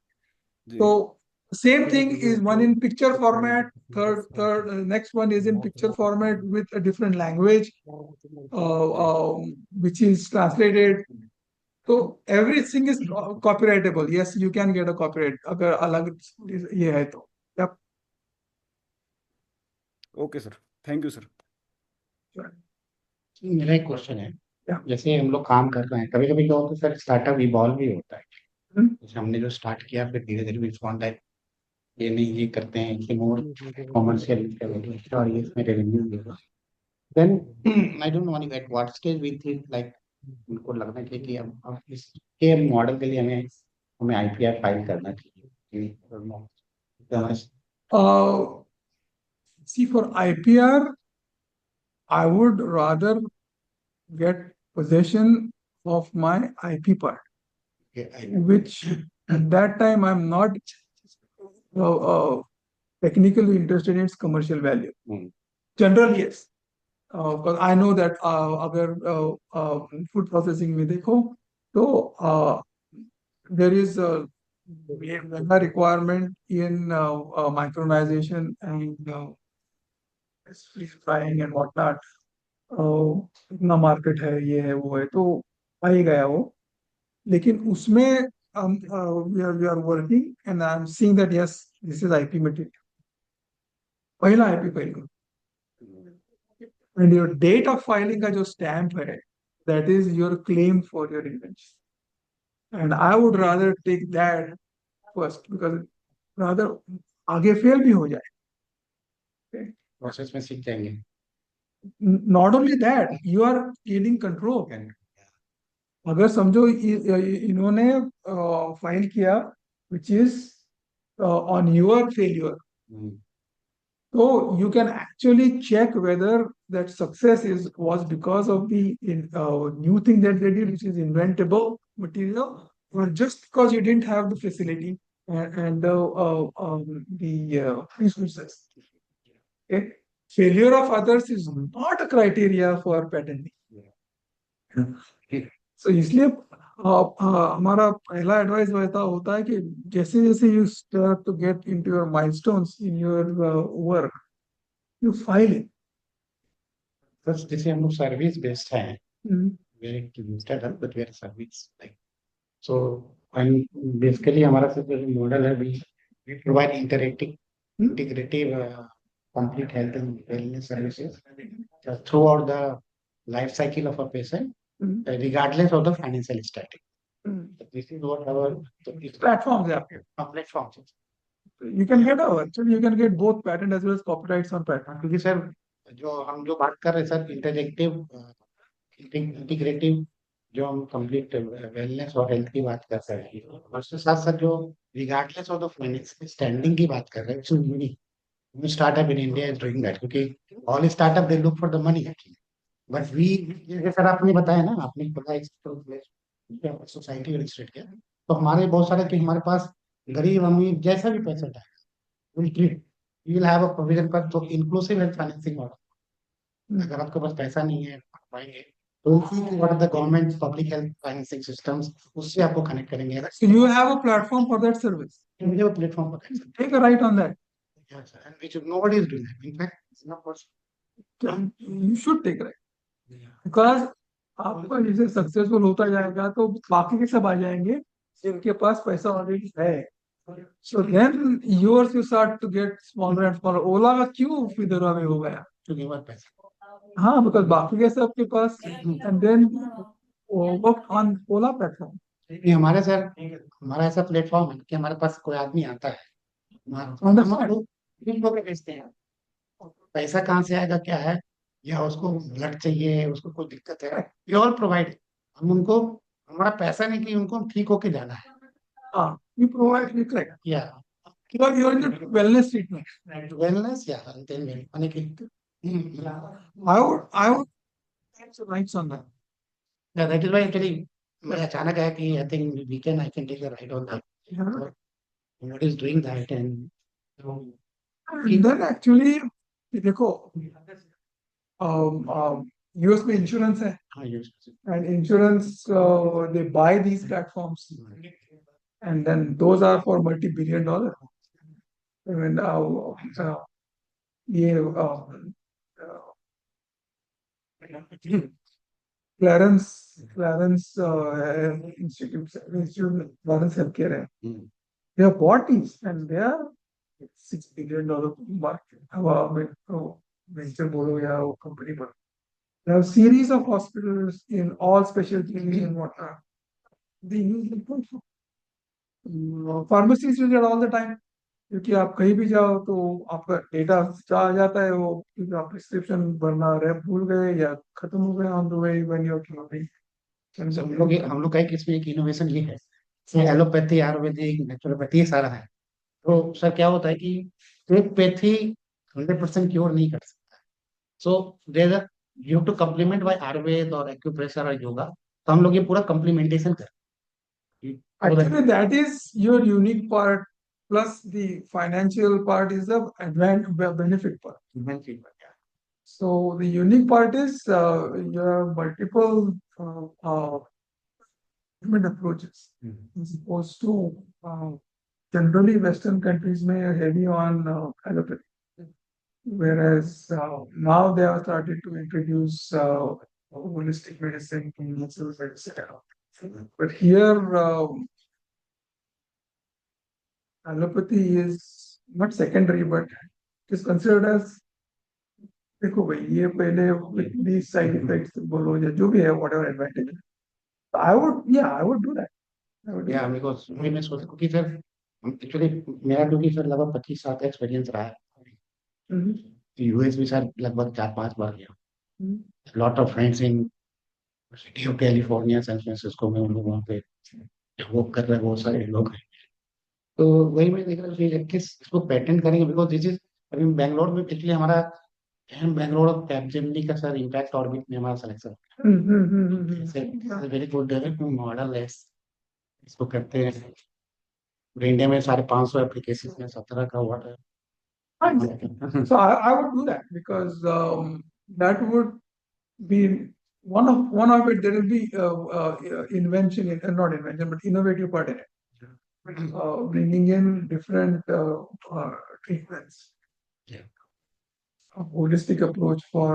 जी। तो same thing is one in picture format, third next one is in picture format with a different language which is translated। तो everything is copyrightable, yes you can get a copyright अगर अलग ये है तो। Yep. Okay sir, thank you sir. मेरा एक question है, Yeah. जैसे हम लोग काम कर रहे हैं, कभी कभी क्या होता है सर, स्टार्टअप इवॉल्व भी होता है, जैसे हमने जो स्टार्ट किया फिर धीरे धीरे वी फाउंड दैट ये नहीं ये करते हैं कि मोर कॉमर्शियल और ये इसमें रेवेन्यू भी होगा then I don't know at what stage we think like उनको लगना चाहिए कि अब इसके मॉडल के लिए हमें हमें आईपीआर फाइल करना चाहिए See, for IPR, I would rather get possession of my IP part, which at that time I'm not technically interested in its commercial value. Generally, yes. Because I know that अगर food processing में देखो तो there is a mega requirement in micronization and freeze frying and whatnot. इतना market है ये है वो है तो आ ही गया वो लेकिन उसमें we are working and I'm seeing that yes this is IP material पहला IP फाइल करो and your date of filing का जो stamp है that is your claim for your invention and I would rather take that first because rather आगे fail भी हो जाए process में सीख जाएंगे not only that you are gaining control अगर समझो इन्होंने फाइल किया which is on your failure so you can actually check whether that success was because of the new thing that they did which is inventable material or just because you didn't have the facility and the resources okay failure of others is not a criteria for patenting so इसलिए हमारा पहला advice वैसा होता है कि जैसे जैसे you start to get into your milestones in your work you file it बस जैसे हम लोग सर्विस बेस्ड हैं but we are service like so and basically हमारा सब मॉडल है we provide integrative complete health and wellness services throughout the life cycle of a patient regardless of the financial status. This is what our platforms है आपके platforms. you can get actually you can get both patent as well as copyrights on patent क्योंकि sir जो बात कर रहे हैं sir integrative जो हम कंप्लीट वेलनेस और हेल्थ की बात कर रहे हैं और उसके साथ साथ जो regardless of the financial standing की बात कर रहे हैं so new startup in India is doing that क्योंकि all startup they look for the money but we जैसे सर आपने बताया ना आपने बताया सोसाइटी रजिस्ट्रेट किया तो हमारे बहुत सारे कि हमारे पास गरीब अमीर जैसा भी पेशेंट है we will have a provision पर तो inclusive health financing model अगर आपके पास पैसा नहीं है पाएंगे तो what are the government public health financing systems उससे आपको कनेक्ट करेंगे so you have a platform for that service we have a platform for that take a right on that yes sir. And which nobody is doing that in fact it's not possible you should take right because आपका जैसे successful होता जाएगा तो बाकी के सब आ जाएंगे जिनके पास पैसा ऑलरेडी है so then yours you start to get smaller and smaller ओला का क्यों फिर में हो गया क्योंकि हमारे पैसा हाँ because बाकी के सबके पास and then work on Ola platform ये हमारे सर हमारा ऐसा प्लेटफॉर्म है कि हमारे पास कोई आदमी आता है बेचते हैं पैसा कहाँ से आएगा क्या है या उसको ब्लड चाहिए उसको कोई दिक्कत है ये ऑल प्रोवाइड हम उनको हमारा पैसा नहीं कि उनको ठीक होके जाना है हाँ you provide it like या because you are in the wellness treatment wellness या then money की I would take some rights on that yeah that is why actually मैं अचानक आया कि I think I can take a ride on that yeah. what is doing that and And then actually देखो US में insurance है हाँ use and insurance they buy these platforms and then those are for multi-billion dollar I mean ये Clarence Institute Clarence Healthcare है they have bought these and they are $6 billion market venture बोलो या company बोलो they have series of hospitals in all specialties and whatnot they use the platform pharmacy use all the time, क्योंकि आप कहीं भी जाओ तो आपका डेटा आ जाता है, वो क्योंकि आप प्रिस्क्रिप्शन भरना रहे भूल गए या खत्म हो गए on the way when you are हम लोग का एक इसमें एक इनोवेशन ये है, इसमें एलोपैथी आयुर्वेदिक नेचुरोपैथी सारा है। तो सर क्या होता है कि एक पैथी 100% क्योर नहीं कर सकता, so there you to complement by Ayurveda और एक्यूप्रेशर और योगा। तो हम लोग ये पूरा कम्प्लीमेंटेशन कर Actually, that is your unique part, plus the financial part is the benefit part. So the unique part is you have multiple treatment approaches as opposed to generally Western countries may are heavy on allopathy, whereas now they have started to introduce holistic medicine, natural medicine. But here allopathy is not secondary, but it is considered as देखो भाई ये पहले these side effects बोलो या जो भी है whatever advantage. I would do that. I would do या that. बिकॉज मैं सोचता हूँ कि सर एक्चुअली मेरा क्योंकि सर लगभग 25 साल का एक्सपीरियंस रहा है, Mhm. यूएस भी सर लगभग 4-5 बार गया, Mhm. Lot of friends in city of California San Francisco में, उन लोग वहाँ पे वर्क कर रहे हैं, बहुत सारे लोग हैं। तो वही मैं देख रहा हूँ कि किस इसको पेटेंट करेंगे, बिकॉज दिस इज अभी बेंगलोर में एक्चुअली हमारा बेंगलोर और कैपजेमिनी का सर इम्पैक्ट ऑर्बिट में हमारा selection Mhm. Very good model है, इसको करते हैं। पूरे इंडिया में 550 एप्लीकेशन में 17 का हुआ है। So I would do that because that would be one of it. There will be invention, not invention, but innovative part in it. Bringing in different treatments. Yeah. A holistic approach for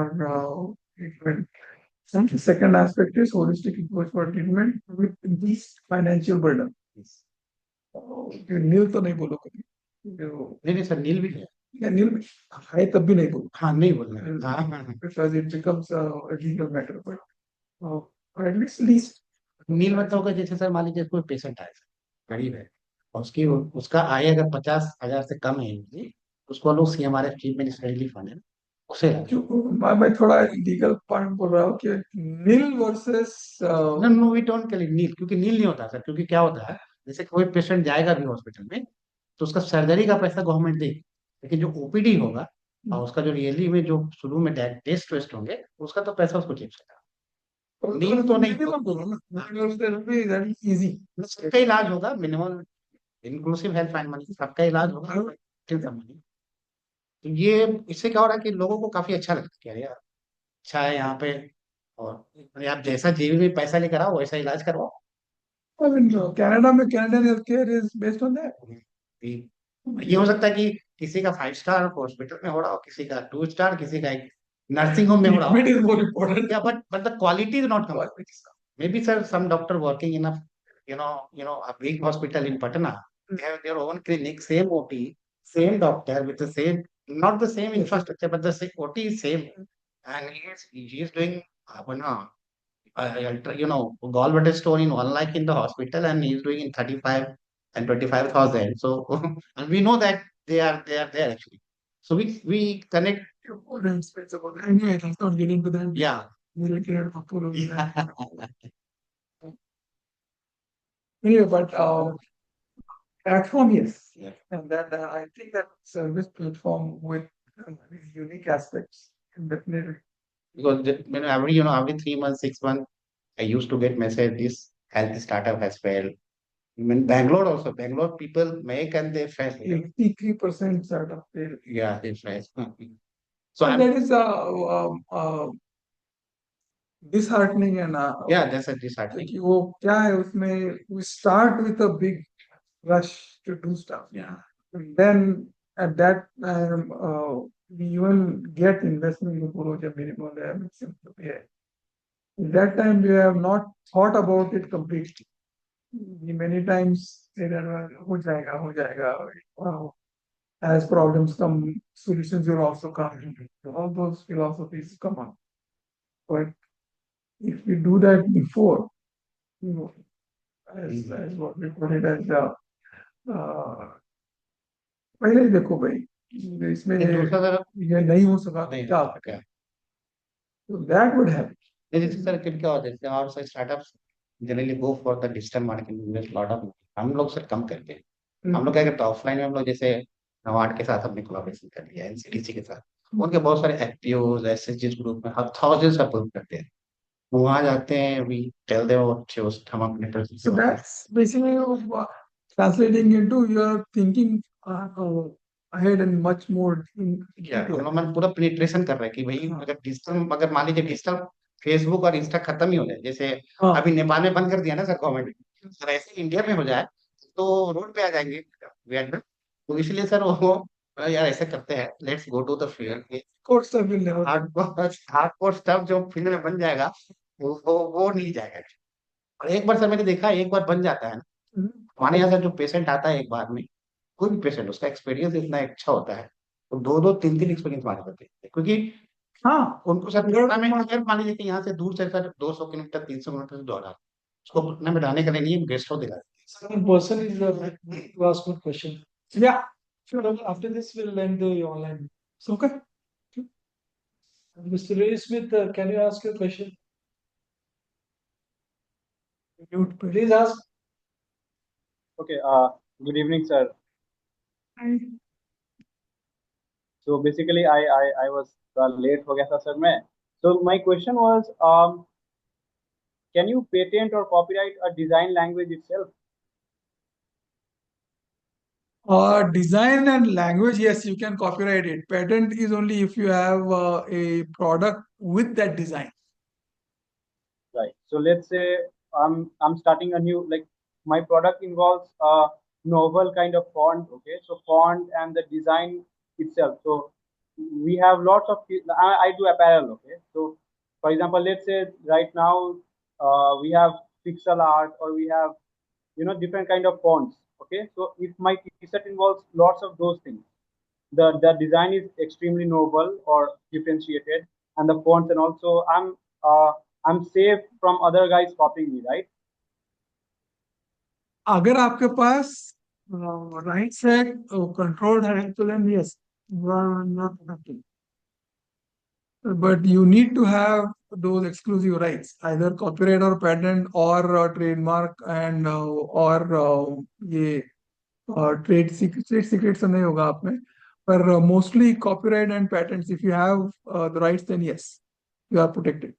treatment. And the second aspect is holistic approach for treatment with least financial burden. नील तो नहीं बोलो कभी, नहीं sir नील भी है, या नील है तब भी नहीं बोलो, हाँ नहीं बोलना, हाँ because it becomes a legal matter, but or at least नील मतलब होगा जैसे सर मान लीजिए कोई पेशेंट आए सर गरीब है और उसकी उसका आय अगर 50,000 से कम है जी, उसको लोग CMRF chief minister relief fund है ना, उसे मैं थोड़ा लीगल पॉइंट बोल रहा हूँ कि nil versus no no we don't call it nil, क्योंकि नील नहीं होता सर, क्योंकि क्या होता है जैसे कोई पेशेंट जाएगा भी हॉस्पिटल में तो उसका सर्जरी का पैसा गवर्नमेंट देगी, लेकिन जो ओपीडी होगा और उसका जो रियली में जो शुरू में टेस्ट वेस्ट होंगे उसका तो पैसा उसको चेक करेगा। नील तो नहीं, इजी सबका इलाज होगा, minimum inclusive health find money, सबका इलाज होगा मनी। तो ये इससे क्या हो रहा है कि लोगों को काफी अच्छा लगता है कि अरे यार अच्छा है यहाँ पे, और अरे आप जैसा जेबी में पैसा लेकर आओ वैसा इलाज करवाओ। I mean, Canada में Canadian healthcare is based on that. ये हो सकता है कि किसी का 5 स्टार हॉस्पिटल में हो रहा हो, किसी का 2 स्टार, किसी का एक नर्सिंग होम में हो रहा हो, Treatment is more important. yeah, but the quality is not comparable. Maybe sir, some doctor working in a a big hospital in Patna, they have their own clinic, same OT, same doctor with the same, not the same infrastructure, but the same OT is same, and he is doing gallbladder stone in 1 lakh in the hospital, and he is doing in 35 and 25,000. So and we know that they are there actually. So we connect. Anyway, let's not get into that. Yeah. We'll get into Apollo. Anyway, but platform, yes. Yeah. And then I think that service platform with these unique aspects can definitely. Because every 3 months, 6 months, I used to get message this health startup has failed. In Bangalore also, Bangalore people make and they fail. 83% startup fail. Yeah, they fail. So I'm- that is disheartening and yeah, that's a disheartening. कि वो क्या है उसमें we start with a big rush to do stuff. Yeah. And then at that time we even get investment in Guru जब मेरे बोले हैं at that time we have not thought about it completely. Many times say that हो जाएगा as problems come solutions will also come, all those philosophies come on, but if we do that before, as what we put it as पहले ही देखो भाई, इसमें दूसरा sir ये नहीं हो सका तो नहीं क्या हो सका। दैट वुड हैव जैसे सर क्या होता है और sir startups generally go for the digital marketing invest lot of, हम लोग सर कम करते हैं। हम लोग क्या करते हैं ऑफलाइन में, हम लोग जैसे नवाड के साथ हमने कोलैबोरेशन कर लिया, एनसीटीसी के साथ, उनके बहुत सारे एफपीओ एसएचजी ग्रुप में हम थाउजेंड्स अप्रूव करते हैं, वहां जाते हैं, वी टेल देम अबाउट हम अपने So that's basically translating into your thinking ahead and much more हम लोग मैंने पूरा पेनिट्रेशन कर रहे हैं कि भाई अगर मान लीजिए डिजिटल फेसबुक और इंस्टा खत्म ही हो जाए, जैसे अभी नेपाल में बंद कर दिया ना सर गवर्नमेंट, सर ऐसे इंडिया में हो जाए तो रोड पे आ जाएंगे वेंडर। तो इसलिए सर वो यार ऐसे करते हैं, let's go to the field, course I will never hardcore stuff जो फील्ड में बन जाएगा वो नहीं जाएगा। और एक बार सर मैंने देखा, एक बार बन जाता है ना, हमारे यहाँ सर जो पेशेंट आता है एक बार में, कोई भी पेशेंट उसका एक्सपीरियंस इतना अच्छा होता है, तो दो दो तीन तीन एक्सपीरियंस माने जाते हैं, क्योंकि हाँ उनको सर पटना में अगर मान लीजिए कि यहाँ से दूर से सर 200 किलोमीटर 300 किलोमीटर से दौड़ा, उसको पटना में रहने के लिए नहीं गेस्ट हाउस दिला। One person is to ask one question. yeah Sure. After this, we'll end the online. so okay Mr. Ray Smith, can you ask your question? mute पे Please ask. Okay, good evening, sir. So basically, I was late हो गया था sir मैं. So my question was, can you patent or copyright a design language itself? Design and language, yes, you can copyright it. Patent is only if you have a product with that design. Right. So let's say I'm starting a new, like my product involves a novel kind of font. Okay, so font and the design itself. So we have lots of I do apparel. Okay, so for example, let's say right now we have pixel art, or we have different kind of fonts. Okay, so if my t-shirt involves lots of those things, the design is extremely noble or differentiated, and the fonts, and also I'm safe from other guys copying me, right? अगर आपके पास right side controlled है तो then yes, you are not protected. But you need to have those exclusive rights, either copyright or patent or trademark and or ये trade secrets तो नहीं होगा आप में, पर mostly copyright and patents, if you have the rights, then yes, you are protected.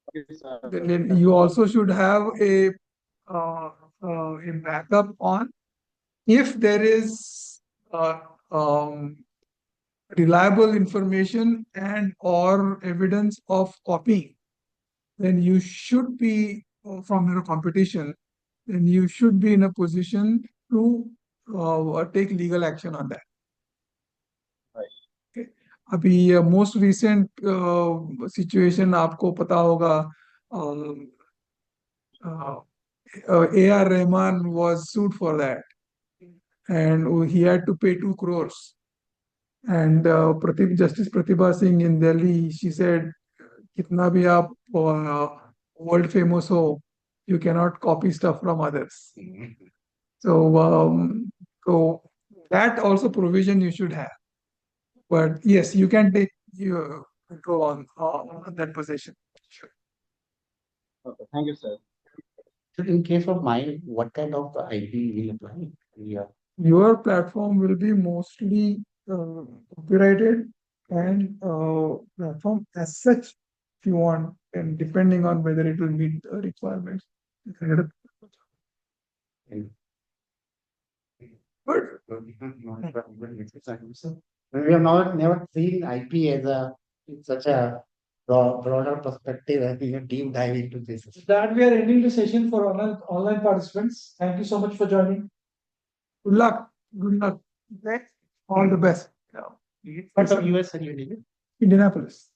Okay, sir. Then you also should have a backup on if there is reliable information and or evidence of copying, then you should be from your competition, then you should be in a position to take legal action on that. Right. Okay. अभी most recent situation आपको पता होगा, A.R. Rahman was sued for that, and he had to pay 2 crores. And Justice Pratibha Singh in Delhi, she said, "Kitna bhi aap world famous ho, you cannot copy stuff from others." So that also provision you should have. But yes, you can take your control on that position. Sure. Okay, thank you, sir. So in case of mine, what kind of IP will apply? Yeah. Your platform will be mostly copyrighted and platform as such, if you want, and depending on whether it will meet the requirements. But We have never seen IP as such a broader perspective, and we have deep dive into this. With that, we are ending the session for online participants. Thank you so much for joining. good luck. Good luck. All the best. Part of US and you did it? Indianapolis.